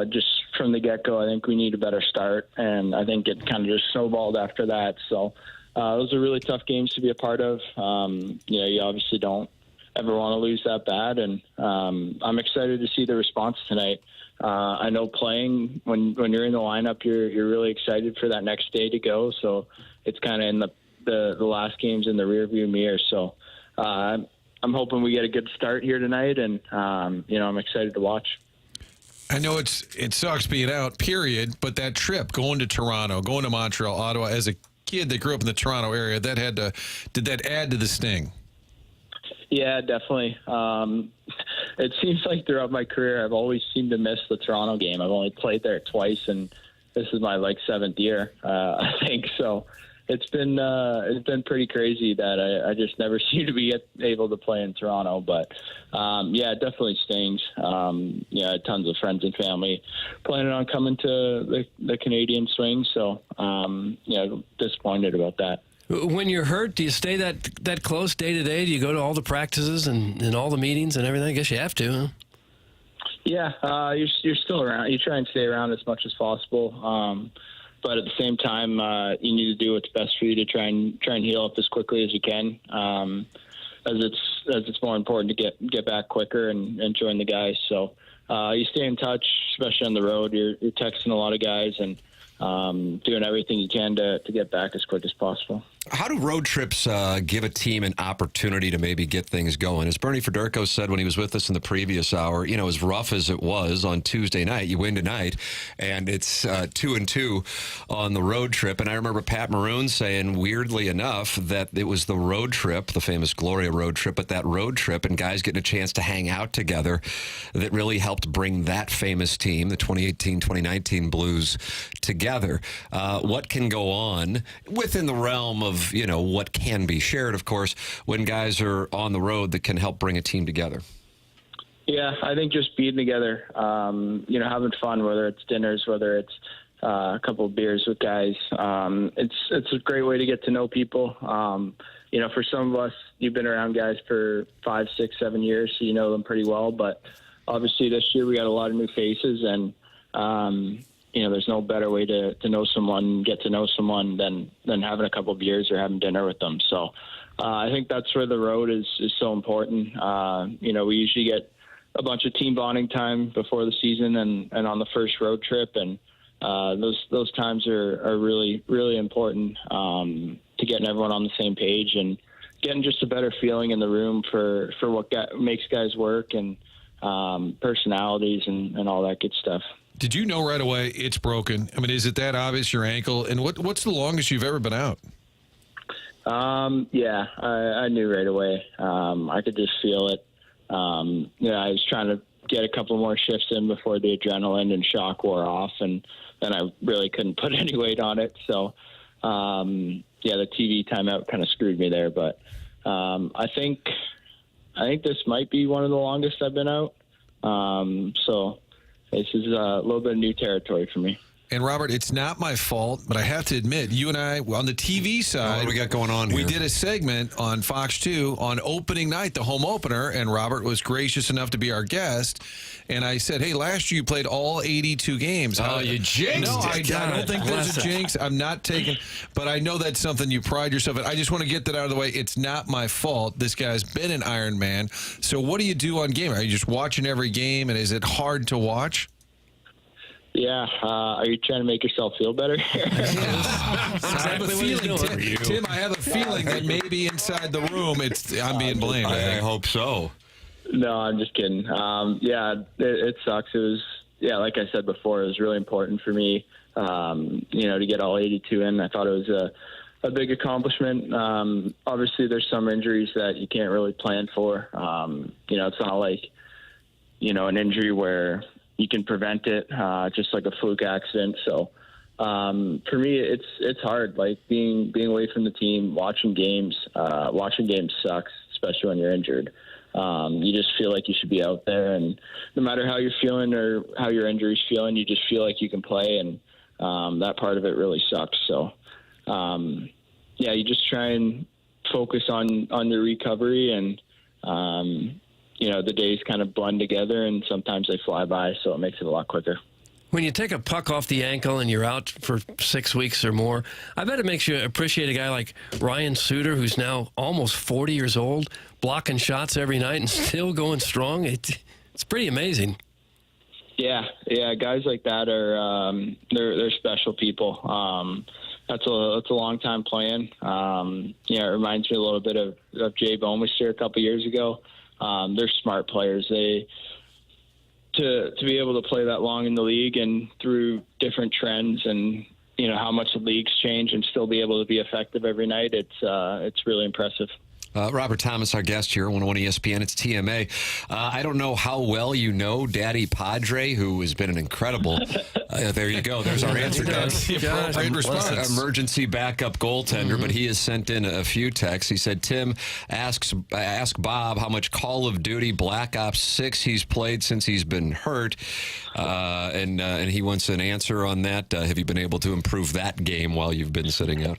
Just from the get-go, I think we need a better start, and I think it kind of just snowballed after that. So those are really tough games to be a part of. You obviously don't ever want to lose that bad, and I'm excited to see the response tonight. I know playing, when you're in the lineup, you're really excited for that next day to go, so it's kind of in the last games in the rearview mirror. So I'm hoping we get a good start here tonight, and, I'm excited to watch. I know it sucks being out, period, but that trip, going to Toronto, going to Montreal, Ottawa, as a kid that grew up in the Toronto area, did that add to the sting? Yeah, definitely. It seems like throughout my career, I've always seemed to miss the Toronto game. I've only played there twice, and this is my seventh year, I think. So it's been pretty crazy that I just never seem to be able to play in Toronto. But it definitely stings. Tons of friends and family planning on coming to the Canadian swing. So disappointed about that. When you're hurt, do you stay that close day to day? Do you go to all the practices and all the meetings and everything? I guess you have to. Huh? Yeah, you're still around. You try and stay around as much as possible. But at the same time, you need to do what's best for you to try and heal up as quickly as you can, as it's more important to get back quicker and join the guys. So you stay in touch, especially on the road. You're texting a lot of guys and doing everything you can to get back as quick as possible. How do road trips give a team an opportunity to maybe get things going? As Bernie Federko said when he was with us in the previous hour, as rough as it was on Tuesday night, you win tonight, and it's 2-2 on the road trip. And I remember Pat Maroon saying, weirdly enough, that it was the road trip, the famous Gloria road trip, but that road trip and guys getting a chance to hang out together that really helped bring that famous team, the 2018-2019 Blues, together. What can go on within the realm of what can be shared, of course, when guys are on the road that can help bring a team together? Yeah, I think just being together, having fun, whether it's dinners, whether it's a couple of beers with guys. It's a great way to get to know people. For some of us, you've been around guys for 5, 6, 7 years, so you know them pretty well. But obviously this year we got a lot of new faces, and there's no better way to know someone, get to know someone than having a couple of beers or having dinner with them. So I think that's where the road is so important. We usually get a bunch of team bonding time before the season and on the first road trip. And those times are really, really important to getting everyone on the same page and getting just a better feeling in the room for what makes guys work and personalities and all that good stuff. Did you know right away it's broken? I mean, is it that obvious, your ankle? And what's the longest you've ever been out? Yeah, I knew right away. I could just feel it. I was trying to get a couple more shifts in before the adrenaline and shock wore off, and then I really couldn't put any weight on it. So, the TV timeout kind of screwed me there. But I think this might be one of the longest I've been out. So this is a little bit of new territory for me. And Robert, it's not my fault, but I have to admit, you and I, on the TV side, what do we got going on here? We did a segment on Fox 2 on opening night, the home opener, and Robert was gracious enough to be our guest. And I said, hey, last year you played all 82 games. Oh, you jinxed No, it. I don't think there's a jinx. I'm not taking, but I know that's something you pride yourself in. I just want to get that out of the way. It's not my fault. This guy's been an Iron Man. So what do you do on game? Are you just watching every game, and is it hard to watch? Yeah. Are you trying to make yourself feel better? I have a feeling, Tim, I have a feeling that maybe inside the room, I'm being blamed. I hope so. No, I'm just kidding. It sucks. It was, like I said before, it was really important for me, to get all 82 in. I thought it was a big accomplishment. Obviously, there's some injuries that you can't really plan for. It's not like, an injury where you can prevent it, just like a fluke accident. So for me, it's hard. Like being away from the team, watching games sucks, especially when you're injured. You just feel like you should be out there, and no matter how you're feeling or how your injury's feeling, you just feel like you can play, and that part of it really sucks. So you just try and focus on the recovery, and the days kind of blend together, and sometimes they fly by, so it makes it a lot quicker. When you take a puck off the ankle and you're out for 6 weeks or more, I bet it makes you appreciate a guy like Ryan Suter, who's now almost 40 years old, blocking shots every night and still going strong. It's pretty amazing. Yeah, guys like that are they're special people. That's a long time playing. It reminds me a little bit of Jay Bomeister a couple years ago. They're smart players. To be able to play that long in the league and through different trends and how much the league's changed and still be able to be effective every night, it's really impressive. Robert Thomas, our guest here on 101 ESPN. It's TMA. I don't know how well you know Daddy Padre, who has been an incredible. There you go. There's our answer, Doug. Great response. Emergency backup goaltender, but he has sent in a few texts. He said, Tim, ask Bob how much Call of Duty Black Ops 6 he's played since he's been hurt. And he wants an answer on that. Have you been able to improve that game while you've been sitting out?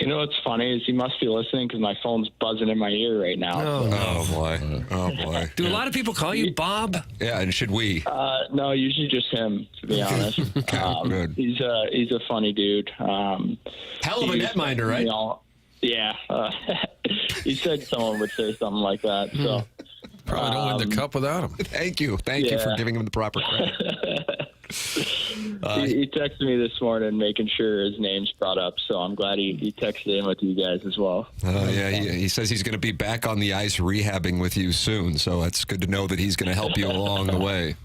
What's funny is he must be listening because my phone's buzzing in my ear right now. Oh, boy. Do a lot of people call you Bob? Yeah, and should we? No, usually just him, to be honest. Good. He's a funny dude. Hell of a netminder, right? He said someone would say something like that. So probably don't win the cup without him. Thank you for giving him the proper credit. He texted me this morning making sure his name's brought up, so I'm glad he texted in with you guys as well. He says he's going to be back on the ice rehabbing with you soon, so it's good to know that he's going to help you along the way.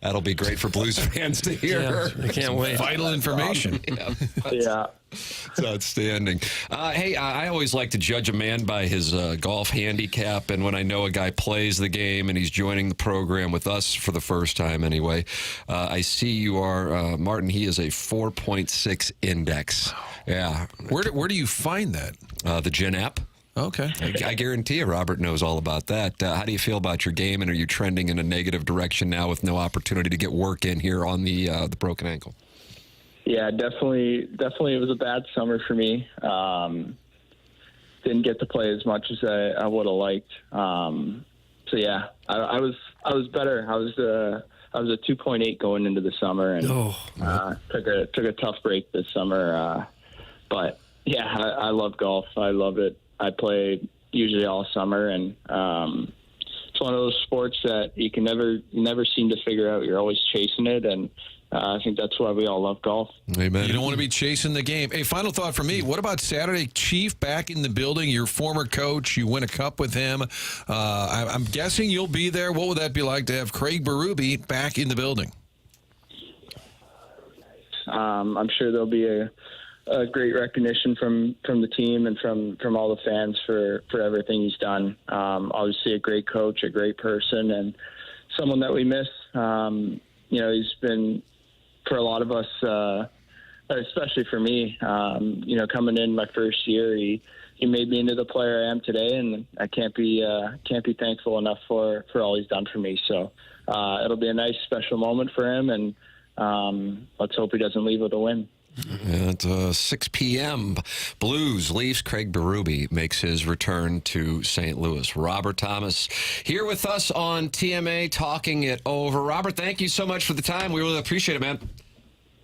That'll be great for Blues fans to hear. Yeah, I can't wait. Vital information. Yeah. It's outstanding. I always like to judge a man by his golf handicap, and when I know a guy plays the game and he's joining the program with us for the first time anyway, I see you are, Martin, he is a 4.6 index. Yeah. Where do you find that? The Gen app. Okay. I guarantee you Robert knows all about that. How do you feel about your game, and are you trending in a negative direction now with no opportunity to get work in here on the broken ankle? Yeah, definitely it was a bad summer for me. Didn't get to play as much as I would have liked. So yeah, I was better. I was a 2.8 going into the summer, and took a tough break this summer. But yeah, I love golf. I love it. I play usually all summer, and it's one of those sports that you can never seem to figure out. You're always chasing it, and I think that's why we all love golf. Amen. You don't want to be chasing the game. Hey, final thought for me. What about Saturday? Chief back in the building, your former coach. You win a cup with him. I'm guessing you'll be there. What would that be like to have Craig Berube back in the building? I'm sure there'll be a great recognition from the team and from all the fans for everything he's done. Obviously a great coach, a great person, and someone that we miss. He's been, for a lot of us, especially for me, coming in my first year, he made me into the player I am today, and I can't be thankful enough for all he's done for me. So it'll be a nice special moment for him, and let's hope he doesn't leave with a win. At 6 p.m., Blues Leafs. Craig Berube makes his return to St. Louis. Robert Thomas here with us on TMA, talking it over. Robert, thank you so much for the time. We really appreciate it, man.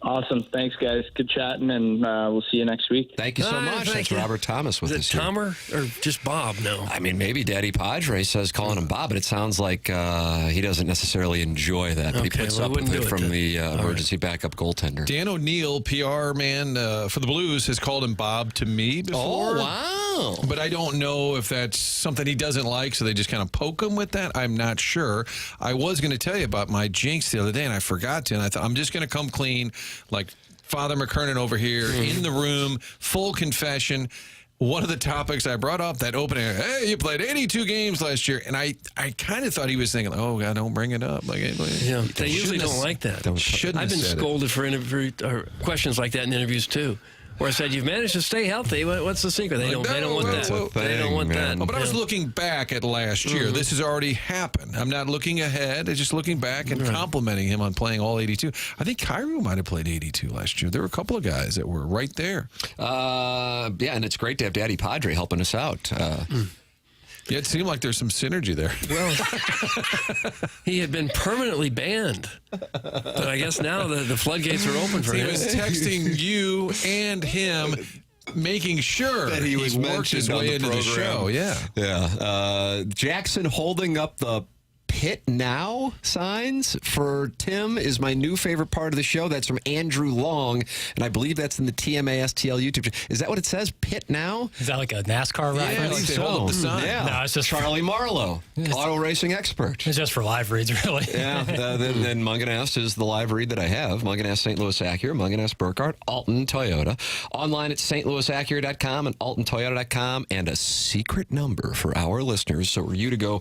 Awesome. Thanks, guys. Good chatting, and we'll see you next week. Thank you so much. That's Robert Thomas with us Is it here. Tom or just Bob? No. I mean, maybe Daddy Padre says calling him Bob, but it sounds like he doesn't necessarily enjoy that. But he puts up with it from the emergency backup goaltender. Dan O'Neill, PR man for the Blues, has called him Bob to me before. Oh, wow. But I don't know if that's something he doesn't like, so they just kind of poke him with that. I'm not sure. I was going to tell you about my jinx the other day, and I forgot to, and I thought I'm just going to come clean, like Father McKernan over here in the room, full confession. One of the topics I brought up, that opening, hey, you played 82 games last year. And I kind of thought he was thinking, oh, God, don't bring it up. Like, Yeah, they usually don't like that. I've been scolded for questions like that in interviews, too. Where I said, you've managed to stay healthy. What's the secret? They don't want that. They don't want that. But I was looking back at last year. This has already happened. I'm not looking ahead. I'm just looking back and complimenting him on playing all 82. I think Cairo might have played 82 last year. There were a couple of guys that were right there. Yeah, and it's great to have Daddy Padre helping us out. Yeah, it seemed like there's some synergy there. Well, he had been permanently banned. But I guess now the floodgates are open for him. He was texting you and him, making sure that he worked his way into the show. Yeah. Jackson holding up the Pit Now signs for Tim is my new favorite part of the show. That's from Andrew Long, and I believe that's in the TMA STL YouTube channel. Is that what it says? Pit Now? Is that like a NASCAR reference? Yeah, I think so. Hold up the sign. Yeah. No, it's just Charlie Marlowe, auto racing expert. It's just for live reads, really. Yeah. Then Munganast is the live read that I have. Munganast St. Louis Acura, Munganast Burkhardt, Alton Toyota. Online at stlouisacura.com and altontoyota.com, and a secret number for our listeners. So for you to go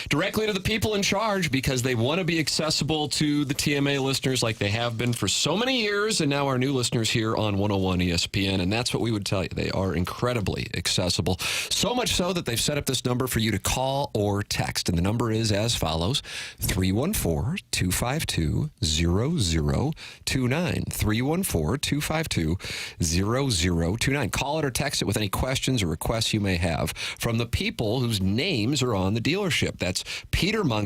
directly to the people in charge, because they want to be accessible to the TMA listeners like they have been for so many years, and now our new listeners here on 101 ESPN, and that's what we would tell you. They are incredibly accessible, so much so that they've set up this number for you to call or text, and the number is as follows: 314-252-0029, 314-252-0029. Call it or text it with any questions or requests you may have from the people whose names are on the dealership. That's Peter Munganast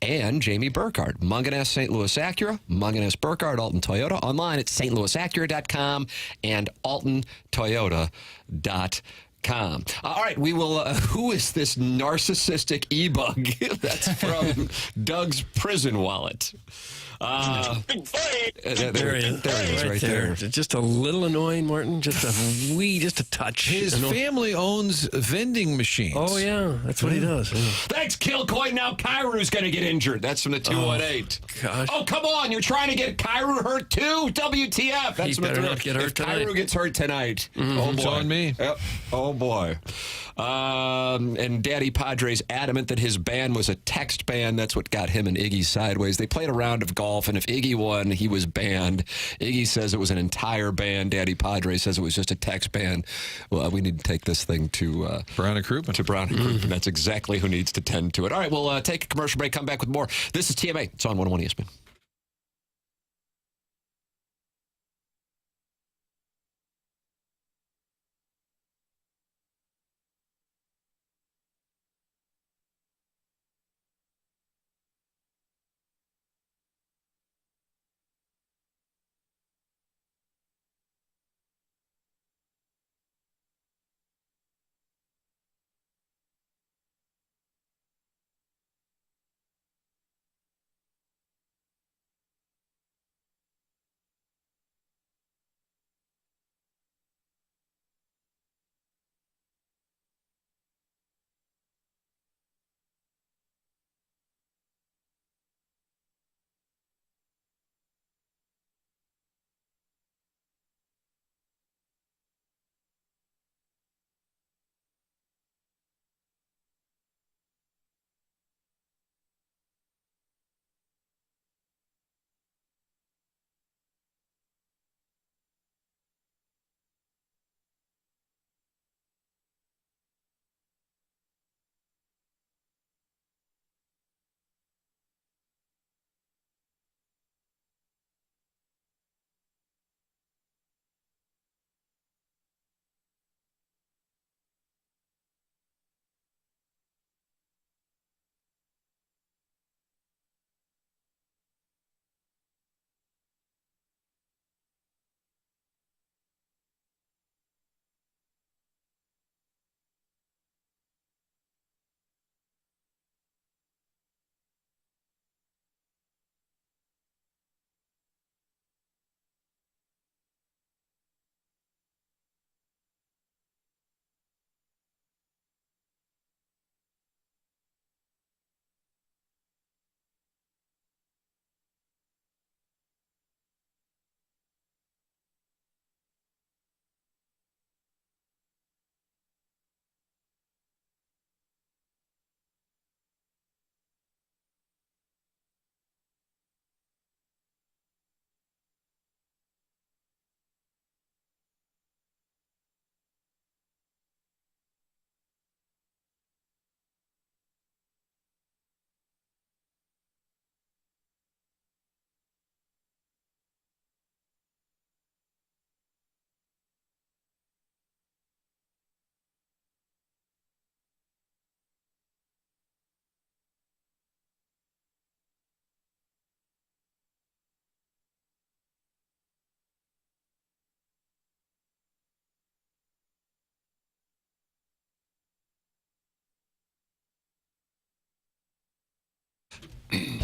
and Jamie Burkhardt. Munganast St. Louis Acura, Munganast Burkhardt, Alton Toyota. Online at stlouisacura.com and altontoyota.com. All right, we will. Who is this narcissistic e-bug? That's from Doug's prison wallet. There he is, right there. Just a little annoying, Martin. Just a touch. His family owns vending machines. Oh, yeah. That's what he does. Yeah. Thanks, Kilcoyne. Now Cairu's going to get injured. That's from the 218. Gosh. Oh, come on. You're trying to get Cairu hurt, too? WTF. That's He better not get hurt tonight. Cairu gets hurt tonight. Oh, boy. It's on me. Yep. Oh, boy. And Daddy Padre's adamant that his ban was a text ban. That's what got him and Iggy sideways. They played a round of golf, and if Iggy won, he was banned. Iggy says it was an entire ban. Daddy Padre says it was just a text ban. Well, we need to take this thing to Brown and Crouppen. To Brown and Crouppen. That's exactly who needs to tend to it. All right, we'll take a commercial break, come back with more. This is TMA. It's on 101 ESPN.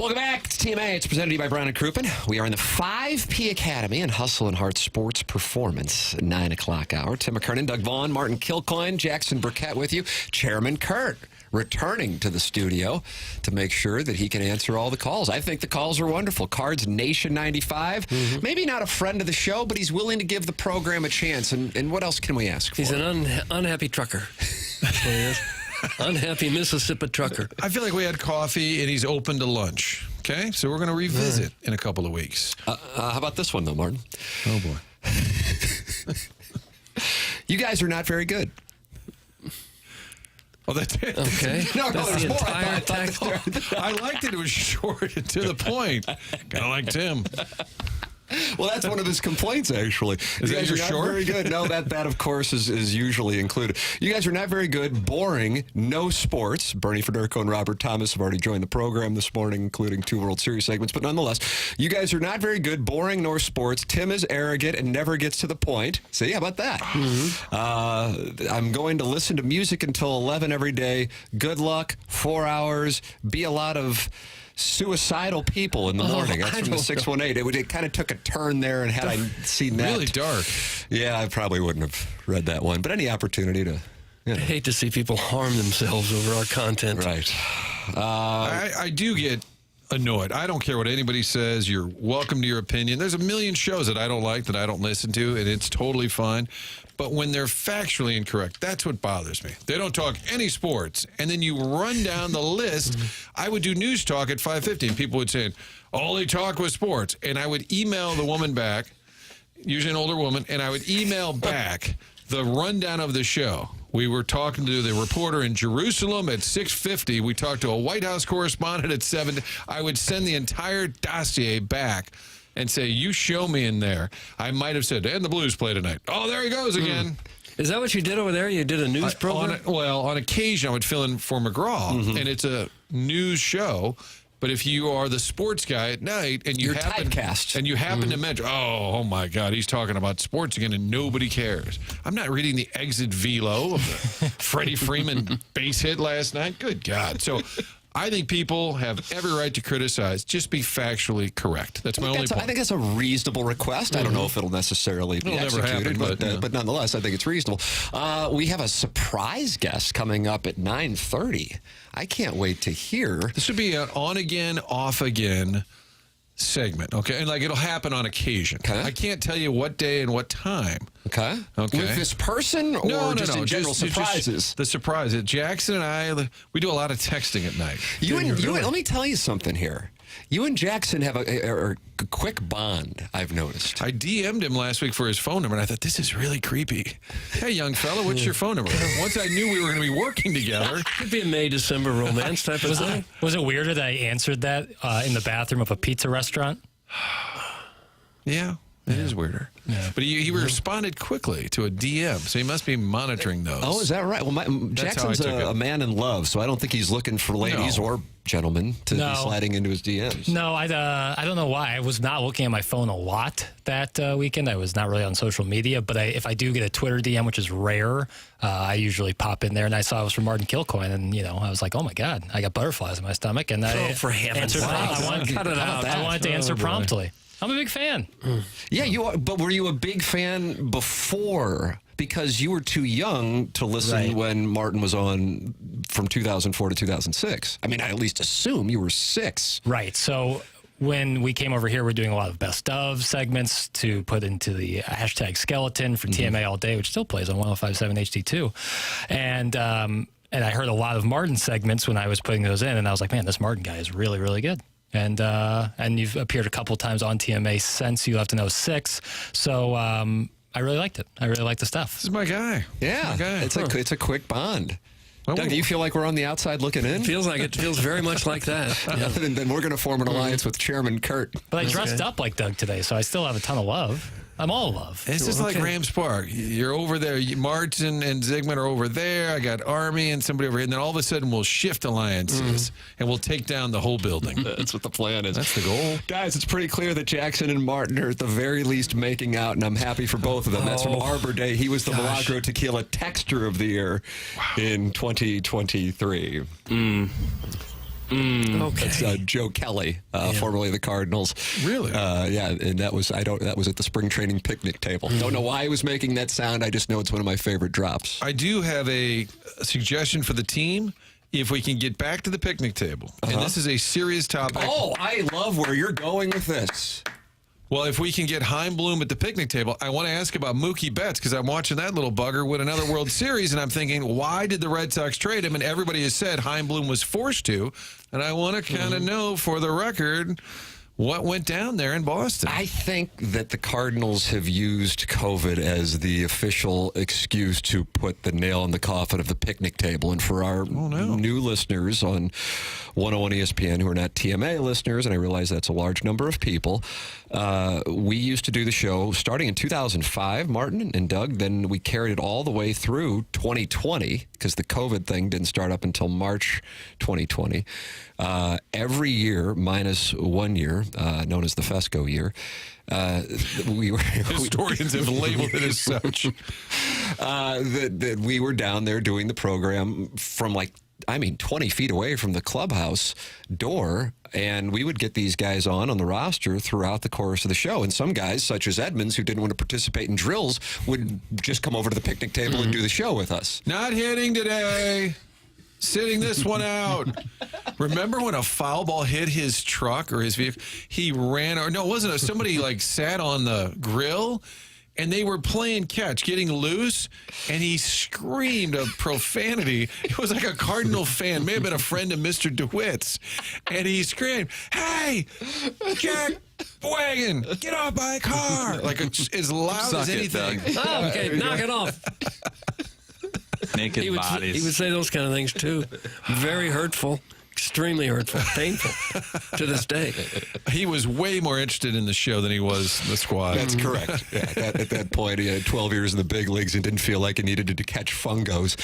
Welcome back. It's TMA. It's presented to you by Brown & Crouppen. We are in the 5P Academy and Hustle and Heart Sports Performance, 9 o'clock hour. Tim McKernan, Doug Vaughn, Martin Kilcoyne, Jackson Burkett with you. Chairman Kurt returning to the studio to make sure that he can answer all the calls. I think the calls are wonderful. Cards Nation 95. Maybe not a friend of the show, but he's willing to give the program a chance. And what else can we ask for? He's an unhappy trucker. That's what he is. Unhappy Mississippi trucker. I feel like we had coffee, and he's open to lunch. Okay? So we're going to revisit in a couple of weeks. How about this one, though, Martin? Oh, boy. You guys are not very good. Oh, that's it. Okay. No, That's there's the more. entire text. I liked it. It was short and to the point. Kind of like Tim. Well, that's one of his complaints, actually. Is you that guys your are not short? very good. No, that of course, is usually included. You guys are not very good. Boring. No sports. Bernie Federico and Robert Thomas have already joined the program this morning, including 2 World Series segments. But nonetheless, you guys are not very good. Boring nor sports. Tim is arrogant and never gets to the point. See, how about that? I'm going to listen to music until 11 every day. Good luck. 4 hours. Be a lot of suicidal people in the morning. That's from the 618. It kind of took a turn there, and had I seen that. Really dark. Yeah, I probably wouldn't have read that one. But any opportunity to... I hate to see people harm themselves over our content. Right. I do get annoyed. I don't care what anybody says. You're welcome to your opinion. There's a million shows that I don't like, that I don't listen to, and it's totally fine. But when they're factually incorrect, that's what bothers me. They don't talk any sports, and then you run down the list. I would do news talk at 5:50, and people would say, all they talk was sports. And I would email the woman back, usually an older woman, and I would email back the rundown of the show. We were talking to the reporter in Jerusalem at 6:50. We talked to a White House correspondent at 7. I would send the entire dossier back and say, you show me in there. I might have said, and the Blues play tonight. Oh, there he goes again. Is that what you did over there? You did a news program? On occasion, I would fill in for McGraw, and it's a news show. But if you are the sports guy at night and you happen to mention, oh my God, he's talking about sports again, and nobody cares. I'm not reading the exit velo of the Freddie Freeman base hit last night. Good God. So I think people have every right to criticize. Just be factually correct. That's my only point. I think that's a reasonable request. I don't know if it'll necessarily be executed, but nonetheless, I think it's reasonable. We have a surprise guest coming up at 9:30. I can't wait to hear. This would be an on-again, off-again segment, okay? And, it'll happen on occasion. Okay. I can't tell you what day and what time. Okay. With this person or just in general surprises? Just the surprise. Jackson and I, we do a lot of texting at night. Let me tell you something here. You and Jackson have a quick bond, I've noticed. I DM'd him last week for his phone number, and I thought, this is really creepy. Hey, young fella, what's your phone number? Once I knew we were going to be working together. Could be a May-December romance type of thing. Was it weird that I answered that in the bathroom of a pizza restaurant? Yeah. It is weirder. Yeah. But he responded quickly to a DM, so he must be monitoring those. Oh, is that right? Well, Jackson's a man in love, so I don't think he's looking for ladies or gentlemen to be sliding into his DMs. No, I don't know why. I was not looking at my phone a lot that weekend. I was not really on social media, but if I do get a Twitter DM, which is rare, I usually pop in there, and I saw it was from Martin Kilcoyne, and I was like, oh my God, I got butterflies in my stomach, and I answered. I wanted to answer promptly. I'm a big fan. Yeah, you are. But were you a big fan before? Because you were too young to listen when Martin was on from 2004 to 2006. I mean, I at least assume you were 6. Right. So when we came over here, we're doing a lot of best of segments to put into the hashtag skeleton for TMA All Day, which still plays on 105.7 HD2. And I heard a lot of Martin segments when I was putting those in, and I was like, man, this Martin guy is really, really good. And you've appeared a couple times on TMA since You Have to Know 6. So I really liked it. I really liked the stuff. This is my guy. Yeah, it's a quick bond. Doug, do you feel like we're on the outside looking in? Feels like it. Feels very much like that. Yeah. Then we're going to form an alliance with Chairman Kurt. But I dressed up like Doug today, so I still have a ton of love. I'm all love. It's just like Rams Park. You're over there. Martin and Zygmunt are over there. I got Army and somebody over here. And then all of a sudden we'll shift alliances and we'll take down the whole building. That's what the plan is. That's the goal. Guys, it's pretty clear that Jackson and Martin are at the very least making out, and I'm happy for both of them. That's from Arbor Day. He was the Milagro Tequila Texture of the Year in 2023. Okay. That's Joe Kelly, formerly the Cardinals. Really? Yeah, and that was at the spring training picnic table. Don't know why he was making that sound. I just know it's one of my favorite drops. I do have a suggestion for the team. If we can get back to the picnic table, and this is a serious topic. Oh, I love where you're going with this. Well, if we can get Chaim Bloom at the picnic table, I want to ask about Mookie Betts because I'm watching that little bugger win another World Series, and I'm thinking, why did the Red Sox trade him? And everybody has said Chaim Bloom was forced to, and I want to kind of know for the record what went down there in Boston. I think that the Cardinals have used COVID as the official excuse to put the nail in the coffin of the picnic table. And for our new listeners on 101 ESPN who are not TMA listeners, and I realize that's a large number of people, we used to do the show starting in 2005, Martin and Doug. Then we carried it all the way through 2020 because the COVID thing didn't start up until March 2020. Every year, minus 1 year, known as the Fesco year, we were historians have labeled it as such. That we were down there doing the program from 20 feet away from the clubhouse door, and we would get these guys on the roster throughout the course of the show. And some guys, such as Edmonds, who didn't want to participate in drills, would just come over to the picnic table and do the show with us. Not hitting today. Sitting this one out. Remember when a foul ball hit his truck or his vehicle? He ran, or no, it wasn't. Somebody sat on the grill, and they were playing catch, getting loose, and he screamed a profanity. It was like a Cardinal fan, may have been a friend of Mr. DeWitt's, and he screamed, "Hey, Jack Wagon, get off my car!" As loud as anything. Okay, knock it off. Naked bodies. He would say those kind of things, too. Very hurtful. Extremely hurtful, painful to this day. He was way more interested in the show than he was the squad. That's correct. Yeah, at that point, he had 12 years in the big leagues and didn't feel like he needed to catch fungos.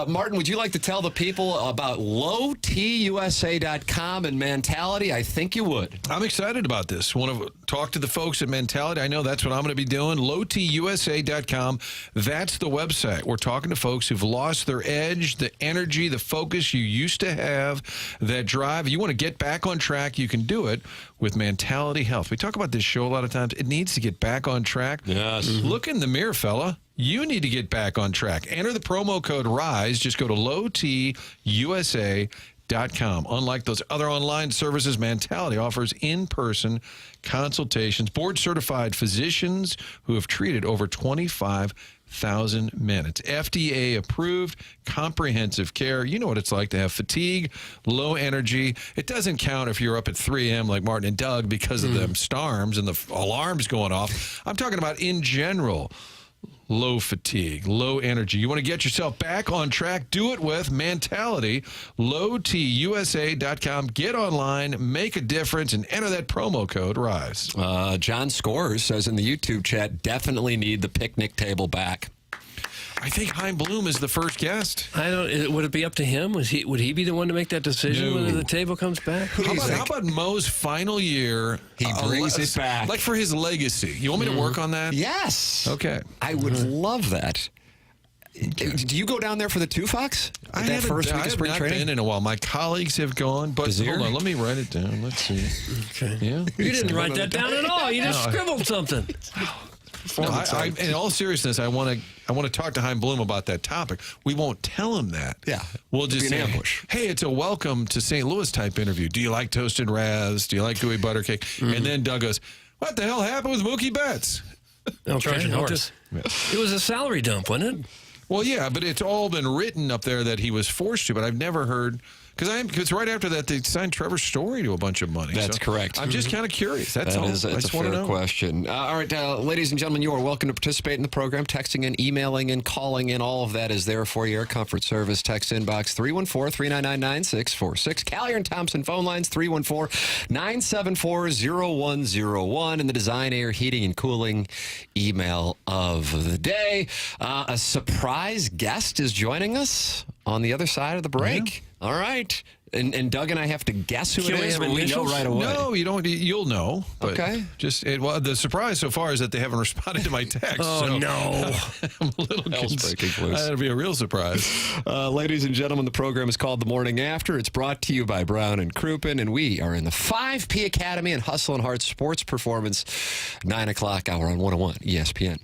Martin, would you like to tell the people about lowtusa.com and Mentality? I think you would. I'm excited about this. Want to talk to the folks at Mentality? I know that's what I'm going to be doing. lowtusa.com. That's the website. We're talking to folks who've lost their edge, the energy, the focus you used to have, that drive. You want to get back on track, you can do it with Mentality Health. We talk about this show a lot of times. It needs to get back on track. Yes. Look in the mirror, fella. You need to get back on track. Enter the promo code RISE. Just go to lowtusa.com. Unlike those other online services, Mentality offers in-person consultations, board-certified physicians who have treated over 25,000 men. It's FDA approved, comprehensive care. You know what it's like to have fatigue, low energy. It doesn't count if you're up at 3 a.m. like Martin and Doug because of them storms and the alarms going off. I'm talking about in general. Low fatigue, low energy. You want to get yourself back on track? Do it with Mentality. lowtusa.com. Get online, make a difference, and enter that promo code RISE. John Scores says in the YouTube chat, definitely need the picnic table back. I think Chaim Bloom is the first guest. Would it be up to him? Would he be the one to make that decision whether the table comes back? How about Mo's final year? He brings it back. Like for his legacy. You want me to work on that? Yes. Okay. I would love that. Do you go down there for the Two-Fox? I have not been in a while. My colleagues have gone, but hold on, let me write it down. Let's see. Okay. Yeah. You didn't write that down at all. You just scribbled something. No, in all seriousness, I want to talk to Chaim Bloom about that topic. We won't tell him that. Yeah, we'll just be an say, ambush. Hey, it's a welcome to St. Louis type interview. Do you like toasted Raz? Do you like gooey butter cake? And then Doug goes, "What the hell happened with Mookie Betts?" Trojan horse. It was a salary dump, wasn't it? Well, yeah, but it's all been written up there that he was forced to. But I've never heard. Because right after that, they signed Trevor Story to a bunch of money. That's correct. I'm just kind of curious. That's all. It's a fair question. All right, ladies and gentlemen, you are welcome to participate in the program. Texting in, emailing in, calling in, all of that is there for you. Air Comfort Service text inbox 314-399-9646. Callier and Thompson phone lines 314-974-0101. And the Design, Air, Heating, and Cooling email of the day. A surprise guest is joining us on the other side of the break. Yeah. All right. And Doug and I have to guess who it is, or we know right away? No, you don't. You'll know. But okay. The surprise so far is that they haven't responded to my text. Oh, no. I'm a little concerned. That'll be a real surprise. Ladies and gentlemen, the program is called The Morning After. It's brought to you by Brown and Crouppen, and we are in the 5P Academy and Hustle and Heart Sports Performance, 9 o'clock hour on 101 ESPN.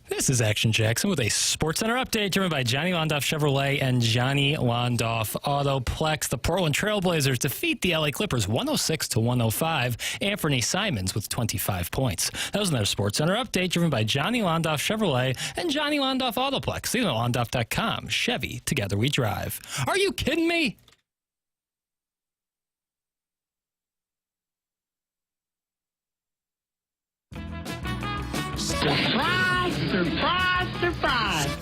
This is Action Jackson with a SportsCenter update driven by Johnny Londoff Chevrolet and Johnny Londoff Autoplex. The Portland Trailblazers defeat the LA Clippers 106-105. Anthony Simons with 25 points. That was another SportsCenter update driven by Johnny Londoff Chevrolet and Johnny Londoff Autoplex. See them at Londoff.com. Chevy, together we drive. Are you kidding me? Surprise, surprise, surprise.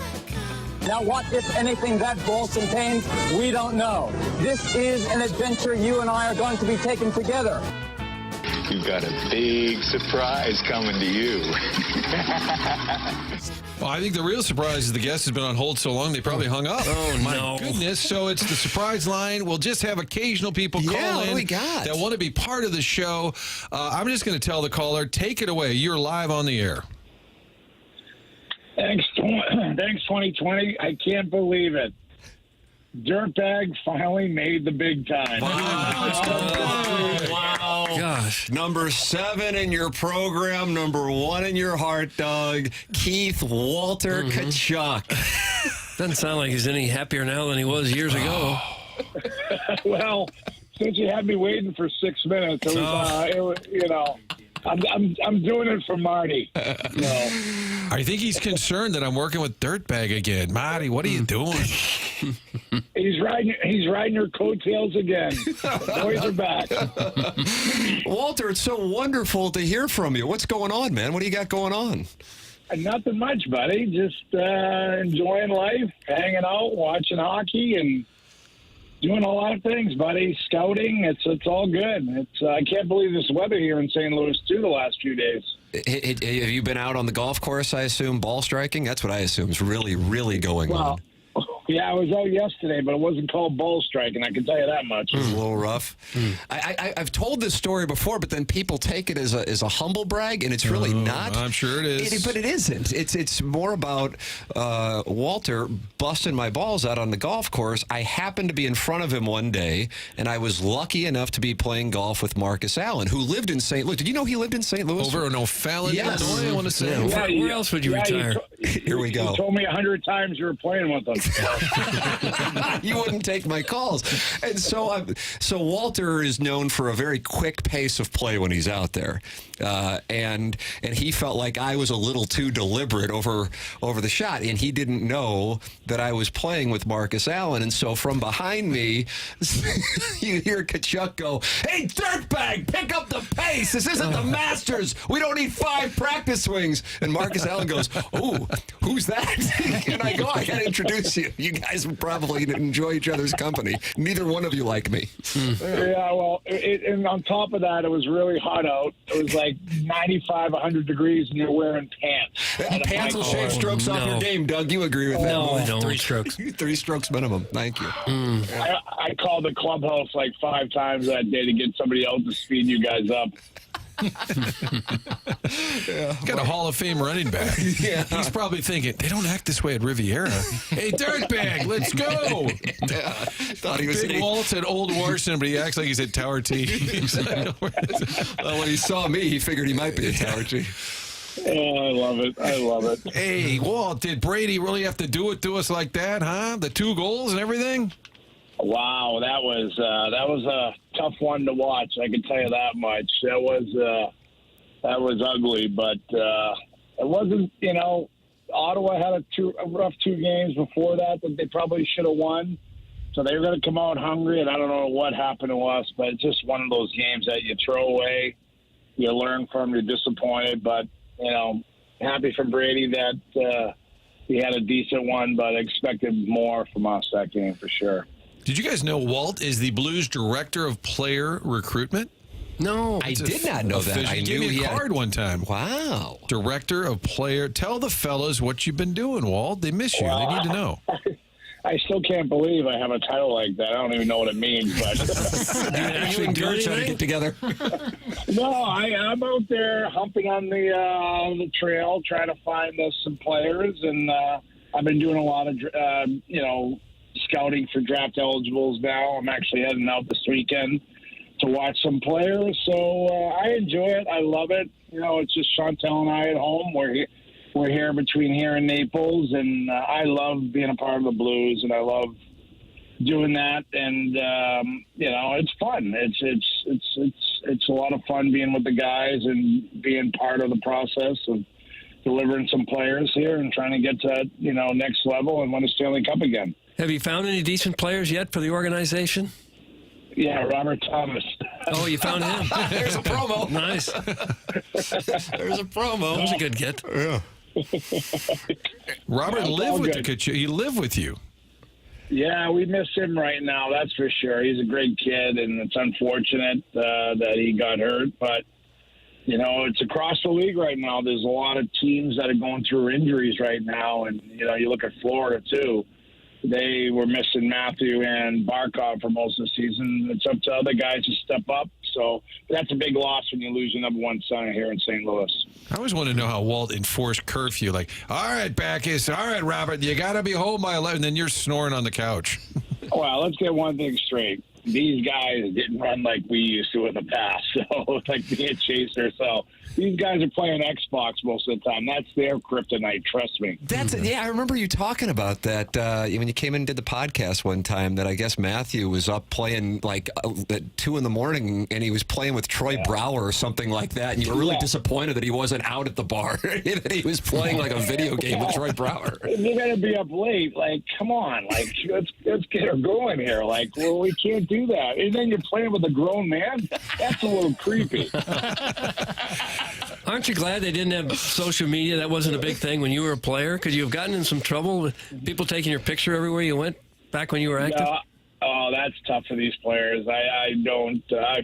Now, what, if anything, that ball contains, we don't know. This is an adventure you and I are going to be taking together. You've got a big surprise coming to you. Well, I think the real surprise is the guest has been on hold so long they probably hung up. Oh, my no. goodness. So it's the surprise line. We'll just have occasional people call what in do we got? that want to be part of the show. I'm just going to tell the caller, take it away. You're live on the air. Thanks, 2020. I can't believe it. Dirtbag finally made the big time. Wow. Gosh. Number 7 in your program, number 1 in your heart, Doug. Keith Walter Kachuk. Doesn't sound like he's any happier now than he was years ago. Well, since you had me waiting for 6 minutes, it was, I'm doing it for Marty. I think he's concerned that I'm working with Dirtbag again. Marty, what are you doing? He's riding your coattails again. The boys are back. Walter, it's so wonderful to hear from you. What's going on, man? What do you got going on? Nothing much, buddy. Just enjoying life, hanging out, watching hockey, and doing a lot of things, buddy. Scouting, it's all good. I can't believe this weather here in St. Louis too the last few days. Have you been out on the golf course, I assume, ball striking? That's what I assume is really, really going on. Yeah, I was out yesterday, but it wasn't called ball striking. I can tell you that much. It was a little rough. I've told this story before, but then people take it as a humble brag, and it's really not. I'm sure it is. But it isn't. It's more about Walter busting my balls out on the golf course. I happened to be in front of him one day, and I was lucky enough to be playing golf with Marcus Allen, who lived in St. Louis. Did you know he lived in St. Louis? Over in O'Fallon, Yes. Illinois, I want to say. Yeah, where else would you retire? Here we go. You told me 100 times you were playing with them. You wouldn't take my calls. And so Walter is known for a very quick pace of play when he's out there. And he felt like I was a little too deliberate over the shot, and he didn't know that I was playing with Marcus Allen. And so from behind me, you hear Kachuk go, "Hey, dirtbag, pick up the pace. This isn't the Masters. We don't need 5 practice swings." And Marcus Allen goes, "Oh, who's that?" And I go, "I got to introduce you. You guys would probably enjoy each other's company. Neither one of you like me." Yeah, well, and on top of that, it was really hot out. It was like 95, 100 degrees, and you're wearing pants. Pants will shave strokes off your game, Doug. You agree with that? No, I don't. 3 strokes. 3 strokes minimum. Thank you. I called the clubhouse like 5 times that day to get somebody out to speed you guys up. Got a Hall of Fame running back. Yeah. He's probably thinking, they don't act this way at Riviera. Hey, dirtbag, let's go. Thought he was Big Walt's at Old Washington, but he acts like he's at Tower T. Well, when he saw me, he figured he might be at Tower T. Oh, I love it. I love it. Hey, Walt, did Brady really have to do it to us like that, huh? The 2 goals and everything? Wow, that was a tough one to watch. I can tell you that much. That was ugly, but it wasn't. Ottawa had a rough 2 games before that they probably should have won. So they were going to come out hungry, and I don't know what happened to us, but it's just one of those games that you throw away, you learn from, you're disappointed, but happy for Brady that he had a decent one, but expected more from us that game for sure. Did you guys know Walt is the Blues director of player recruitment? No. I did not know that. I He knew gave me he a had card one time. Wow. Director of player. Tell the fellas what you've been doing, Walt. They miss you. They need to know. I still can't believe I have a title like that. I don't even know what it means, but You and Gert trying to get together. No, I'm out there humping on the trail, trying to find some players, and I've been doing a lot of scouting for draft eligibles now. I'm actually heading out this weekend to watch some players, so I enjoy it. I love it. It's just Chantel and I at home. We're here between here and Naples, and I love being a part of the Blues, and I love doing that. And it's fun. It's a lot of fun being with the guys and being part of the process of delivering some players here and trying to get to next level and win a Stanley Cup again. Have you found any decent players yet for the organization? Yeah, Robert Thomas. Oh, you found him? There's a promo. Nice. There's a promo. That was a good get. Yeah. Robert lived with the Kachuk. He lived with you. Yeah, we miss him right now, that's for sure. He's a great kid, and it's unfortunate that he got hurt. But, it's across the league right now. There's a lot of teams that are going through injuries right now. And, you look at Florida, too. They were missing Matthew and Barkov for most of the season. It's up to other guys to step up. So that's a big loss when you lose your number one center here in St. Louis. I always want to know how Walt enforced curfew. Like, all right, Backus, all right, Robert, you got to be home by 11. And then you're snoring on the couch. Well, let's get one thing straight. These guys didn't run like we used to in the past. So, like being a chaser. So, these guys are playing Xbox most of the time. That's their kryptonite, trust me. I remember you talking about that when you came in and did the podcast one time, that I guess Matthew was up playing like at 2 in the morning and he was playing with Troy Brower or something like that. And you were really disappointed that he wasn't out at the bar. That he was playing like a video game with Troy Brower. You're going to be up late. Like, come on. Like, let's get her going here. Like, well, we can't do that. And then you're playing with a grown man? That's a little creepy. Aren't you glad they didn't have social media? That wasn't a big thing when you were a player? Could you have gotten in some trouble with people taking your picture everywhere you went back when you were active? Oh, that's tough for these players. I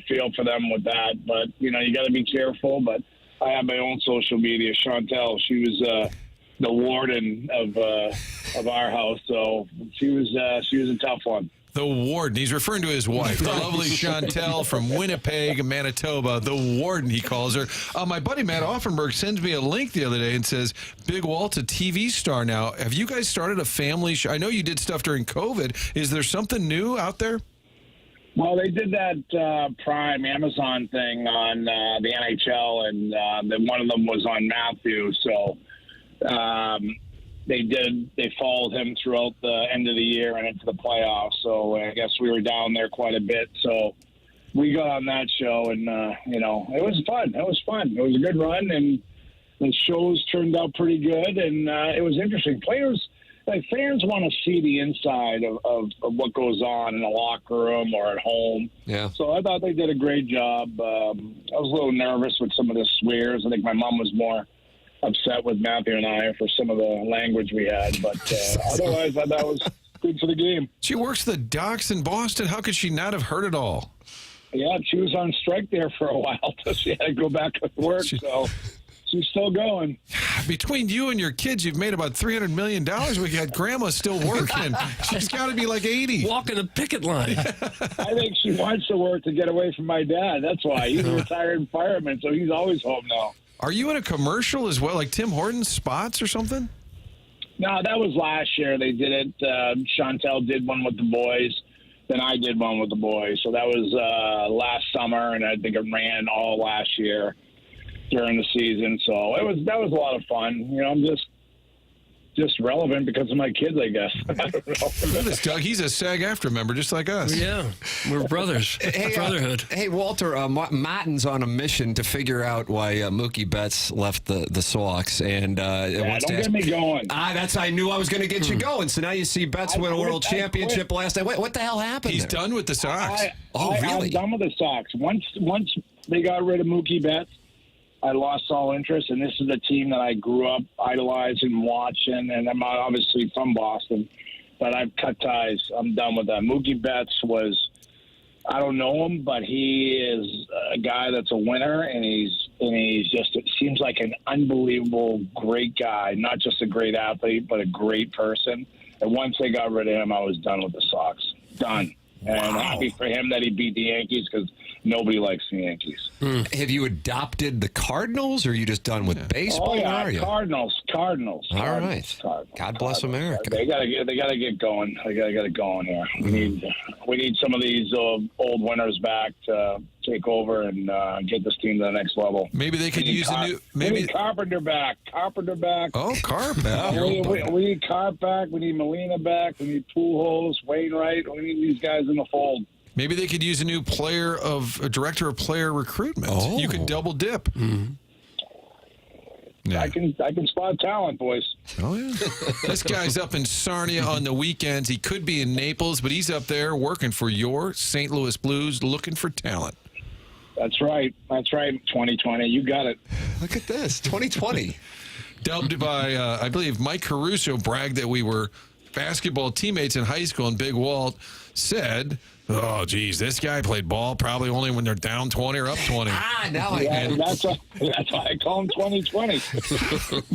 feel for them with that. But, you got to be careful. But I have my own social media. Chantel, she was the warden of our house. So she was a tough one. The warden. He's referring to his wife, the lovely Chantel from Winnipeg, Manitoba. The warden, he calls her. My buddy Matt Offenberg sends me a link the other day and says, Big Walt's a TV star now. Have you guys started a family show? I know you did stuff during COVID. Is there something new out there? Well, they did that Prime Amazon thing on the NHL, and then one of them was on Matthew. So They followed him throughout the end of the year and into the playoffs. So I guess we were down there quite a bit. So we got on that show, and it was fun. It was fun. It was a good run, and the shows turned out pretty good, and it was interesting. Fans want to see the inside of what goes on in the locker room or at home. Yeah. So I thought they did a great job. I was a little nervous with some of the swears. I think my mom was more upset with Matthew and I for some of the language we had, but otherwise I thought it was good for the game. She works the docks in Boston. How could she not have heard it all? Yeah, she was on strike there for a while, so she had to go back to work, so she's still going. Between you and your kids, you've made about $300 million. We got Grandma still working. She's got to be like 80. Walking the picket line. I think she wants to work to get away from my dad. That's why. He's a retired fireman, so he's always home now. Are you in a commercial as well, like Tim Hortons spots or something? No, that was last year. They did it. Chantel did one with the boys. Then I did one with the boys. So that was last summer, and I think it ran all last year during the season. So that was a lot of fun. I'm just relevant because of my kids, I guess. I don't know. Look at this, Doug. He's a SAG-AFTRA member just like us. Yeah, we're brothers. Brotherhood. Hey, Walter, Martin's on a mission to figure out why Mookie Betts left the Sox. And don't get me going. I knew I was going to get you going. So now you see Betts win a world championship last night. Wait, what the hell happened? He's done with the Sox. Really? I'm done with the Sox. Once they got rid of Mookie Betts, I lost all interest, and this is a team that I grew up idolizing and watching, and I'm obviously from Boston, but I've cut ties. I'm done with that. Mookie Betts I don't know him, but he is a guy that's a winner, and he's just, it seems like an unbelievable great guy, not just a great athlete, but a great person. And once they got rid of him, I was done with the Sox. Done. And I'm happy for him that he beat the Yankees because nobody likes the Yankees. Have you adopted the Cardinals, or are you just done with baseball? Oh, yeah, Where are you? Cardinals. All right. God bless America. They gotta get going. They gotta get it going here. We need some of these old winners back to take over and get this team to the next level. Maybe they could use a new. We need Carpenter back. Oh, Carp. We need Carp back. We need Molina back. We need Pujols, Wainwright. We need these guys in the fold. Maybe they could use a director of player recruitment. Oh. You could double dip. Mm-hmm. Yeah. I can spot talent, boys. Oh, yeah. This guy's up in Sarnia on the weekends. He could be in Naples, but he's up there working for your St. Louis Blues, looking for talent. That's right. 2020. You got it. Look at this. 2020. Dubbed by, I believe, Mike Caruso bragged that we were basketball teammates in high school, and Big Walt said Oh, geez, this guy played ball probably only when they're down 20 or up 20. Now that's why I call him 2020.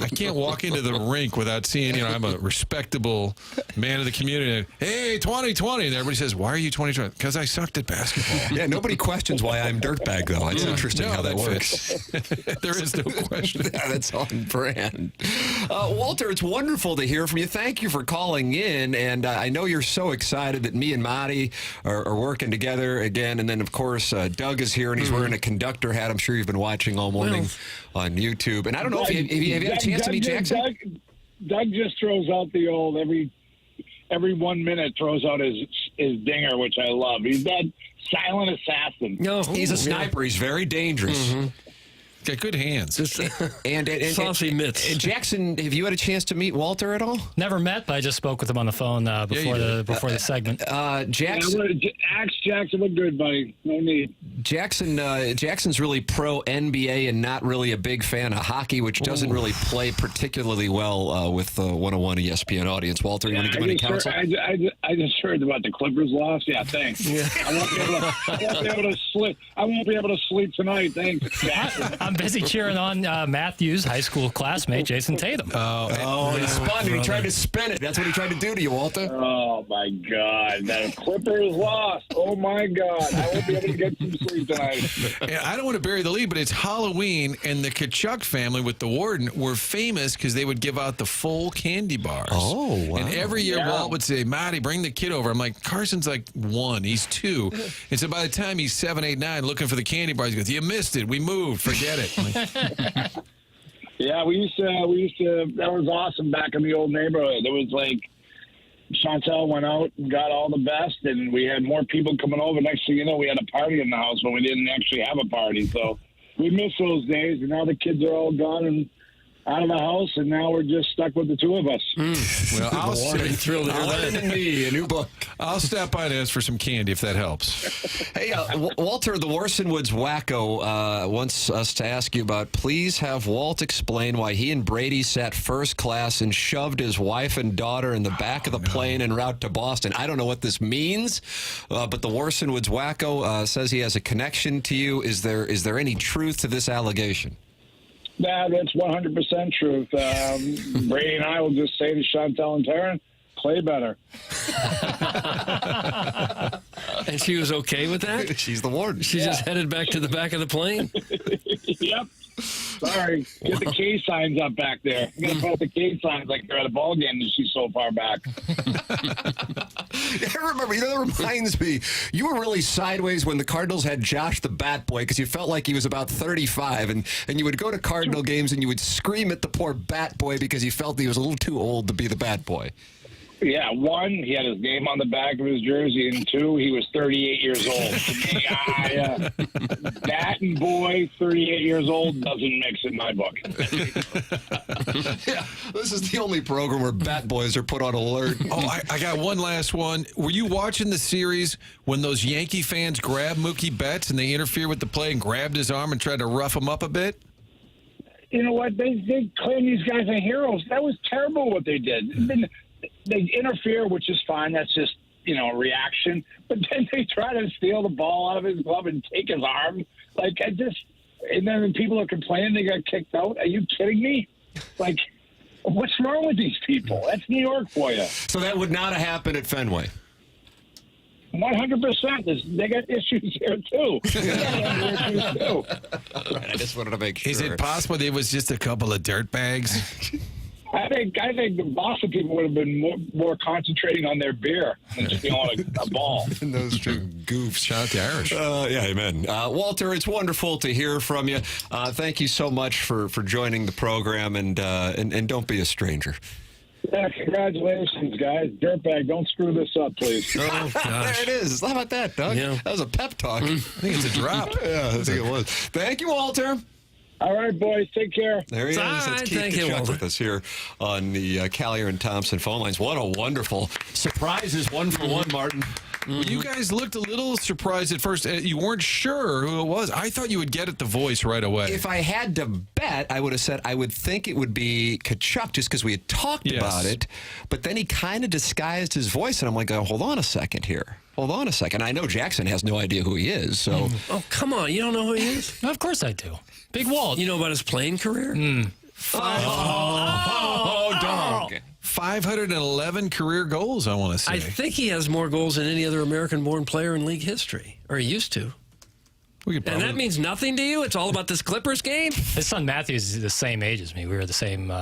I can't walk into the rink without seeing, I'm a respectable man of the community. Hey, 2020. And everybody says, why are you 2020? Because I sucked at basketball. Yeah, nobody questions why I'm dirtbag, though. It's interesting how that works. There is no question. Yeah, that's on brand. Walter, it's wonderful to hear from you. Thank you for calling in. And I know you're so excited that me and Marty are working together again. And then, of course, Doug is here, and he's wearing a conductor hat. I'm sure you've been watching all morning on YouTube. And I don't know if you have had a chance to meet Jackson? Doug just throws out the old every 1 minute throws out his dinger, which I love. He's that silent assassin. No, he's a sniper. He's very dangerous. Mm-hmm. Got good hands. And saucy mitts. Jackson, have you had a chance to meet Walter at all? Never met, but I just spoke with him on the phone before the segment. Jackson, ask Jackson, look good, buddy. No need. Jackson's really pro NBA and not really a big fan of hockey, which doesn't really play particularly well with the 101 ESPN audience. Walter, you want to give any counsel? I just heard about the Clippers loss. Yeah, thanks. Yeah. I won't be able to sleep. I won't be able to sleep tonight. Thanks, Jackson. I'm busy cheering on Matthew's high school classmate, Jason Tatum. He spun it. He tried to spin it. That's what he tried to do to you, Walter. Oh, my God. The Clippers lost. Oh, my God. I won't be able to get some sleep tonight. And I don't want to bury the lead, but it's Halloween, and the Kachuk family with the warden were famous because they would give out the full candy bars. Oh, wow. And every year, Walt would say, Matty, bring the kid over. I'm like, Carson's like 1. He's 2. And so by the time he's 7, 8, 9, looking for the candy bars, he goes, you missed it. We moved. Forget it. Yeah, we used to. That was awesome back in the old neighborhood. There was like Chantel went out and got all the best, and we had more people coming over. Next thing you know, we had a party in the house when we didn't actually have a party. So we miss those days, and now the kids are all gone and out of the house, and now we're just stuck with the two of us. Well, I'll thrilled to hear that. A new book. I'll stop by and ask for some candy if that helps. Hey, Walter, the Warson Woods wacko wants us to ask you about, please have Walt explain why he and Brady sat first class and shoved his wife and daughter in the back of the plane en route to Boston. I don't know what this means, but the Warson Woods wacko says he has a connection to you. Is there any truth to this allegation? Nah, that's 100% truth. Brady and I will just say to Chantel and Taryn, play better. And she was okay with that? She's the warden. She just headed back to the back of the plane? Yep. Sorry. Get the K signs up back there. You got to put the K signs like they're at a ball game and she's so far back. I remember, that reminds me, you were really sideways when the Cardinals had Josh the Bat Boy because you felt like he was about 35, and you would go to Cardinal games and you would scream at the poor Bat Boy because you felt he was a little too old to be the Bat Boy. Yeah, 1, he had his name on the back of his jersey, and 2, he was 38 years old. Bat and boy, 38 years old, doesn't mix in my book. Yeah, this is the only program where Bat Boys are put on alert. Oh, I got one last one. Were you watching the series when those Yankee fans grabbed Mookie Betts and they interfered with the play and grabbed his arm and tried to rough him up a bit? You know what? They claim these guys are heroes. That was terrible what they did. They interfere, which is fine. That's just, a reaction. But then they try to steal the ball out of his glove and take his arm. And then people are complaining they got kicked out. Are you kidding me? What's wrong with these people? That's New York for you. So that would not have happened at Fenway. 100%. They got issues here, too. Right, I just wanted to make sure. Is it possible it was just a couple of dirtbags? I think the Boston people would have been more concentrating on their beer than just on a ball. And those two goofs. Shout out to Irish. Yeah, amen. Walter, it's wonderful to hear from you. Thank you so much for joining the program, and don't be a stranger. Yeah, congratulations, guys. Dirtbag, don't screw this up, please. Oh, there it is. How about that, Doug? Yeah. That was a pep talk. I think it's a drop. Yeah, I think it was. Thank you, Walter. All right, boys. Take care. There he is. That's Keith Kachuk with us here on the Callier and Thompson phone lines. What a wonderful surprise is 1 for 1, Martin. Well, you guys looked a little surprised at first. You weren't sure who it was. I thought you would get it the voice right away. If I had to bet, I would have said I would think it would be Kachuk just because we had talked about it. But then he kind of disguised his voice, and I'm like, oh, hold on a second here. Hold on a second. I know Jackson has no idea who he is. So, Oh, come on. You don't know who he is? Of course I do. Big Walt. You know about his playing career? Dog. 511 career goals, I want to say. I think he has more goals than any other American-born player in league history, or he used to. And that means nothing to you? It's all about this Clippers game? His son Matthew's the same age as me. We were the same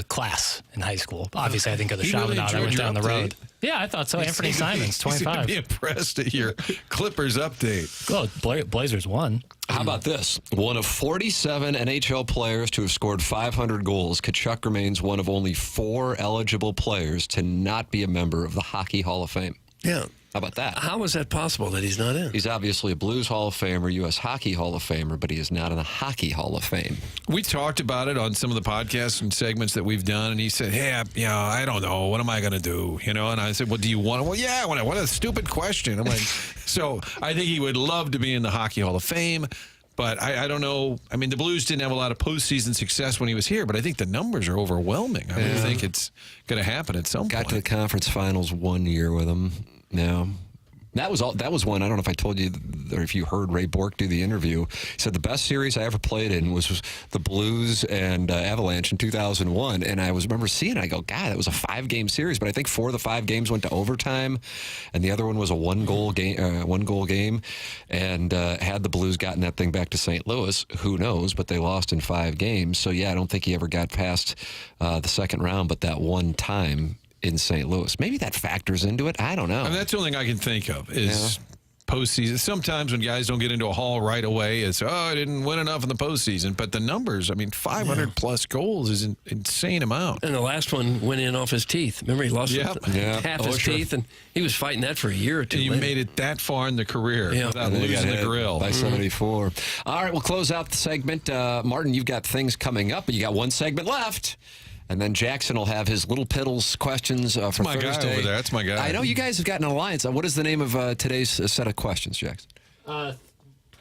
class in high school. Obviously, I didn't go to Chaminade. I went down the road. Yeah, I thought so. Anthony Simons, 25. Be impressed at your Clippers update. Well, Blazers won. How about this? One of 47 NHL players to have scored 500 goals, Kachuk remains one of only 4 eligible players to not be a member of the Hockey Hall of Fame. Yeah. How about that? How is that possible that he's not in? He's obviously a Blues Hall of Famer, U.S. Hockey Hall of Famer, but he is not in the Hockey Hall of Fame. We talked about it on some of the podcasts and segments that we've done, and he said, hey, I don't know. What am I going to do? And I said, well, do you want to? Well, yeah, what a stupid question. I'm like, so I think he would love to be in the Hockey Hall of Fame. But I don't know. I mean, the Blues didn't have a lot of postseason success when he was here, but I think the numbers are overwhelming. I would think it's going to happen at some point. Got to the conference finals 1 year with him. Yeah. That was one. I don't know if I told you or if you heard Ray Bork do the interview. He said the best series I ever played in was the Blues and Avalanche in 2001. And I remember seeing it. I go, God, that was a 5-game series. But I think 4 of the 5 games went to overtime, and the other one was a one-goal game. And had the Blues gotten that thing back to St. Louis, who knows? But they lost in 5 games. So yeah, I don't think he ever got past the second round. But that one time in St. Louis. Maybe that factors into it. I don't know. I mean, that's the only thing I can think of is postseason. Sometimes when guys don't get into a hall right away, it's, I didn't win enough in the postseason. But the numbers, 500-plus goals is an insane amount. And the last one went in off his teeth. Remember, he lost half his teeth, and he was fighting that for a year or two. And you made it that far in the career without losing the grill. By 74. All right, we'll close out the segment. Martin, you've got things coming up, but you got one segment left. And then Jackson will have his Little Piddles questions for Thursday. That's my guy over there. That's my guy. I know you guys have got an alliance. What is the name of today's set of questions, Jackson?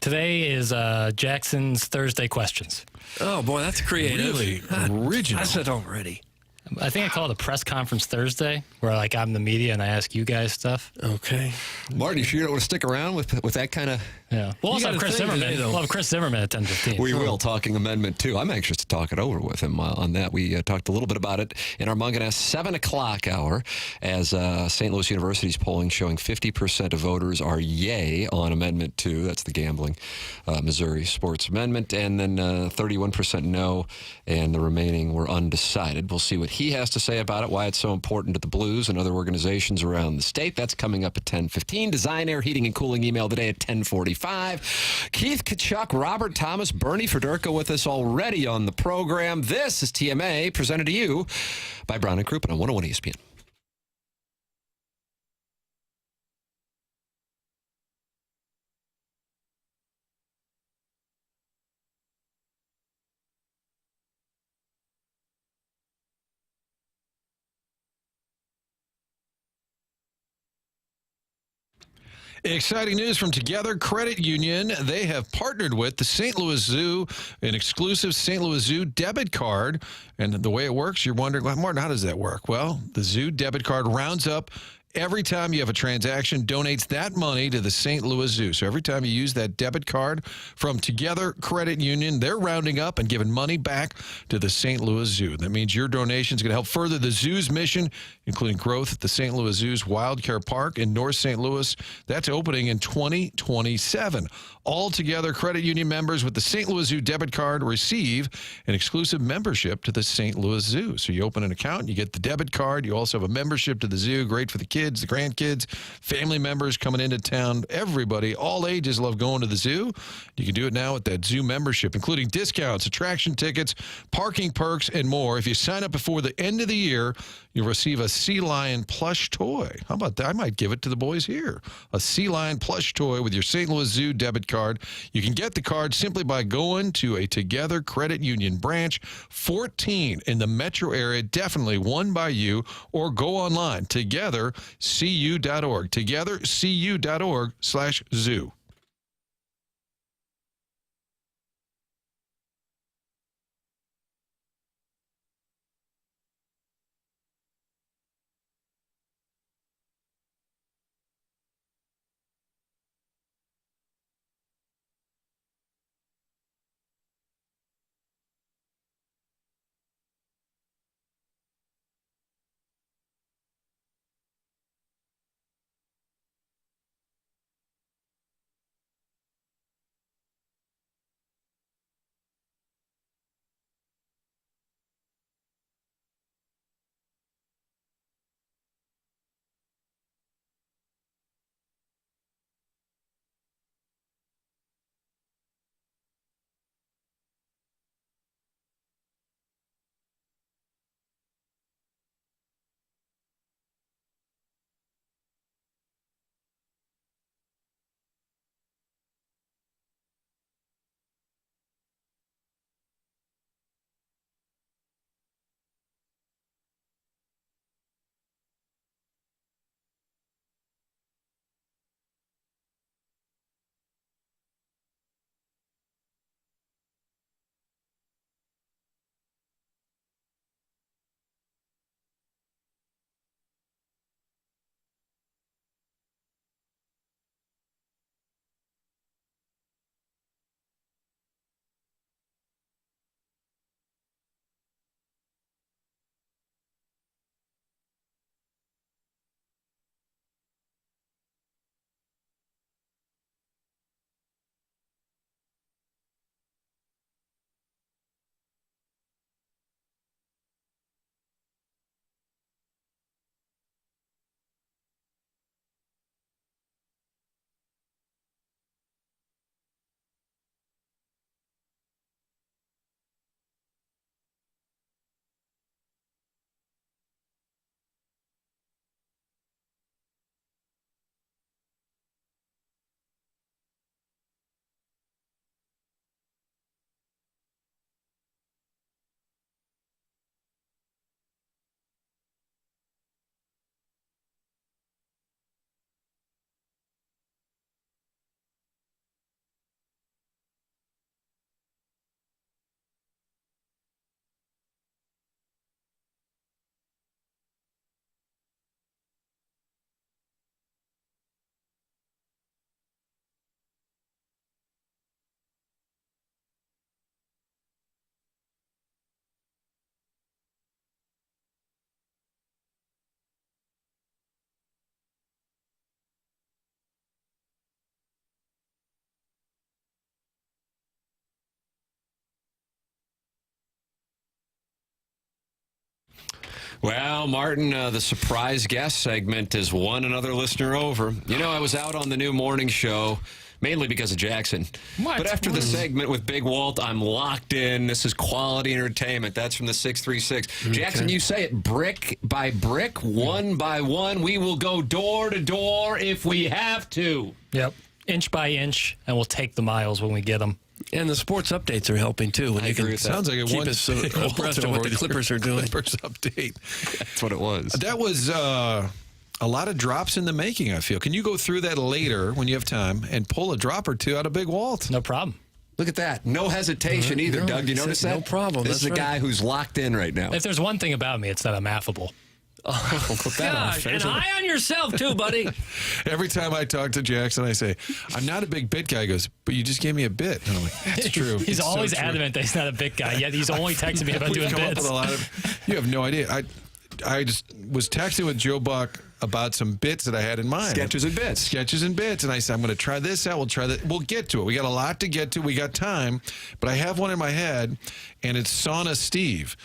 Today is Jackson's Thursday questions. Oh, boy, that's creative. Really original. I said already. I think I call it a press conference Thursday, where I'm the media and I ask you guys stuff. Okay. Martin, you sure you don't want to stick around with that kind of... Yeah. We'll also have Chris Zimmerman. We'll have Chris Zimmerman at 10:15. We will, talking amendment, too. I'm anxious to talk it over with him on that. We talked a little bit about it in our Munganess 7 o'clock hour as St. Louis University's polling showing 50% of voters are yay on Amendment 2. That's the gambling Missouri sports amendment. And then 31% no, and the remaining were undecided. We'll see what he has to say about it, why it's so important to the Blues and other organizations around the state. That's coming up at 10:15. Design, Air, Heating, and Cooling email today at 10:45. Keith Kachuk, Robert Thomas, Bernie Federico with us already on the program. This is TMA, presented to you by Brown & Crouppen on 101 ESPN. Exciting news from Together Credit Union. They have partnered with the St. Louis Zoo, an exclusive St. Louis Zoo debit card. And the way it works, you're wondering, well, Martin, how does that work? Well, the Zoo debit card rounds up every time you have a transaction, donates that money to the St. Louis Zoo. So every time you use that debit card from Together Credit Union, they're rounding up and giving money back to the St. Louis Zoo. That means your donation is going to help further the zoo's mission, including growth at the St. Louis Zoo's Wild Care Park in North St. Louis. That's opening in 2027. All Together Credit Union members with the St. Louis Zoo debit card receive an exclusive membership to the St. Louis Zoo. So you open an account, you get the debit card. You also have a membership to the zoo. Great for the kids, the grandkids, family members coming into town. Everybody, all ages, love going to the zoo. You can do it now with that zoo membership, including discounts, attraction tickets, parking perks, and more. If you sign up before the end of the year, you'll receive a sea lion plush toy. How about that? I might give it to the boys here. A sea lion plush toy with your St. Louis Zoo debit card. You can get the card simply by going to a Together Credit Union branch, 14 in the metro area, definitely one by you, or go online, together.com. cu.org. Together, cu.org/zoo. Well, Martin, the surprise guest segment has won another listener over. You know, I was out on the new morning show, mainly because of Jackson. What? But after the segment with Big Walt, I'm locked in. This is quality entertainment. That's from the 636. Okay. Jackson, you say it brick by brick, one by one. We will go door to door if we have to. Yep. Inch by inch, and we'll take the miles when we get them. And the sports updates are helping, too. When I agree with that. Sounds like it keep us abreast of what the Clippers are doing. Clippers update. That's what it was. That was a lot of drops in the making, I feel. Can you go through that later when you have time and pull a drop or two out of Big Walt? No problem. Look at that. No hesitation either, Doug. Do you notice that? No problem. This is the guy who's locked in right now. If there's one thing about me, it's that I'm affable. Oh, gosh, an eye on yourself, too, buddy. Every time I talk to Jackson, I say, I'm not a big bit guy. He goes, but you just gave me a bit. And I'm like, that's true. He's it's always so adamant that he's not a bit guy, yet he's only texting me about doing bits. You have no idea. I just was texting with Joe Buck about some bits that I had in mind. Sketches and bits. Sketches and bits. And I said, I'm going to try this out. We'll try that. We'll get to it. We got a lot to get to. We got time. But I have one in my head, and it's Sauna Steve.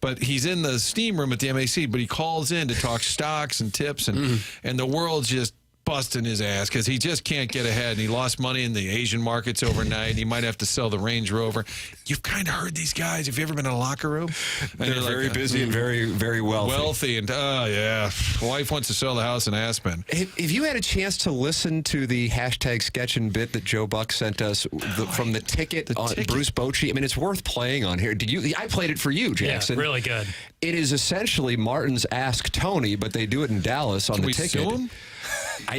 But he's in the steam room at the MAC, but he calls in to talk stocks and tips, and the world's just busting his ass because he just can't get ahead. And he lost money in the Asian markets overnight. He might have to sell the Range Rover. You've kind of heard these guys. Have you ever been in a locker room? They're very busy and very, very wealthy. Wealthy and, yeah. Wife wants to sell the house in Aspen. If you had a chance to listen to the hashtag sketch and bit that Joe Buck sent us from the ticket on Bruce Bochy, I mean, it's worth playing on here. I played it for you, Jackson. Yeah, really good. It is essentially Martin's Ask Tony, but they do it in Dallas on the ticket. Sue him?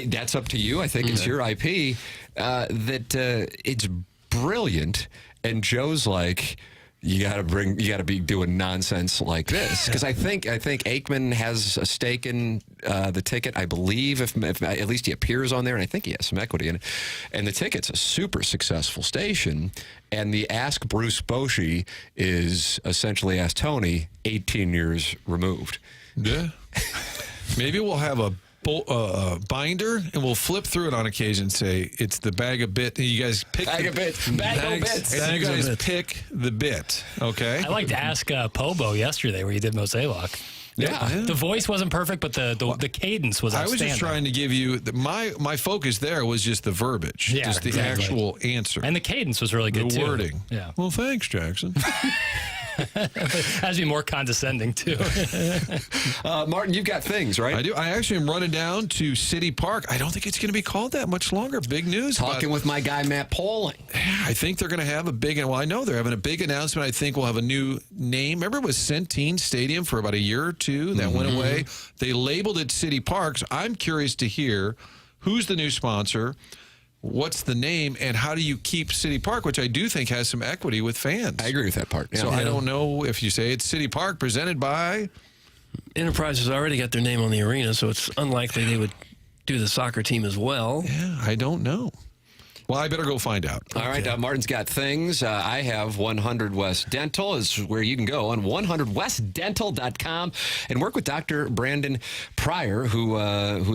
That's up to you. I think it's your IP. It's brilliant, and Joe's like, you got to be doing nonsense like this, because I think Aikman has a stake in the ticket. I believe if at least he appears on there, and I think he has some equity in it. And the ticket's a super successful station, and the Ask Bruce Bochy is essentially Ask Tony 18 years removed. Yeah. Maybe we'll have a binder, and we'll flip through it on occasion and say, it's the bag of bit. And you guys pick bag of bits. Bag of bits. And you guys pick the bit, okay? I liked Ask Pobo yesterday where you did Mosaic. Yeah. The voice wasn't perfect, but the cadence was outstanding. I was just trying to give you, my focus there was just the verbiage, just the actual answer. And the cadence was really good, too. The wording. Yeah. Well, thanks, Jackson. Has to be more condescending, too. Martin, you've got things, right? I do. I actually am running down to City Park. I don't think it's going to be called that much longer. Big news. Talking with my guy, Matt Poling. I think they're going to have I know they're having a big announcement. I think we'll have a new name. Remember it was Centene Stadium for about a year or two? That went away. They labeled it City Parks. I'm curious to hear who's the new sponsor, what's the name, and how do you keep City Park, which I do think has some equity with fans. I agree with that part. Yeah. So I don't know if you say it's City Park presented by... Enterprise has already got their name on the arena, so it's unlikely they would do the soccer team as well. Yeah, I don't know. Well, I better go find out. All right, Martin's got things. I have 100 West Dental is where you can go on 100westdental.com and work with Dr. Brandon Pryor, who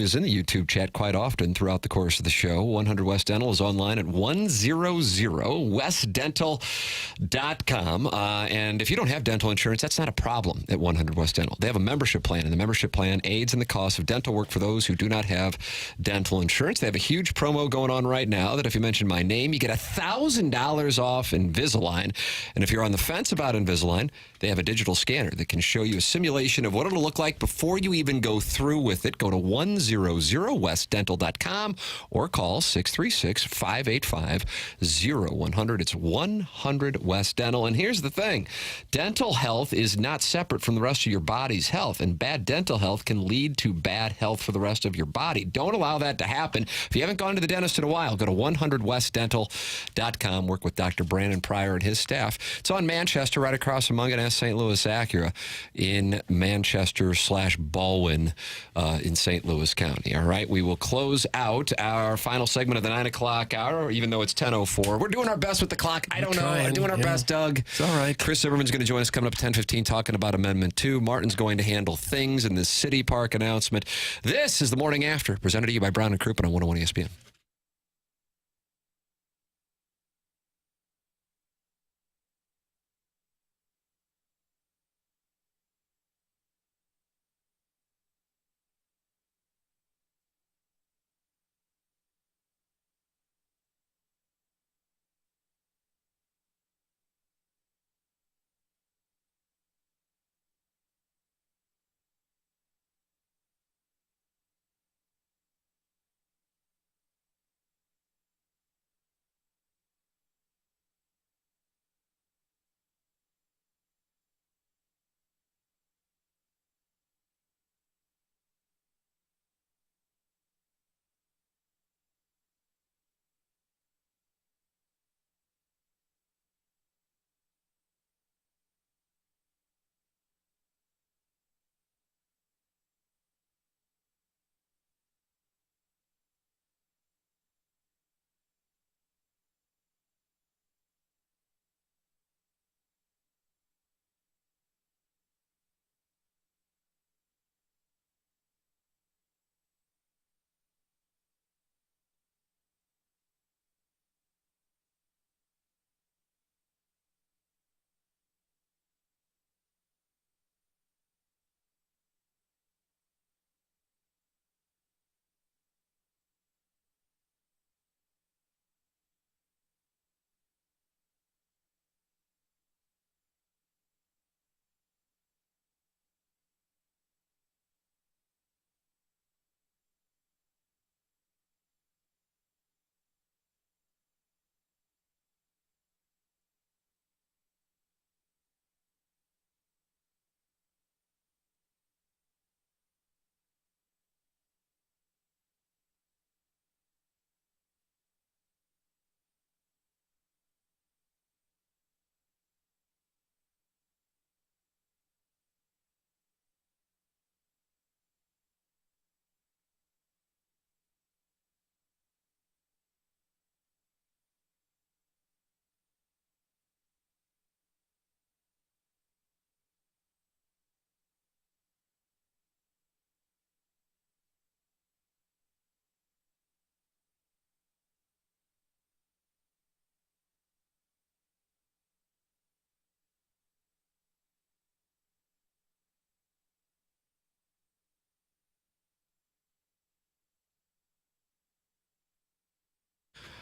is in the YouTube chat quite often throughout the course of the show. 100 West Dental is online at 100westdental.com. And if you don't have dental insurance, that's not a problem at 100 West Dental. They have a membership plan, and the membership plan aids in the cost of dental work for those who do not have dental insurance. They have a huge promo going on right now that if you mention my name, you get $1,000 off Invisalign. And if you're on the fence about Invisalign, they have a digital scanner that can show you a simulation of what it'll look like before you even go through with it. Go to 100westdental.com or call 636-585-0100. It's 100 West Dental. And here's the thing. Dental health is not separate from the rest of your body's health, and bad dental health can lead to bad health for the rest of your body. Don't allow that to happen. If you haven't gone to the dentist in a while, go to 100westdental.com. Work with Dr. Brandon Pryor and his staff. It's on Manchester, right across from McKernan St. Louis Acura in Manchester/Baldwin in St. Louis County. All right, we will close out our final segment of the 9 o'clock hour, even though it's 10:04. We're doing our best with the clock. I don't know. We're doing our best, Doug. It's all right. Chris Zimmerman's going to join us coming up at 10:15 talking about Amendment 2. Martin's going to handle things in the City Park announcement. This is the Morning After, presented to you by Brown and Crouppen on 101 ESPN.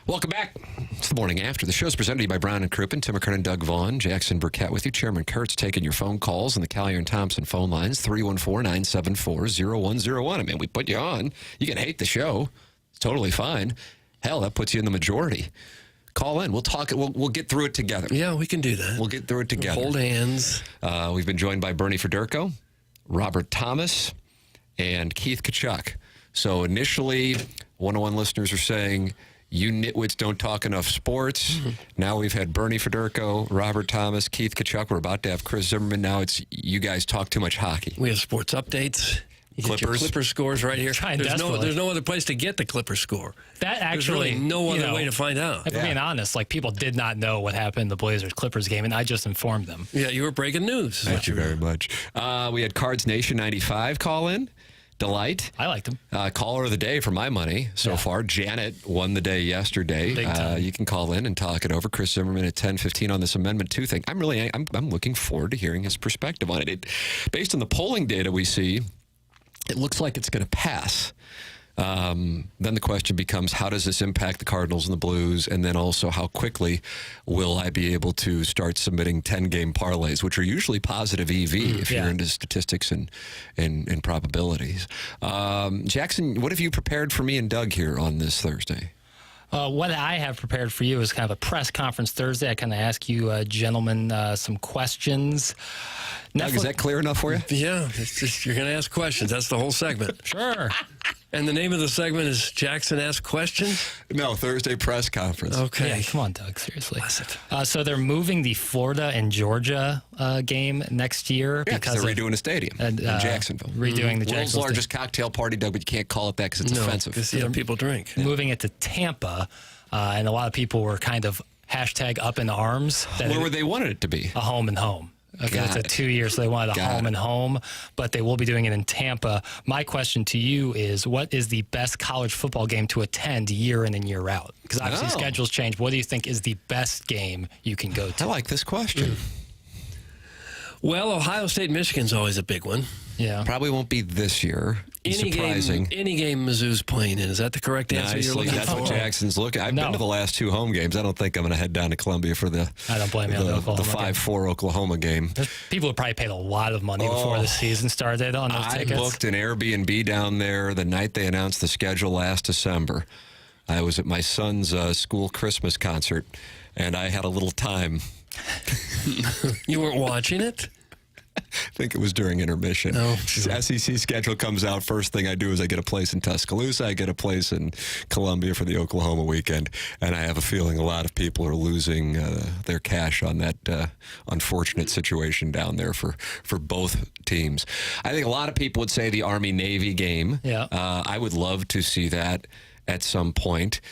Welcome back. It's the Morning After. The show's presented to you by Brown and Crouppen. Tim McKernan, Doug Vaughn, Jackson Burkett with you. Chairman Kurtz taking your phone calls on the Collier and Thompson phone lines, 314-974-0101. I mean, we put you on. You can hate the show. It's totally fine. Hell, that puts you in the majority. Call in. We'll talk. We'll get through it together. Yeah, we can do that. We'll get through it together. Hold hands. We've been joined by Bernie Federko, Robert Thomas, and Keith Kachuk. So initially, 101 listeners are saying, you nitwits don't talk enough sports. Now we've had Bernie Federko, Robert Thomas, Keith Kachuk. We're about to have Chris Zimmerman. Now it's you guys talk too much hockey. We have sports updates. You get your Clipper scores right here. There's no other place to get the Clipper score. That actually, there's really no other way to find out. If I'm being honest, like people did not know what happened in the Blazers-Clippers game, and I just informed them. Yeah, you were breaking news. Thank you very much. We had Cards Nation 95 call in. Delight. I liked him. Caller of the day for my money so far. Janet won the day yesterday. You can call in and talk it over. Chris Zimmerman at 10:15 on this Amendment 2 thing. I'm looking forward to hearing his perspective on it. Based on the polling data we see, it looks like it's going to pass. Then the question becomes, how does this impact the Cardinals and the Blues? And then also, how quickly will I be able to start submitting 10-game parlays, which are usually positive EV if you're into statistics and probabilities. Jackson, what have you prepared for me and Doug here on this Thursday? What I have prepared for you is kind of a press conference Thursday. I kind of ask you gentlemen some questions. Doug, is that clear enough for you? Yeah, it's just, you're going to ask questions. That's the whole segment. Sure. And the name of the segment is Jackson Ask Questions? No, Thursday press conference. Okay. Yeah, come on, Doug, seriously. So they're moving the Florida and Georgia game next year. Because they're redoing a stadium in Jacksonville. Redoing the world's largest cocktail party, Doug, but you can't call it that because it's offensive. Because people drink. Moving it to Tampa, and a lot of people were kind of hashtag up in arms. Where would they wanted it to be? A home and home. Okay, it's a 2 year, so they wanted a home and home, but they will be doing it in Tampa. My question to you is, what is the best college football game to attend year in and year out? Because obviously schedules change. What do you think is the best game you can go to? I like this question. Well, Ohio State, Michigan's always a big one. Yeah. Probably won't be this year. Surprising. Any game Mizzou's playing in. Is that the correct answer you're looking That's for? what Jackson's looking. I've been to the last 2 home games. I don't think I'm going to head down to Columbia for the I don't blame you on the 5-4 Oklahoma game. People have probably paid a lot of money before the season started on those tickets. I booked an Airbnb down there the night they announced the schedule last December. I was at my son's school Christmas concert, and I had a little time. You weren't watching it? I think it was during intermission. SEC schedule comes out. First thing I do is I get a place in Tuscaloosa. I get a place in Columbia for the Oklahoma weekend. And I have a feeling a lot of people are losing their cash on that unfortunate situation down there for both teams. I think a lot of people would say the Army-Navy game. Yeah. I would love to see that at some point.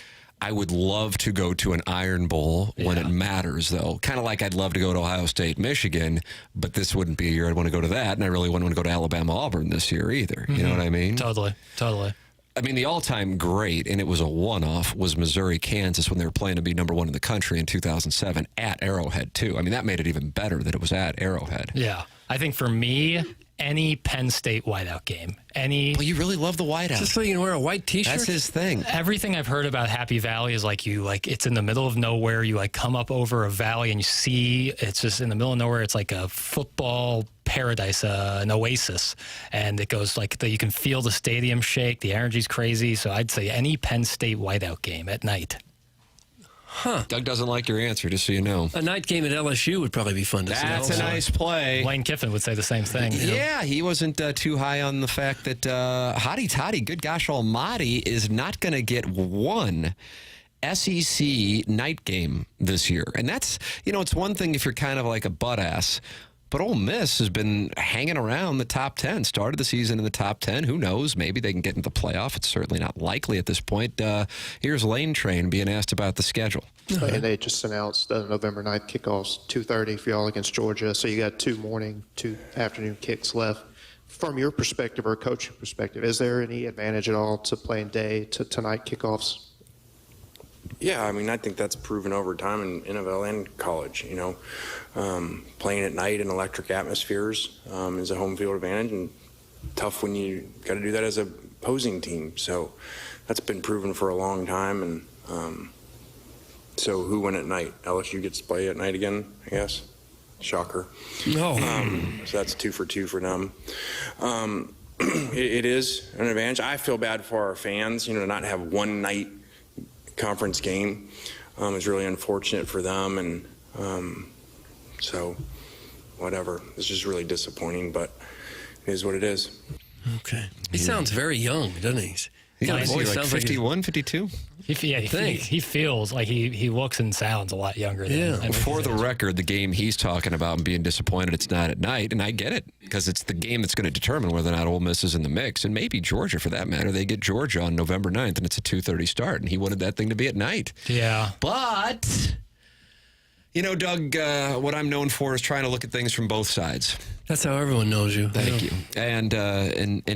I would love to go to an Iron Bowl when it matters, though. Kind of like I'd love to go to Ohio State, Michigan, but this wouldn't be a year I'd want to go to that, and I really wouldn't want to go to Alabama, Auburn this year either. You know what I mean? Totally. I mean, the all-time great, and it was a one-off, was Missouri, Kansas when they were playing to be number 1 in the country in 2007 at Arrowhead, too. I mean, that made it even better that it was at Arrowhead. Yeah. I think for me, any Penn State whiteout game. Well, you really love the whiteout. Just so you can wear a white T-shirt? That's his thing. Everything I've heard about Happy Valley is it's in the middle of nowhere. You come up over a valley and you see it's just in the middle of nowhere. It's like a football paradise, an oasis. And it goes you can feel the stadium shake. The energy's crazy. So I'd say any Penn State whiteout game at night. Huh. Doug doesn't like your answer, just so you know. A night game at LSU would probably be fun to see. That's a nice play. Lane Kiffin would say the same thing. Yeah, he wasn't too high on the fact that Hottie Toddy, good gosh almighty, is not going to get one SEC night game this year. And that's, it's one thing if you're kind of like a butt ass. But Ole Miss has been hanging around the top 10, started the season in the top 10. Who knows? Maybe they can get into the playoff. It's certainly not likely at this point. Here's Lane Train being asked about the schedule. And they just announced November 9th kickoffs, 2:30 for y'all against Georgia. So you got 2 morning, 2 afternoon kicks left. From your perspective or coaching perspective, is there any advantage at all to playing day to night kickoffs? Yeah, I mean, I think that's proven over time in NFL and college. Playing at night in electric atmospheres is a home field advantage, and tough when you got to do that as a opposing team. So that's been proven for a long time, and So who went at night? LSU gets to play at night again, I guess. Shocker. No. So that's 2 for 2 for them. It is an advantage. I feel bad for our fans, to not have one night conference game. Is really unfortunate for them, and so whatever. It's just really disappointing, but it is what it is. Okay. He sounds very young, doesn't he? He's got a voice sounds like 51, 52? He feels like he looks and sounds a lot younger than Well, for the record, the game he's talking about and being disappointed it's not at night, and I get it, because it's the game that's going to determine whether or not Ole Miss is in the mix, and maybe Georgia for that matter. They get Georgia on November 9th, and it's a 2:30 start, and he wanted that thing to be at night. Yeah. But, Doug, what I'm known for is trying to look at things from both sides. That's how everyone knows you. Thank you. And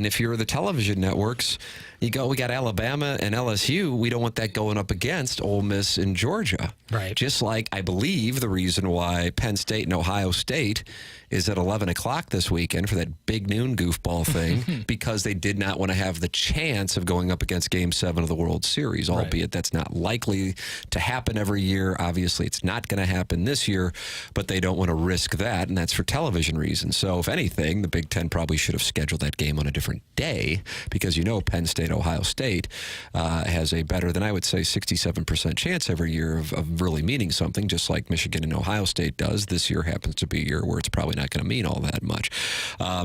if you're the television networks, we got Alabama and LSU. We don't want that going up against Ole Miss and Georgia. Right. Just like I believe the reason why Penn State and Ohio State is at 11 o'clock this weekend for that big noon goofball thing, because they did not want to have the chance of going up against Game 7 of the World Series, albeit that's not likely to happen every year. Obviously, it's not going to happen this year, but they don't want to risk that, and that's for television reasons. So, if anything, the Big Ten probably should have scheduled that game on a different day, because Penn State, Ohio State has a better than, I would say, 67% chance every year of really meaning something, just like Michigan and Ohio State does. This year happens to be a year where it's probably not going to mean all that much.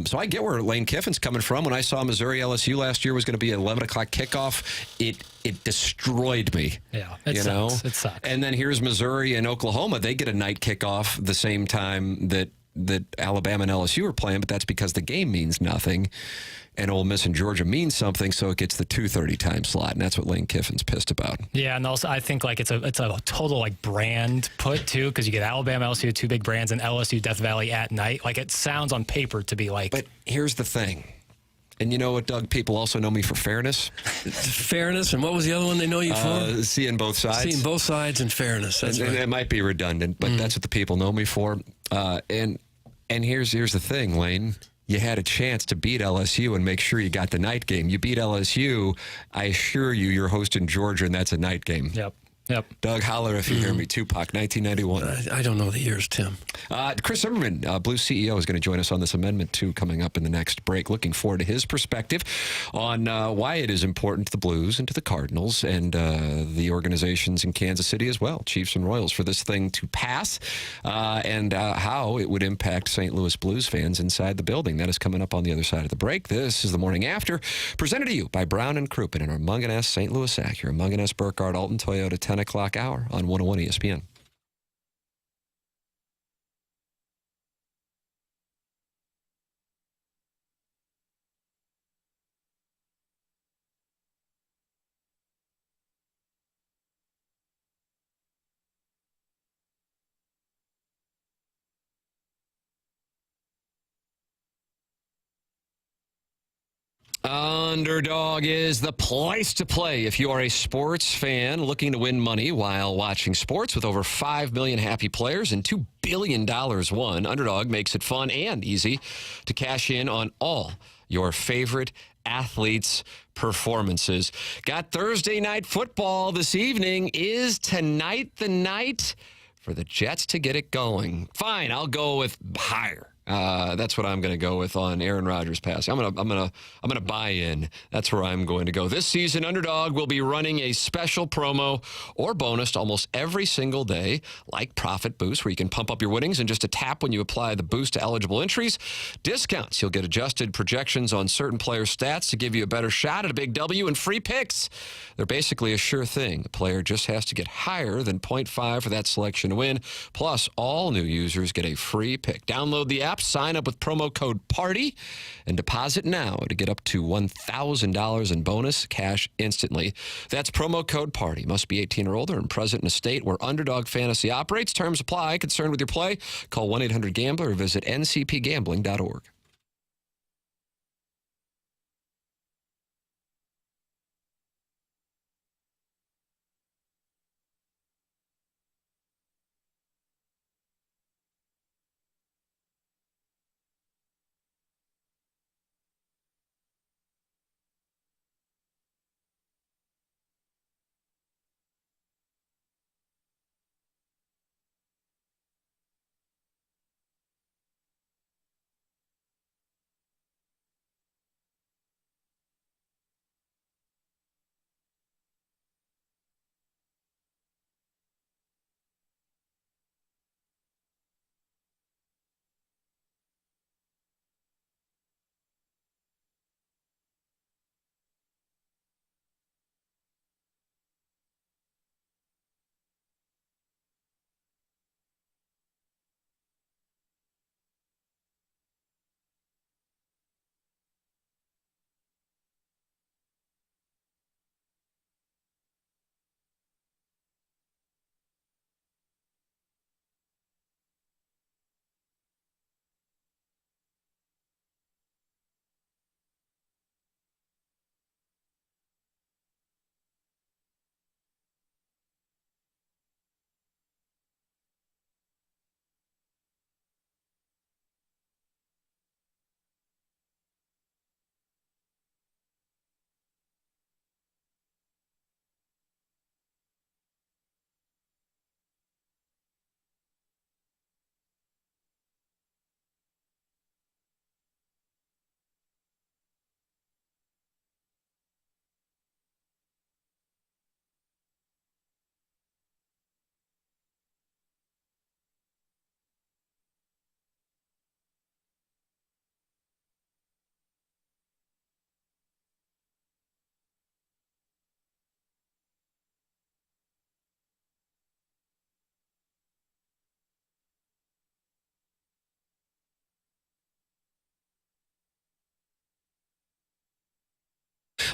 So I get where Lane Kiffin's coming from. When I saw Missouri LSU last year was going to be an 11 o'clock kickoff, it destroyed me. Yeah, it sucks. It sucks. And then here's Missouri and Oklahoma. They get a night kickoff the same time that Alabama and LSU are playing, but that's because the game means nothing. And Ole Miss and Georgia means something, so it gets the 2:30 time slot, and that's what Lane Kiffin's pissed about. Yeah, and also I think it's a total brand put too, because you get Alabama, LSU, two big brands, and LSU Death Valley at night. It sounds on paper to be like. But here's the thing. And you know what, Doug? People also know me for fairness. Fairness, and what was the other one they know you for? Seeing both sides. Seeing both sides and fairness. That's right. And it might be redundant, but that's what the people know me for. And here's the thing, Lane. You had a chance to beat LSU and make sure you got the night game. You beat LSU. I assure you, you're hosting Georgia, and that's a night game. Yep. Doug, holler if you hear me. Tupac, 1991. I don't know the years, Tim. Chris Zimmerman, Blue CEO, is going to join us on this Amendment 2 coming up in the next break. Looking forward to his perspective on why it is important to the Blues and to the Cardinals and the organizations in Kansas City as well, Chiefs and Royals, for this thing to pass and how it would impact St. Louis Blues fans inside the building. That is coming up on the other side of the break. This is the Morning After, presented to you by Brown and Crouppen and our Mungan St. Louis Acura, Mungan Burkhardt, Alton Toyota, 10 o'clock hour on 101 ESPN. Underdog is the place to play if you are a sports fan looking to win money while watching sports. With over 5 million happy players and $2 billion won, Underdog makes it fun and easy to cash in on all your favorite athletes' performances. Got Thursday night football this evening. Is tonight the night for the Jets to get it going? Fine, I'll go with higher. That's what I'm going to go with on Aaron Rodgers pass. I'm gonna buy in. That's where I'm going to go. This season, Underdog will be running a special promo or bonus almost every single day, like Profit Boost, where you can pump up your winnings in just a tap when you apply the boost to eligible entries. Discounts. You'll get adjusted projections on certain players' stats to give you a better shot at a big W, and free picks. They're basically a sure thing. The player just has to get higher than 0.5 for that selection to win. Plus, all new users get a free pick. Download the app, sign up with promo code PARTY, and deposit now to get up to $1,000 in bonus cash instantly. That's promo code PARTY. Must be 18 or older and present in a state where Underdog Fantasy operates. Terms apply. Concerned with your play? Call 1-800-GAMBLER or visit ncpgambling.org.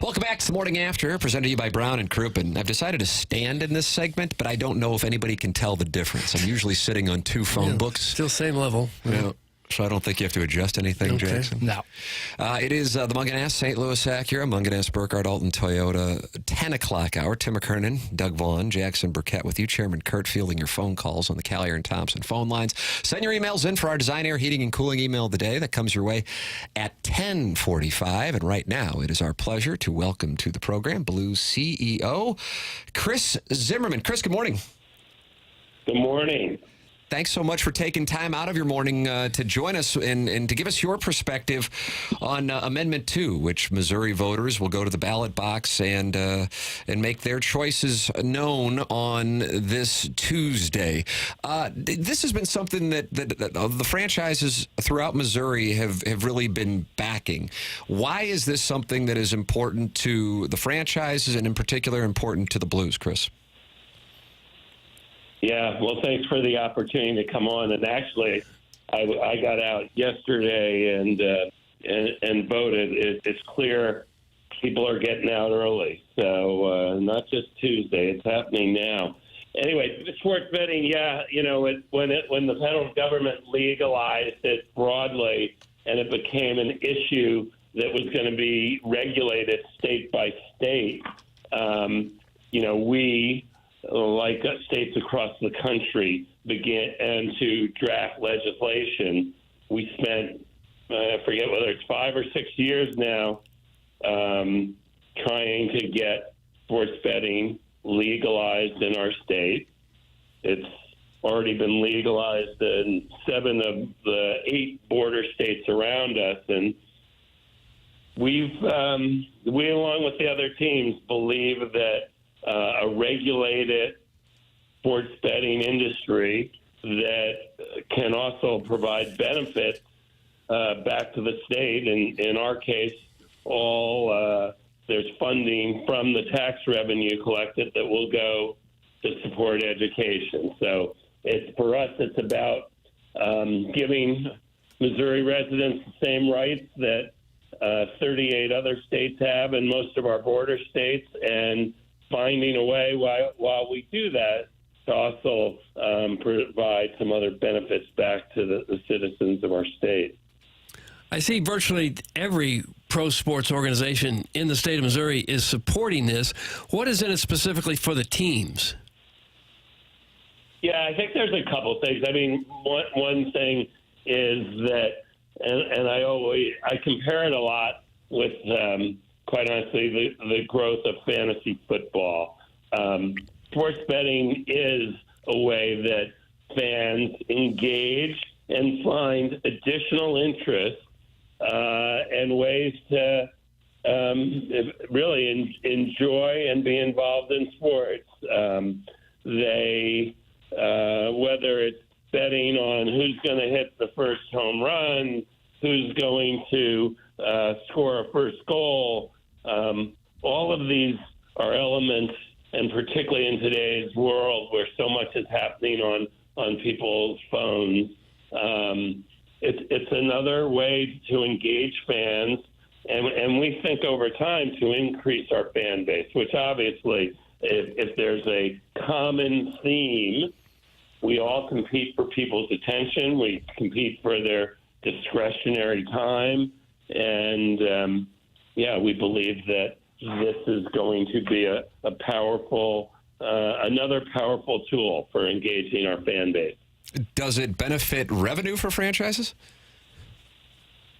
Welcome back to the Morning After, presented to you by Brown and Crouppen. I've decided to stand in this segment, but I don't know if anybody can tell the difference. I'm usually sitting on two phone books. Still same level. Yeah. So I don't think you have to adjust anything, Jackson. No. It is the Mungan St. Louis Acura, Mungan Burkett, Alton Toyota, 10 o'clock hour. Tim McKernan, Doug Vaughn, Jackson Burkett with you. Chairman Kurt fielding your phone calls on the Callier and Thompson phone lines. Send your emails in for our Design, Air, Heating, and Cooling email of the day. That comes your way at 10:45. And right now, it is our pleasure to welcome to the program Blues CEO, Chris Zimmerman. Chris, good morning. Good morning. Thanks so much for taking time out of your morning to join us and to give us your perspective on Amendment 2, which Missouri voters will go to the ballot box and make their choices known on this Tuesday. This has been something that the franchises throughout Missouri have really been backing. Why is this something that is important to the franchises and in particular important to the Blues, Chris? Yeah, well, thanks for the opportunity to come on. And actually, I got out yesterday and voted. It's clear people are getting out early. So not just Tuesday, it's happening now. Anyway, sports betting, yeah, when the federal government legalized it broadly and it became an issue that was going to be regulated state by state, we, like states across the country, began to draft legislation. We spent, I forget whether it's 5 or 6 years now, trying to get sports betting legalized in our state. It's already been legalized in 7 of the 8 border states around us, and we, along with the other teams, believe that a regulated sports betting industry that can also provide benefits back to the state. And in our case, there's funding from the tax revenue collected that will go to support education. So for us, it's about giving Missouri residents the same rights that 38 other states have in most of our border states, and finding a way while we do that to also provide some other benefits back to the citizens of our state. I see virtually every pro sports organization in the state of Missouri is supporting this. What is in it specifically for the teams? Yeah, I think there's a couple things. I mean, one thing is that, and I compare it a lot with, quite honestly, the growth of fantasy football. Sports betting is a way that fans engage and find additional interest and ways to really enjoy and be involved in sports. Whether it's betting on who's going to hit the first home run, who's going to score a first goal, all of these are elements, and particularly in today's world where so much is happening on people's phones, it's another way to engage fans, and we think over time to increase our fan base, which obviously, if there's a common theme, we all compete for people's attention, we compete for their discretionary time, and we believe that this is going to be a powerful, another powerful tool for engaging our fan base. Does it benefit revenue for franchises?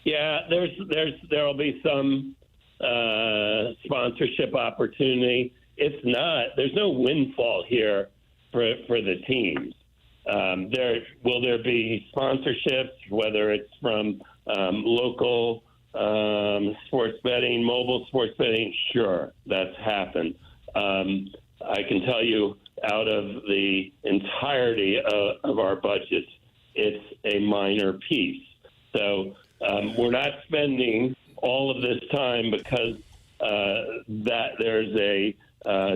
Yeah, there'll be some sponsorship opportunity. It's not. There's no windfall here for the teams. Will there be sponsorships, whether it's from local sports betting, mobile sports betting? Sure, that's happened. I can tell you, out of the entirety of our budgets, it's a minor piece. So we're not spending all of this time because that there's a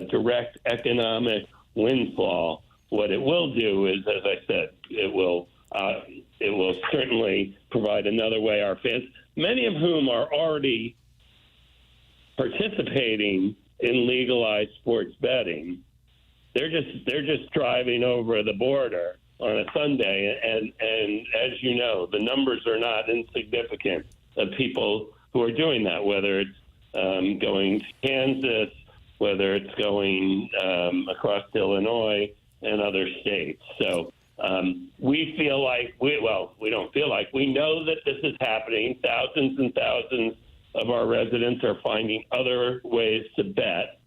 direct economic windfall. What it will do is, as I said, it will certainly provide another way our fans, many of whom are already participating in legalized sports betting. They're just driving over the border on a Sunday, and as you know, the numbers are not insignificant of people who are doing that, whether it's going to Kansas, whether it's going across Illinois and other states. So we feel like, we don't feel like, we know that this is happening. Thousands and thousands of our residents are finding other ways to bet.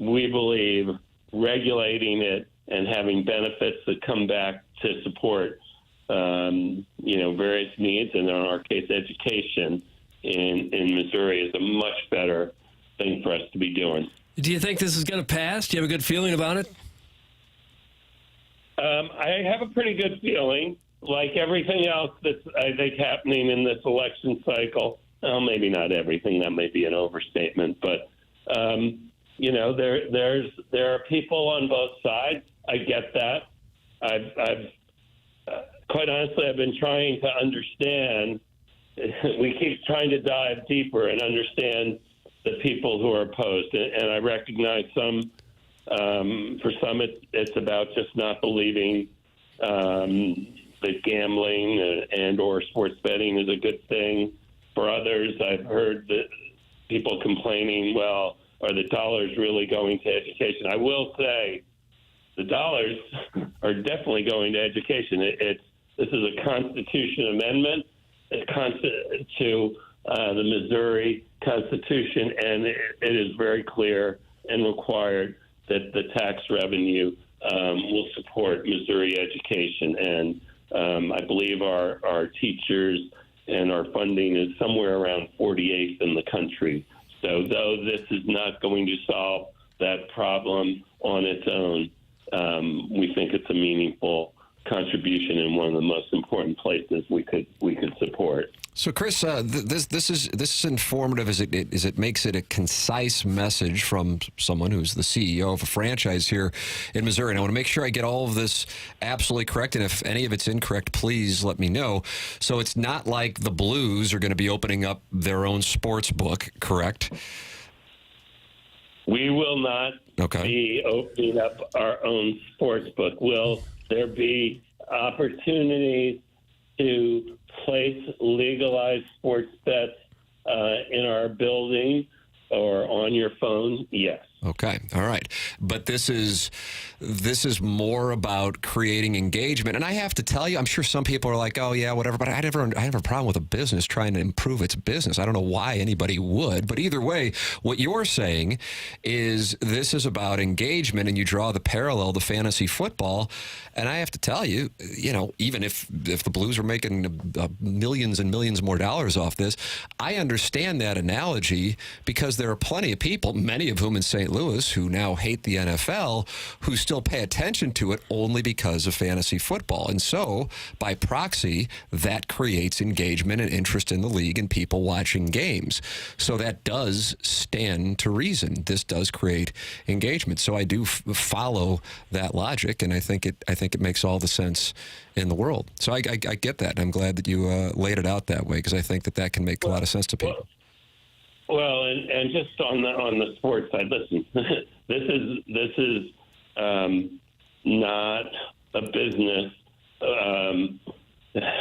We believe regulating it and having benefits that come back to support, various needs, and in our case, education in Missouri is a much better thing for us to be doing. Do you think this is going to pass? Do you have a good feeling about it? I have a pretty good feeling. Like everything else that's, I think, happening in this election cycle, well, maybe not everything, that may be an overstatement, but there are people on both sides. I get that. I've quite honestly, I've been trying to understand. We keep trying to dive deeper and understand the people who are opposed, and I recognize some. For some, it's about just not believing that gambling and or sports betting is a good thing. For others, I've heard that people complaining, well, are the dollars really going to education? I will say the dollars are definitely going to education. This is a Constitution amendment to the Missouri Constitution, and it is very clear and required that the tax revenue will support Missouri education. And I believe our teachers and our funding is somewhere around 48th in the country. So though this is not going to solve that problem on its own, we think it's a meaningful contribution in one of the most important places we could support. So, Chris, this is informative as it makes it a concise message from someone who's the CEO of a franchise here in Missouri. And I want to make sure I get all of this absolutely correct. And if any of it's incorrect, please let me know. So it's not like the Blues are going to be opening up their own sports book, correct? We will not be opening up our own sports book. Will there be opportunities to place legalized sports bets in our building or on your phone? Yes. Okay. All right. But this is more about creating engagement. And I have to tell you, I'm sure some people are like, oh, yeah, whatever. But I have a problem with a business trying to improve its business. I don't know why anybody would. But either way, what you're saying is this is about engagement, and you draw the parallel to fantasy football. And I have to tell you, even if the Blues are making millions and millions more dollars off this, I understand that analogy because there are plenty of people, many of whom in St. Louis, who now hate the NFL, who still pay attention to it only because of fantasy football. And so, by proxy, that creates engagement and interest in the league and people watching games. So that does stand to reason. This does create engagement. So I do follow that logic, and I think it makes all the sense in the world. So I get that, and I'm glad that you laid it out that way, because I think that can make a lot of sense to people. Well, and just on the sports side, listen, this is not a business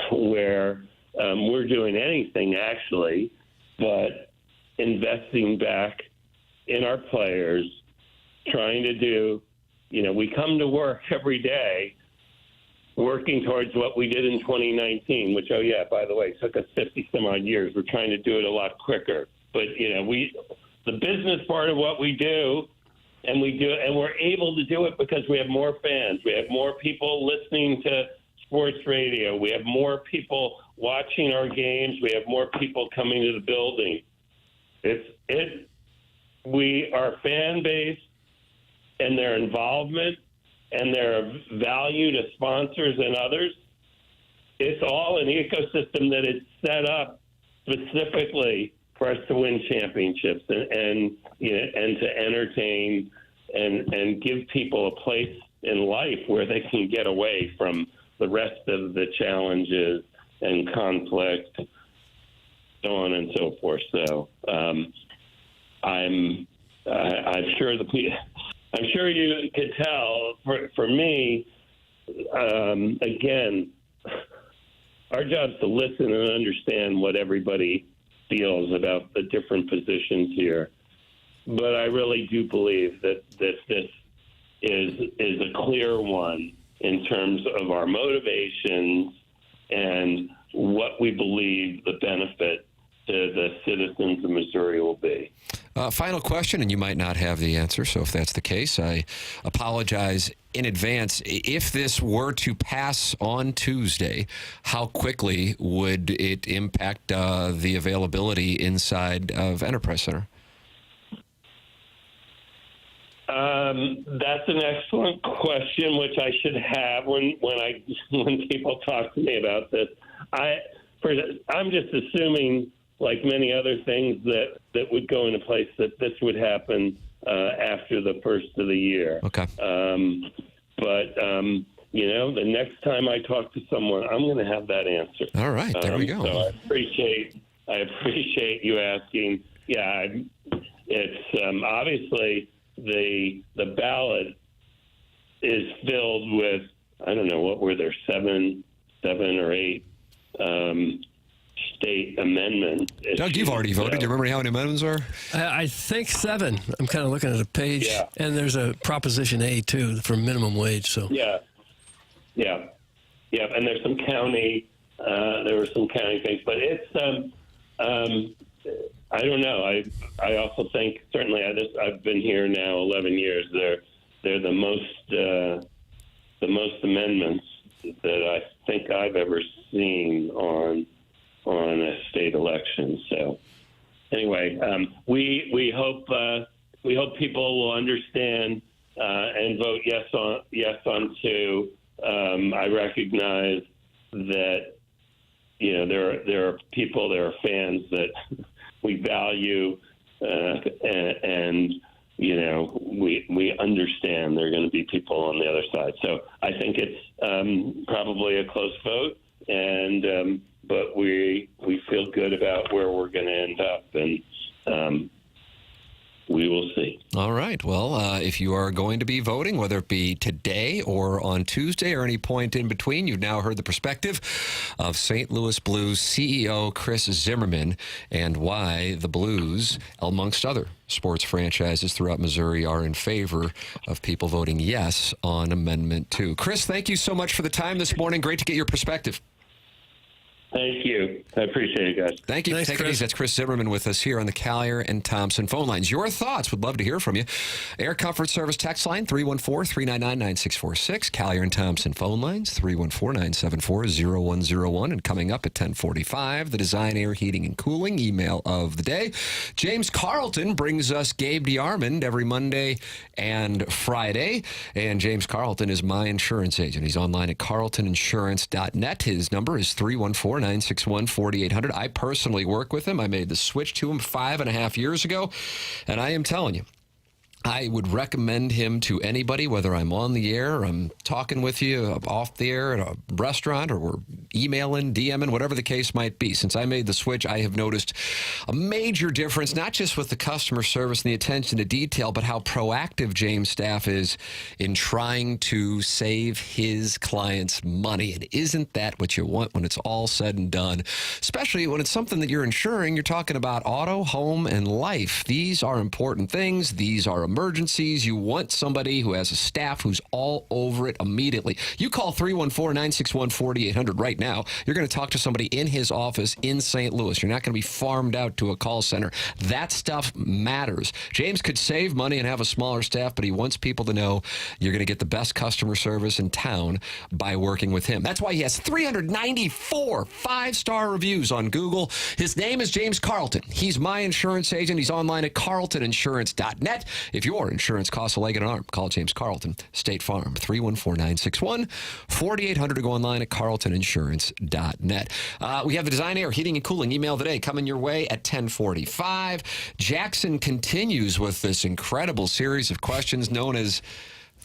where we're doing anything actually, but investing back in our players, trying to do. We come to work every day working towards what we did in 2019, which, by the way, took us 50 some odd years. We're trying to do it a lot quicker. But, the business part of what we do, and we're able to do it because we have more fans. We have more people listening to sports radio. We have more people watching our games. We have more people coming to the building. Our fan base and their involvement and their value to sponsors and others, it's all an ecosystem that is set up specifically for us to win championships and to entertain and give people a place in life where they can get away from the rest of the challenges and conflict, so on and so forth. So I'm sure I'm sure you could tell. For me, again, our job is to listen and understand what everybody feels about the different positions here. But I really do believe that this is a clear one in terms of our motivations and what we believe the benefit to the citizens of Missouri will be. Final question, and you might not have the answer, so if that's the case, I apologize in advance. If this were to pass on Tuesday, how quickly would it impact the availability inside of Enterprise Center? That's an excellent question, which I should have when people talk to me about this. I'm just assuming, like many other things that would go into place, that this would happen after the first of the year. Okay. The next time I talk to someone, I'm going to have that answer. All right, there we go. So I appreciate you asking. Yeah, it's obviously the ballot is filled with, I don't know, what were there, seven or eight state amendments. Doug, you've already voted. Do you remember how many amendments are? I think 7. I'm kind of looking at a page, and there's a Proposition A, too, for minimum wage. So Yeah, and there's some county, there were some county things, but it's, I don't know. I also think, certainly, I've been here now 11 years. They're the most amendments that I think I've ever seen on a state election. So anyway, we hope people will understand and vote yes on 2. I recognize that there are people, there are fans that we value, and we understand there are going to be people on the other side. So I think it's probably a close vote, and but we feel good about where we're going to end up, and we will see. All right. Well, if you are going to be voting, whether it be today or on Tuesday or any point in between, you've now heard the perspective of St. Louis Blues CEO Chris Zimmerman and why the Blues, amongst other sports franchises throughout Missouri, are in favor of people voting yes on Amendment 2. Chris, thank you so much for the time this morning. Great to get your perspective. Thank you. I appreciate it, guys. Thank you. Thanks, Take it easy. That's Chris Zimmerman with us here on the Collier and Thompson phone lines. Your thoughts. Would love to hear from you. Air Comfort Service text line 314-399-9646. Collier and Thompson phone lines 314-974-0101. And coming up at 10:45, the Design Air Heating and Cooling email of the day. James Carlton brings us Gabe DeArmond every Monday and Friday. And James Carlton is my insurance agent. He's online at carltoninsurance.net. His number is 314-961-4800. I personally work with him. I made the switch to him 5.5 years ago, and I am telling you, I would recommend him to anybody, whether I'm on the air or I'm talking with you off the air at a restaurant or we're emailing, DMing, whatever the case might be. Since I made the switch, I have noticed a major difference, not just with the customer service and the attention to detail, but how proactive James' staff is in trying to save his clients money. And isn't that what you want when it's all said and done? Especially when it's something that you're insuring. You're talking about auto, home, and life. These are important things. These are emergencies. You want somebody who has a staff who's all over it immediately. You call 314-961-4800 right now. You're going to talk to somebody in his office in St. Louis. You're not going to be farmed out to a call center. That stuff matters. James could save money and have a smaller staff, but he wants people to know you're going to get the best customer service in town by working with him. That's why he has 394 5-star reviews on Google. His name is James Carlton. He's my insurance agent. He's online at carltoninsurance.net. If your insurance costs a leg and an arm, call James Carlton, State Farm, 314-961-4800, to go online at carltoninsurance.net. We have the Design Air Heating and Cooling email today coming your way at 10:45. Jackson continues with this incredible series of questions known as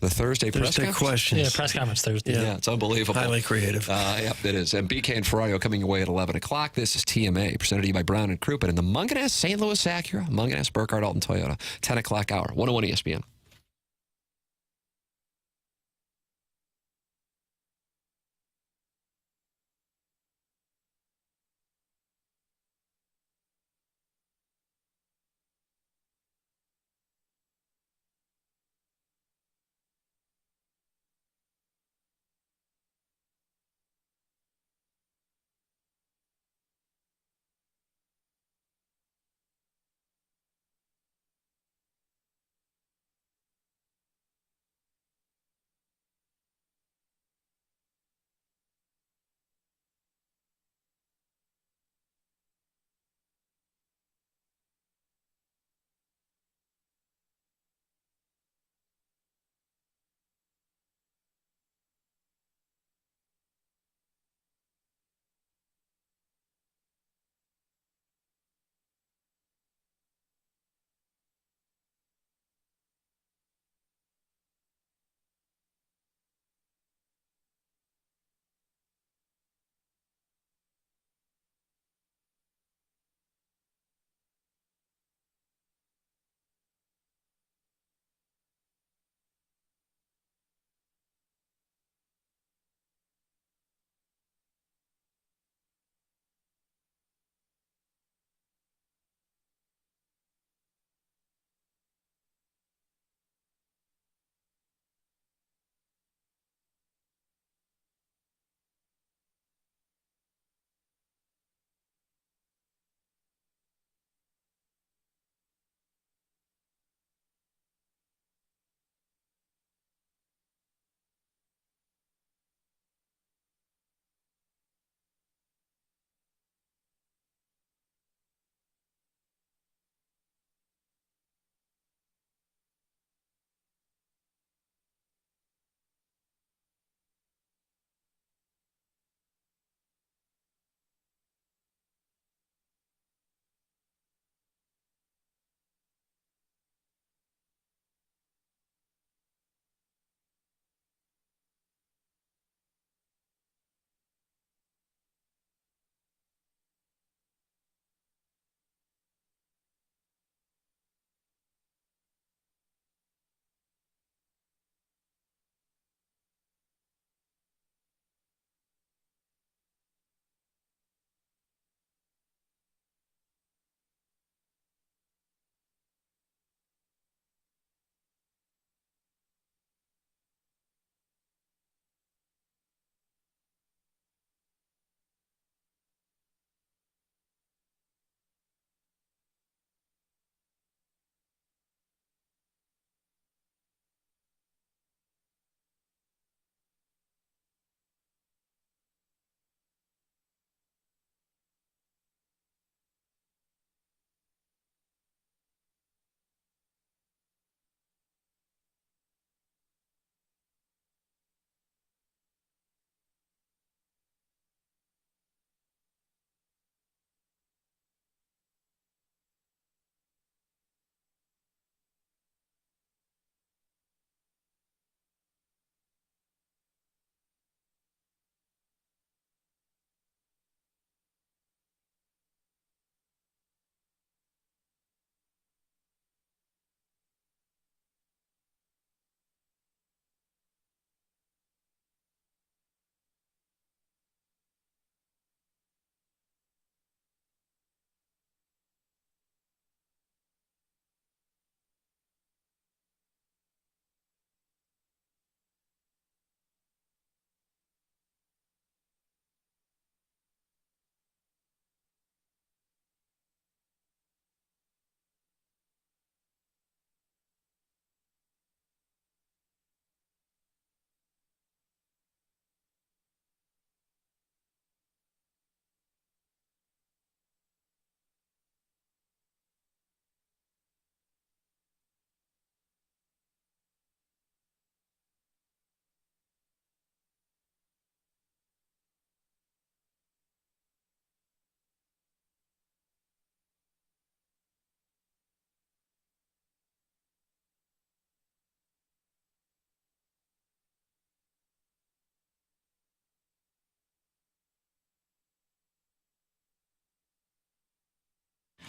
The Thursday press Thursday conference? questions. Yeah, press conference Thursday. Yeah, it's unbelievable. Highly creative. Yep, it is. And BK and Ferrario coming away at 11 o'clock. This is TMA, presented to you by Brown and Crouppen and the Munganess St. Louis Acura, Munganess Burkhardt Alton Toyota, 10 o'clock hour, 101 ESPN.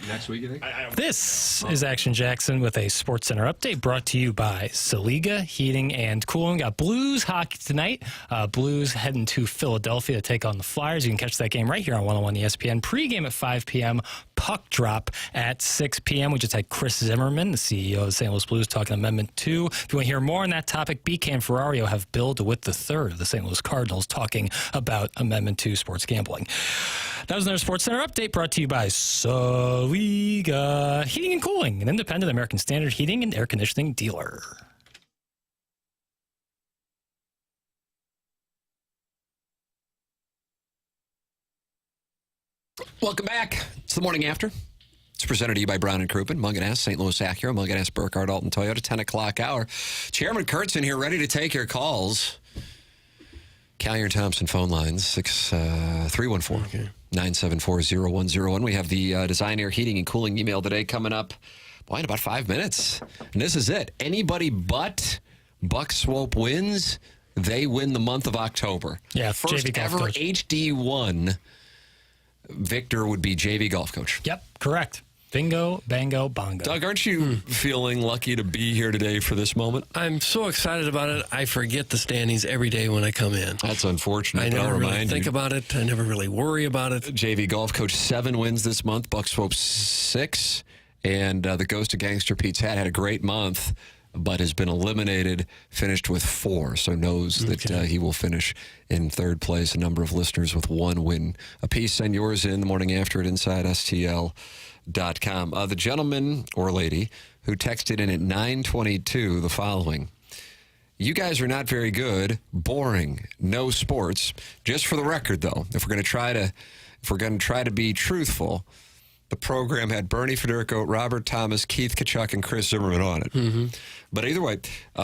Next week, you think? This is Action Jackson with a SportsCenter update brought to you by Saliga Heating and Cooling. Got Blues hockey tonight. Blues heading to Philadelphia to take on the Flyers. You can catch that game right here on 101 ESPN. Pre-game at 5 p.m., puck drop at 6 p.m. We just had Chris Zimmerman, the CEO of the St. Louis Blues, talking Amendment 2. If you want to hear more on that topic, BK and Ferrario have Bill DeWitt III of the St. Louis Cardinals talking about Amendment 2 sports gambling. That was another SportsCenter update brought to you by Saliga Heating and Cooling, an independent American Standard heating and air conditioning dealer. Welcome back. It's the Morning After. It's presented to you by Brown & Crouppen, Munganess, St. Louis Acura, Munganess, Burkhardt, Alton Toyota, 10 o'clock hour. Chairman Kurtz in here ready to take your calls. Callier and Thompson phone lines, 314-974-0101. We have the Design Air Heating and Cooling email today coming up, in about 5 minutes. And this is it. Anybody but Buck Swope wins, they win the month of October. Yeah, first JV golf ever coach. HD1 victor would be JV golf coach. Yep, correct. Bingo, bango, bongo. Doug, aren't you feeling lucky to be here today for this moment? I'm so excited about it. I forget the standings every day when I come in. That's unfortunate. I but I'll never really remind think you. about it. I never really worry about it. JV golf coach, 7 wins this month. Buck Swope 6. And the Ghost of Gangster Pete's Hat had a great month, but has been eliminated, finished with 4. So knows that he will finish in third place. A number of listeners with 1 win apiece. Send yours in the morning after at InsideSTL.com. The gentleman or lady who texted in at 9:22 the following. You guys are not very good. Boring. No sports. Just for the record, though, if we're going to try to be truthful, the program had Bernie Federico, Robert Thomas, Keith Kachuk, and Chris Zimmerman on it. Mm-hmm. But either way,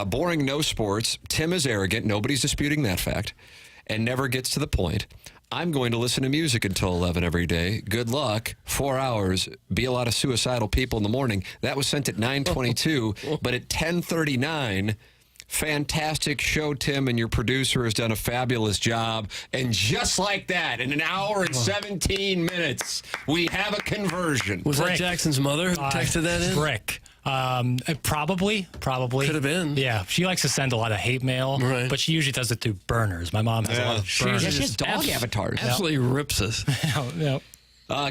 boring, no sports. Tim is arrogant. Nobody's disputing that fact. And never gets to the point. I'm going to listen to music until 11 every day. Good luck. 4 hours. Be a lot of suicidal people in the morning. That was sent at 9:22. But at 10:39, fantastic show, Tim, and your producer has done a fabulous job. And just like that, in an hour and 17 minutes, we have a conversion. Was that Jackson's mother who texted that in? Brick. Probably. Could have been. Yeah, she likes to send a lot of hate mail, but she usually does it through burners. My mom has a lot of burners. She has dog avatars. Absolutely rips us. Yep.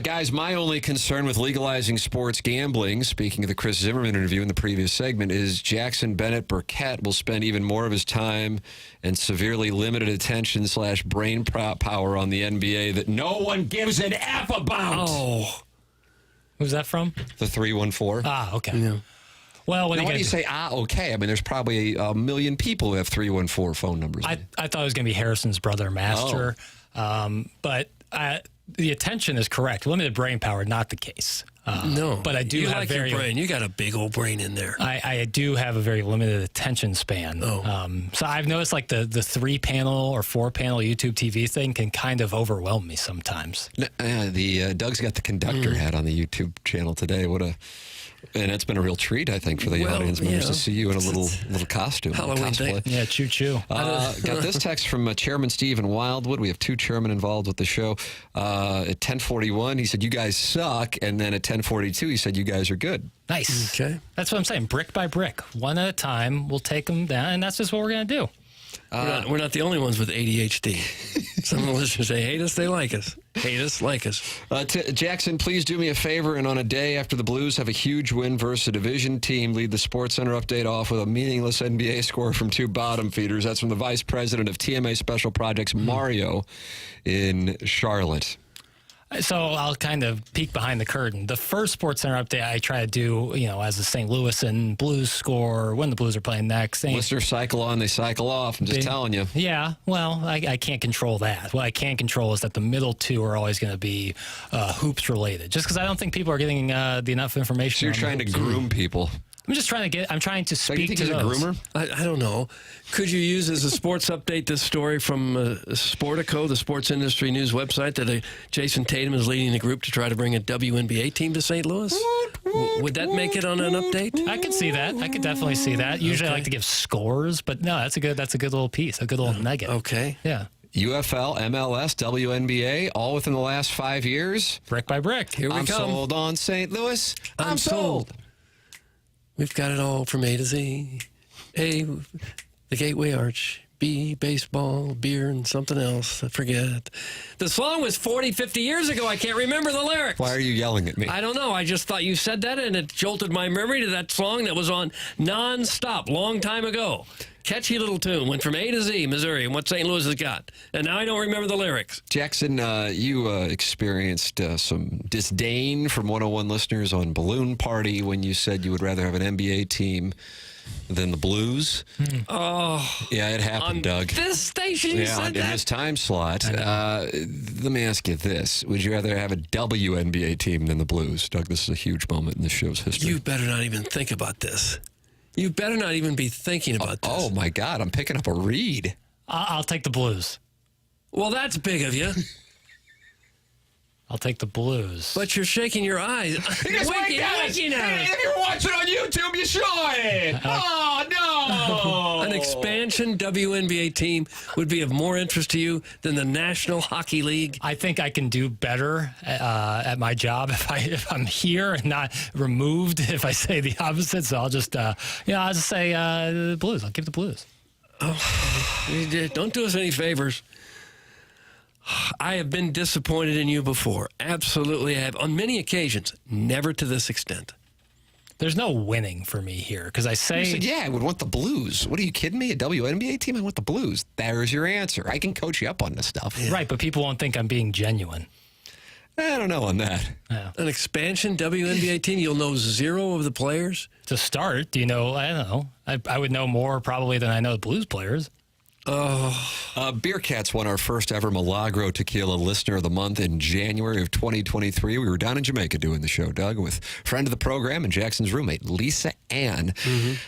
Guys, my only concern with legalizing sports gambling, speaking of the Chris Zimmerman interview in the previous segment, is Jackson Burkett will spend even more of his time and severely limited attention / brain power on the NBA that no one gives an F about. Oh. Who's that from? The 314. Ah, okay. Yeah. Well, Now, why do you say, okay? I mean, there's probably a million people who have 314 phone numbers. I thought it was going to be Harrison's brother, Master. But the attention is correct. Limited brain power, not the case. No. But I do you have like your brain. You got a big old brain in there. I do have a very limited attention span. So I've noticed like the 3-panel or 4-panel YouTube TV thing can kind of overwhelm me sometimes. Doug's got the conductor hat on the YouTube channel today. And it's been a real treat, I think, for the audience members to see you in a little costume. Halloween cosplay. day. Yeah, choo-choo. Got this text from Chairman Steve in Wildwood. We have 2 chairmen involved with the show. At 10:41, he said, you guys suck. And then at 10:42, he said, you guys are good. Nice. Okay. That's what I'm saying. Brick by brick. One at a time. We'll take them down, and that's just what we're going to do. We're not the only ones with ADHD. Some of the listeners say, hate us, they like us. Hate us, like us. Jackson, please do me a favor, and on a day after the Blues have a huge win versus a division team, lead the SportsCenter update off with a meaningless NBA score from 2 bottom feeders. That's from the Vice President of TMA Special Projects, Mario, in Charlotte. So I'll kind of peek behind the curtain. The first SportsCenter update I try to do, as a St. Louis and Blues score, when the Blues are playing next. Listeners cycle on, they cycle off. I'm just telling you. Yeah, well, I can't control that. What I can control is that the middle 2 are always going to be hoops related. Just because I don't think people are getting the enough information. So you're trying to groom people. I'm trying to speak to he's a groomer? I don't know. Could you use as a sports update this story from Sportico, the sports industry news website, that Jason Tatum is leading the group to try to bring a WNBA team to St. Louis? Would that make it on an update? I could see that. I could definitely see that. Usually I like to give scores, but no, that's a good little piece, a good little nugget. Okay. Yeah. UFL, MLS, WNBA, all within the last 5 years. Brick by brick. Here we I'm come. sold on St. Louis. I'm sold. We've got it all from A to Z. A, the Gateway Arch. B, baseball, beer, and something else. I forget. The song was 40, 50 years ago. I can't remember the lyrics. Why are you yelling at me? I don't know. I just thought you said that, and it jolted my memory to that song that was on nonstop long time ago. Catchy little tune. Went from A to Z, Missouri, and what St. Louis has got. And now I don't remember the lyrics. Jackson, you experienced some disdain from 101 listeners on Balloon Party when you said you would rather have an NBA team than the Blues. Oh. Yeah, it happened, Doug. This station, you said in that? this time slot. Let me ask you this. Would you rather have a WNBA team than the Blues? Doug, this is a huge moment in the show's history. You better not even think about this. You better not even be thinking about this. Oh, my God. I'm picking up a read. I'll take the Blues. Well, that's big of you. I'll take the Blues. But you're shaking your eyes. Because Winking at us. if you're watching on YouTube, you saw it. Oh, no. An expansion WNBA team would be of more interest to you than the National Hockey League. I think I can do better at my job if I'm here and not removed. If I say the opposite, so I'll just say the Blues. I'll give the Blues. Oh, don't do us any favors. I have been disappointed in you before. Absolutely, I have. On many occasions, never to this extent. There's no winning for me here because I say... You said, yeah, I would want the Blues. What are you kidding me? A WNBA team? I want the Blues. There's your answer. I can coach you up on this stuff. Yeah. Right, but people won't think I'm being genuine. I don't know on that. Yeah. An expansion WNBA team, you'll know zero of the players? To start, do you know? I don't know. I would know more probably than I know the Blues players. Beer Cats won our first ever Milagro Tequila Listener of the Month in January of 2023. We were down in Jamaica doing the show, Doug, with friend of the program and Jackson's roommate, Lisa Ann.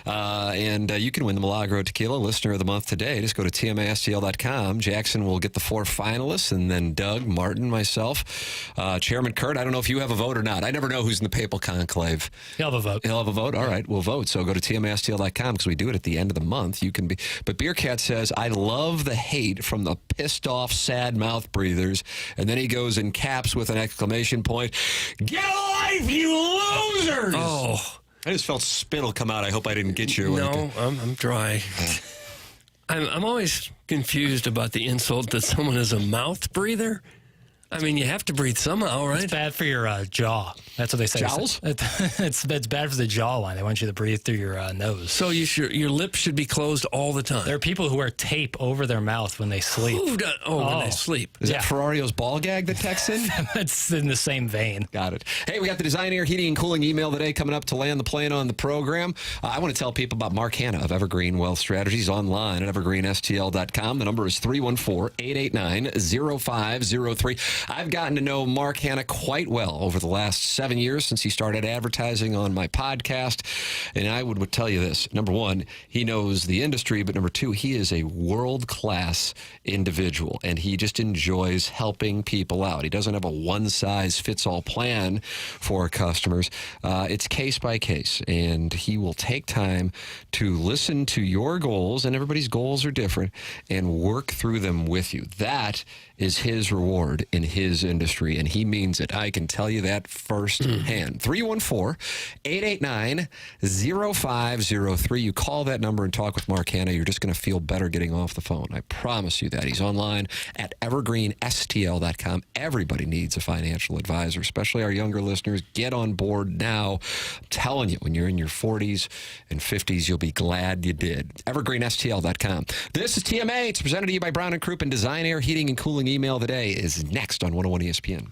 And you can win the Milagro Tequila Listener of the Month today. Just go to tmastl.com. Jackson will get the 4 finalists, and then Doug, Martin, myself, Chairman Kurt. I don't know if you have a vote or not. I never know who's in the papal conclave. He'll have a vote. He'll have a vote? All right, we'll vote. So go to tmastl.com because we do it at the end of the month. You can be. But Beer Cat says, I love the hate from the pissed off, sad mouth breathers. And then he goes in caps with an exclamation point. Get a life, you losers! Oh. I just felt spittle come out. I hope I didn't get you. No, I'm dry. I'm always confused about the insult that someone is a mouth breather. I mean, you have to breathe somehow, right? It's bad for your jaw. That's what they say. Jowls? It's bad for the jawline. They want you to breathe through your nose. So your lips should be closed all the time. There are people who wear tape over their mouth when they sleep. When they sleep. Is that Ferrario's ball gag that texts in? It's in the same vein. Got it. Hey, we got the Design Air Heating and Cooling email today coming up to land the plane on the program. I want to tell people about Mark Hanna of Evergreen Wealth Strategies online at evergreenstl.com. The number is 314-889-0503. I've gotten to know Mark Hanna quite well over the last 7 years since he started advertising on my podcast. And I would tell you this. Number one, he knows the industry. But number two, he is a world-class individual. And he just enjoys helping people out. He doesn't have a one-size-fits-all plan for customers. It's case by case. And he will take time to listen to your goals, and everybody's goals are different, and work through them with you. That is his reward in his industry, and he means it. I can tell you that firsthand. 314-889-0503. You call that number and talk with Mark Hanna. You're just going to feel better getting off the phone. I promise you that. He's online at evergreenstl.com. Everybody needs a financial advisor, especially our younger listeners. Get on board now. I'm telling you, when you're in your 40s and 50s, you'll be glad you did. evergreenstl.com. This is TMA. It's presented to you by Brown & Croup, and Design Air Heating and Cooling email today is next on 101 ESPN.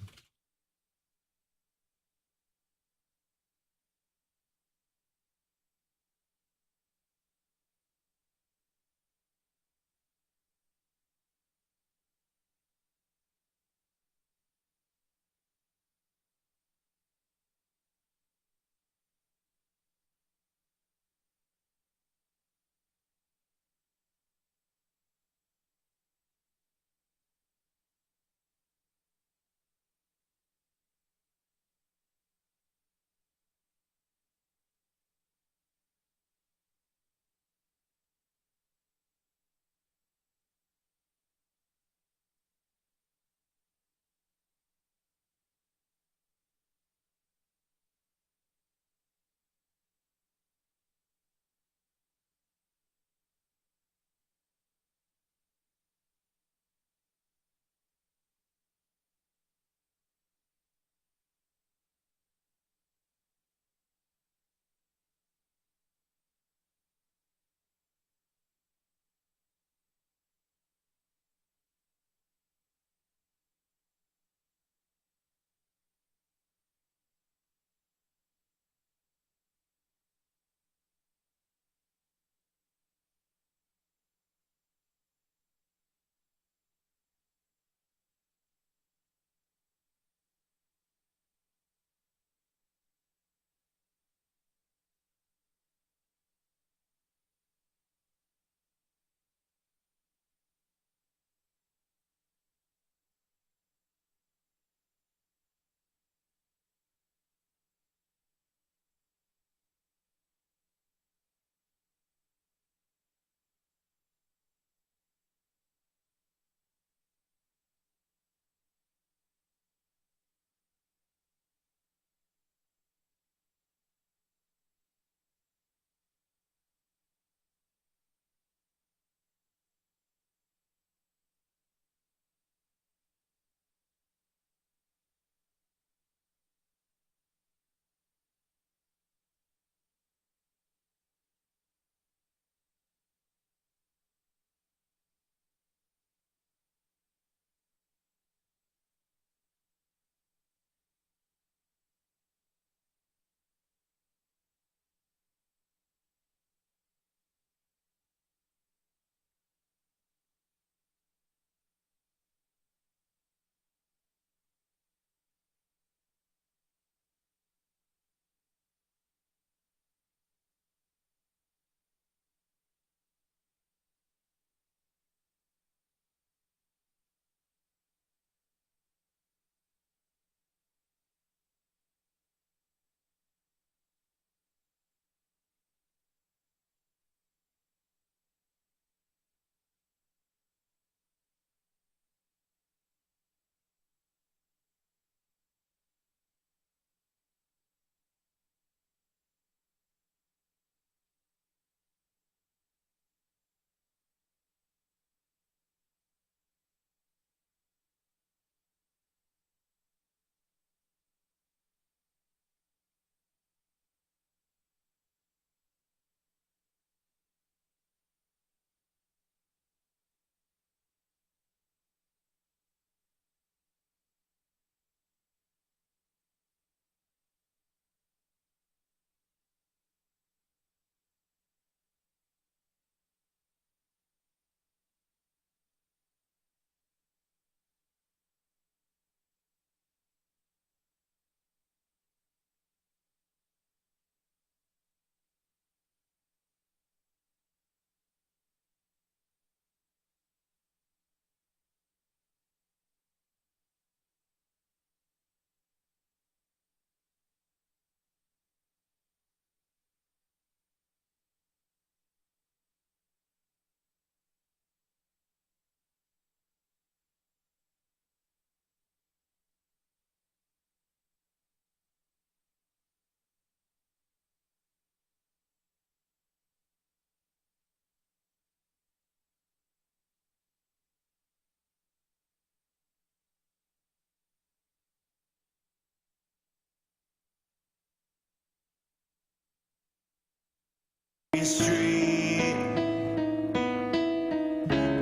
Street.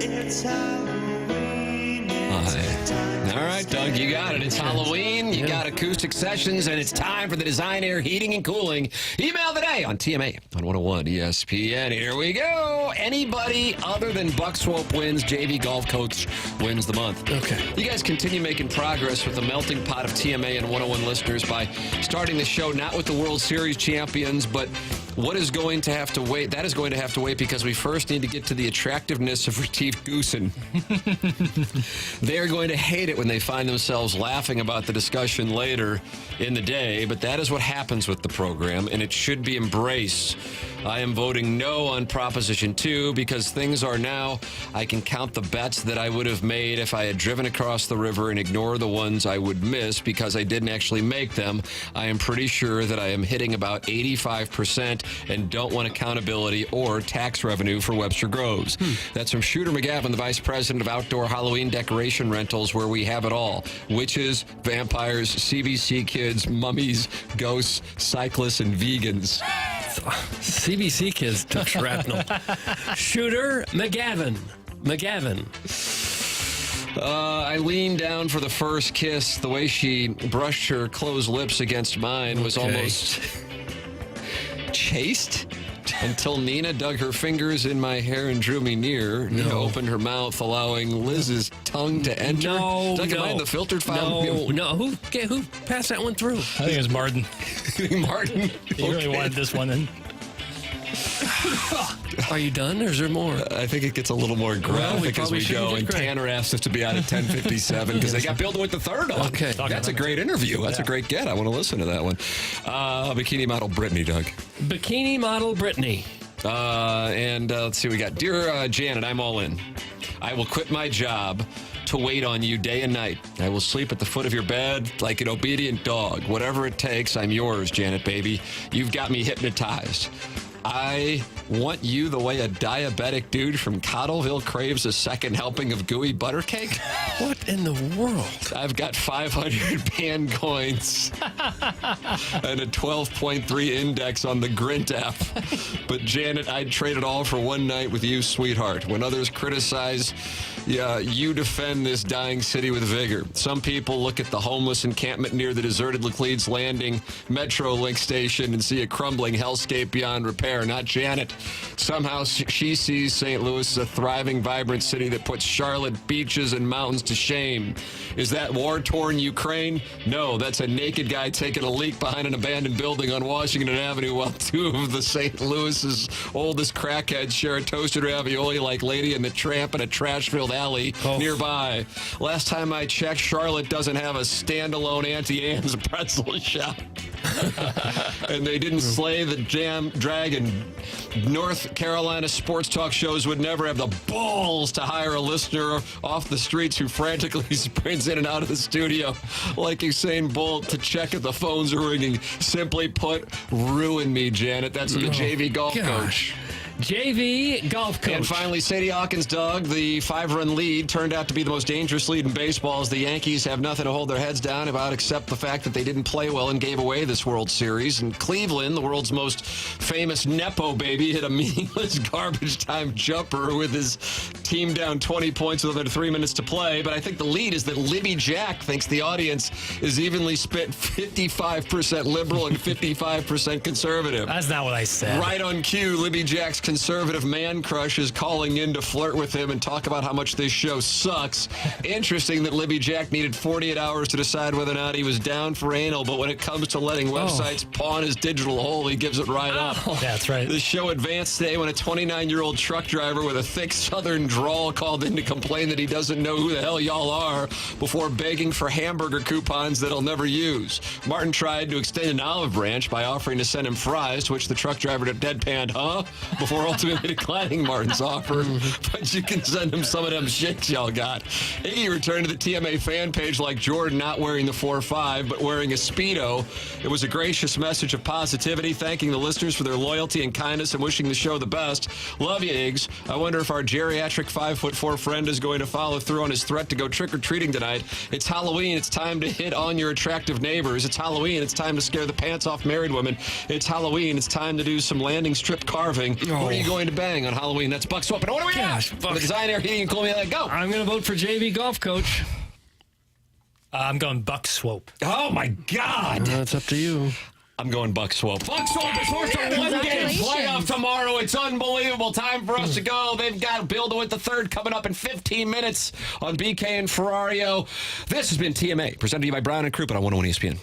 It's Halloween. All right, Doug, you got it. It's Halloween. You got acoustic sessions, and it's time for the Design Air Heating and Cooling email today on TMA on 101 ESPN. Here we go. Anybody other than Buck Swope wins, JV golf coach wins the month. Okay. You guys continue making progress with the melting pot of TMA and 101 listeners by starting the show not with the World Series champions, but what is going to have to wait? That is going to have to wait because we first need to get to the attractiveness of Retief Goosen. They are going to hate it when they find themselves laughing about the discussion later in the day, but that is what happens with the program, and it should be embraced. I am voting no on Proposition 2 because things are now, I can count the bets that I would have made if I had driven across the river and ignore the ones I would miss because I didn't actually make them. I am pretty sure that I am hitting about 85% and don't want accountability or tax revenue for Webster Groves. That's from Shooter McGavin, the Vice President of Outdoor Halloween Decoration Rentals, where we have it all. Witches, vampires, CBC kids, mummies, ghosts, cyclists, and vegans. CBC kids took shrapnel. Shooter McGavin. I leaned down for the first kiss. The way she brushed her closed lips against mine was almost chaste until Nina dug her fingers in my hair and drew me near. Nina opened her mouth, allowing Liz's tongue to enter. Doug, am I in the filtered file? No. Who passed that one through? I think it was Martin. Martin? He really wanted this one in. Are you done, or is there more? I think it gets a little more graphic as we go. And Tanner asked us to be out at 10:57 because they got Bill with the third on. Okay. That's a great interview. That's a great get. I want to listen to that one. Bikini model Brittany, Doug. Bikini model Brittany. Let's see, we got Dear Janet, I'm all in. I will quit my job to wait on you day and night. I will sleep at the foot of your bed like an obedient dog. Whatever it takes, I'm yours, Janet, baby. You've got me hypnotized. I want you the way a diabetic dude from Cottleville craves a second helping of gooey butter cake. What in the world? I've got 500 pan coins and a 12.3 index on the Grint app. But Janet, I'd trade it all for one night with you, sweetheart. When others criticize, you defend this dying city with vigor. Some people look at the homeless encampment near the deserted Laclede's Landing Metro Link station and see a crumbling hellscape beyond repair. Not Janet. Somehow she sees St. Louis as a thriving, vibrant city that puts Charlotte beaches and mountains to shame. Is that war-torn Ukraine? No, that's a naked guy taking a leak behind an abandoned building on Washington Avenue while two of the St. Louis's oldest crackheads share a toasted ravioli like Lady and the Tramp in a trash-filled alley nearby. Last time I checked, Charlotte doesn't have a standalone Auntie Anne's pretzel shop. And they didn't slay the dragon. North Carolina sports talk shows would never have the balls to hire a listener off the streets who frantically sprints in and out of the studio like Usain Bolt to check if the phones are ringing. Simply put, ruin me, Janet. That's the JV golf coach. JV golf coach. And finally, Sadie Hawkins, Doug, the 5-run lead turned out to be the most dangerous lead in baseball as the Yankees have nothing to hold their heads down about except the fact that they didn't play well and gave away this World Series. And Cleveland, the world's most famous Nepo baby, hit a meaningless garbage time jumper with his team down 20 points with under 3 minutes to play. But I think the lead is that Libby Jack thinks the audience is evenly split 55% liberal and 55% conservative. That's not what I said. Right on cue, Libby Jack's conservative man crush is calling in to flirt with him and talk about how much this show sucks. Interesting that Libby Jack needed 48 hours to decide whether or not he was down for anal, but when it comes to letting websites pawn his digital hole, he gives it right up. That's right. The show advanced today when a 29-year-old truck driver with a thick southern drawl called in to complain that he doesn't know who the hell y'all are before begging for hamburger coupons that he'll never use. Martin tried to extend an olive branch by offering to send him fries, to which the truck driver deadpanned, before We're ultimately declining Martin's offer, but you can send him some of them shakes y'all got. Iggy returned to the TMA fan page like Jordan, not wearing the 4-5, but wearing a Speedo. It was a gracious message of positivity, thanking the listeners for their loyalty and kindness and wishing the show the best. Love you, Iggs. I wonder if our geriatric 5'4" friend is going to follow through on his threat to go trick-or-treating tonight. It's Halloween. It's time to hit on your attractive neighbors. It's Halloween. It's time to scare the pants off married women. It's Halloween. It's time to do some landing strip carving. Who are you going to bang on Halloween? That's Buck Swope. And what do we have? The Design Air Heating and Cooling. Go. I'm going to vote for JV golf coach. I'm going Buck Swope. Oh, my God. It's up to you. I'm going Buck Swope. Buck Swope is forced to one-game playoff tomorrow. It's unbelievable. Time for us to go. They've got Bill DeWitt the third coming up in 15 minutes on BK and Ferrario. This has been TMA, presented to you by Brown and Crouppen on 101 ESPN.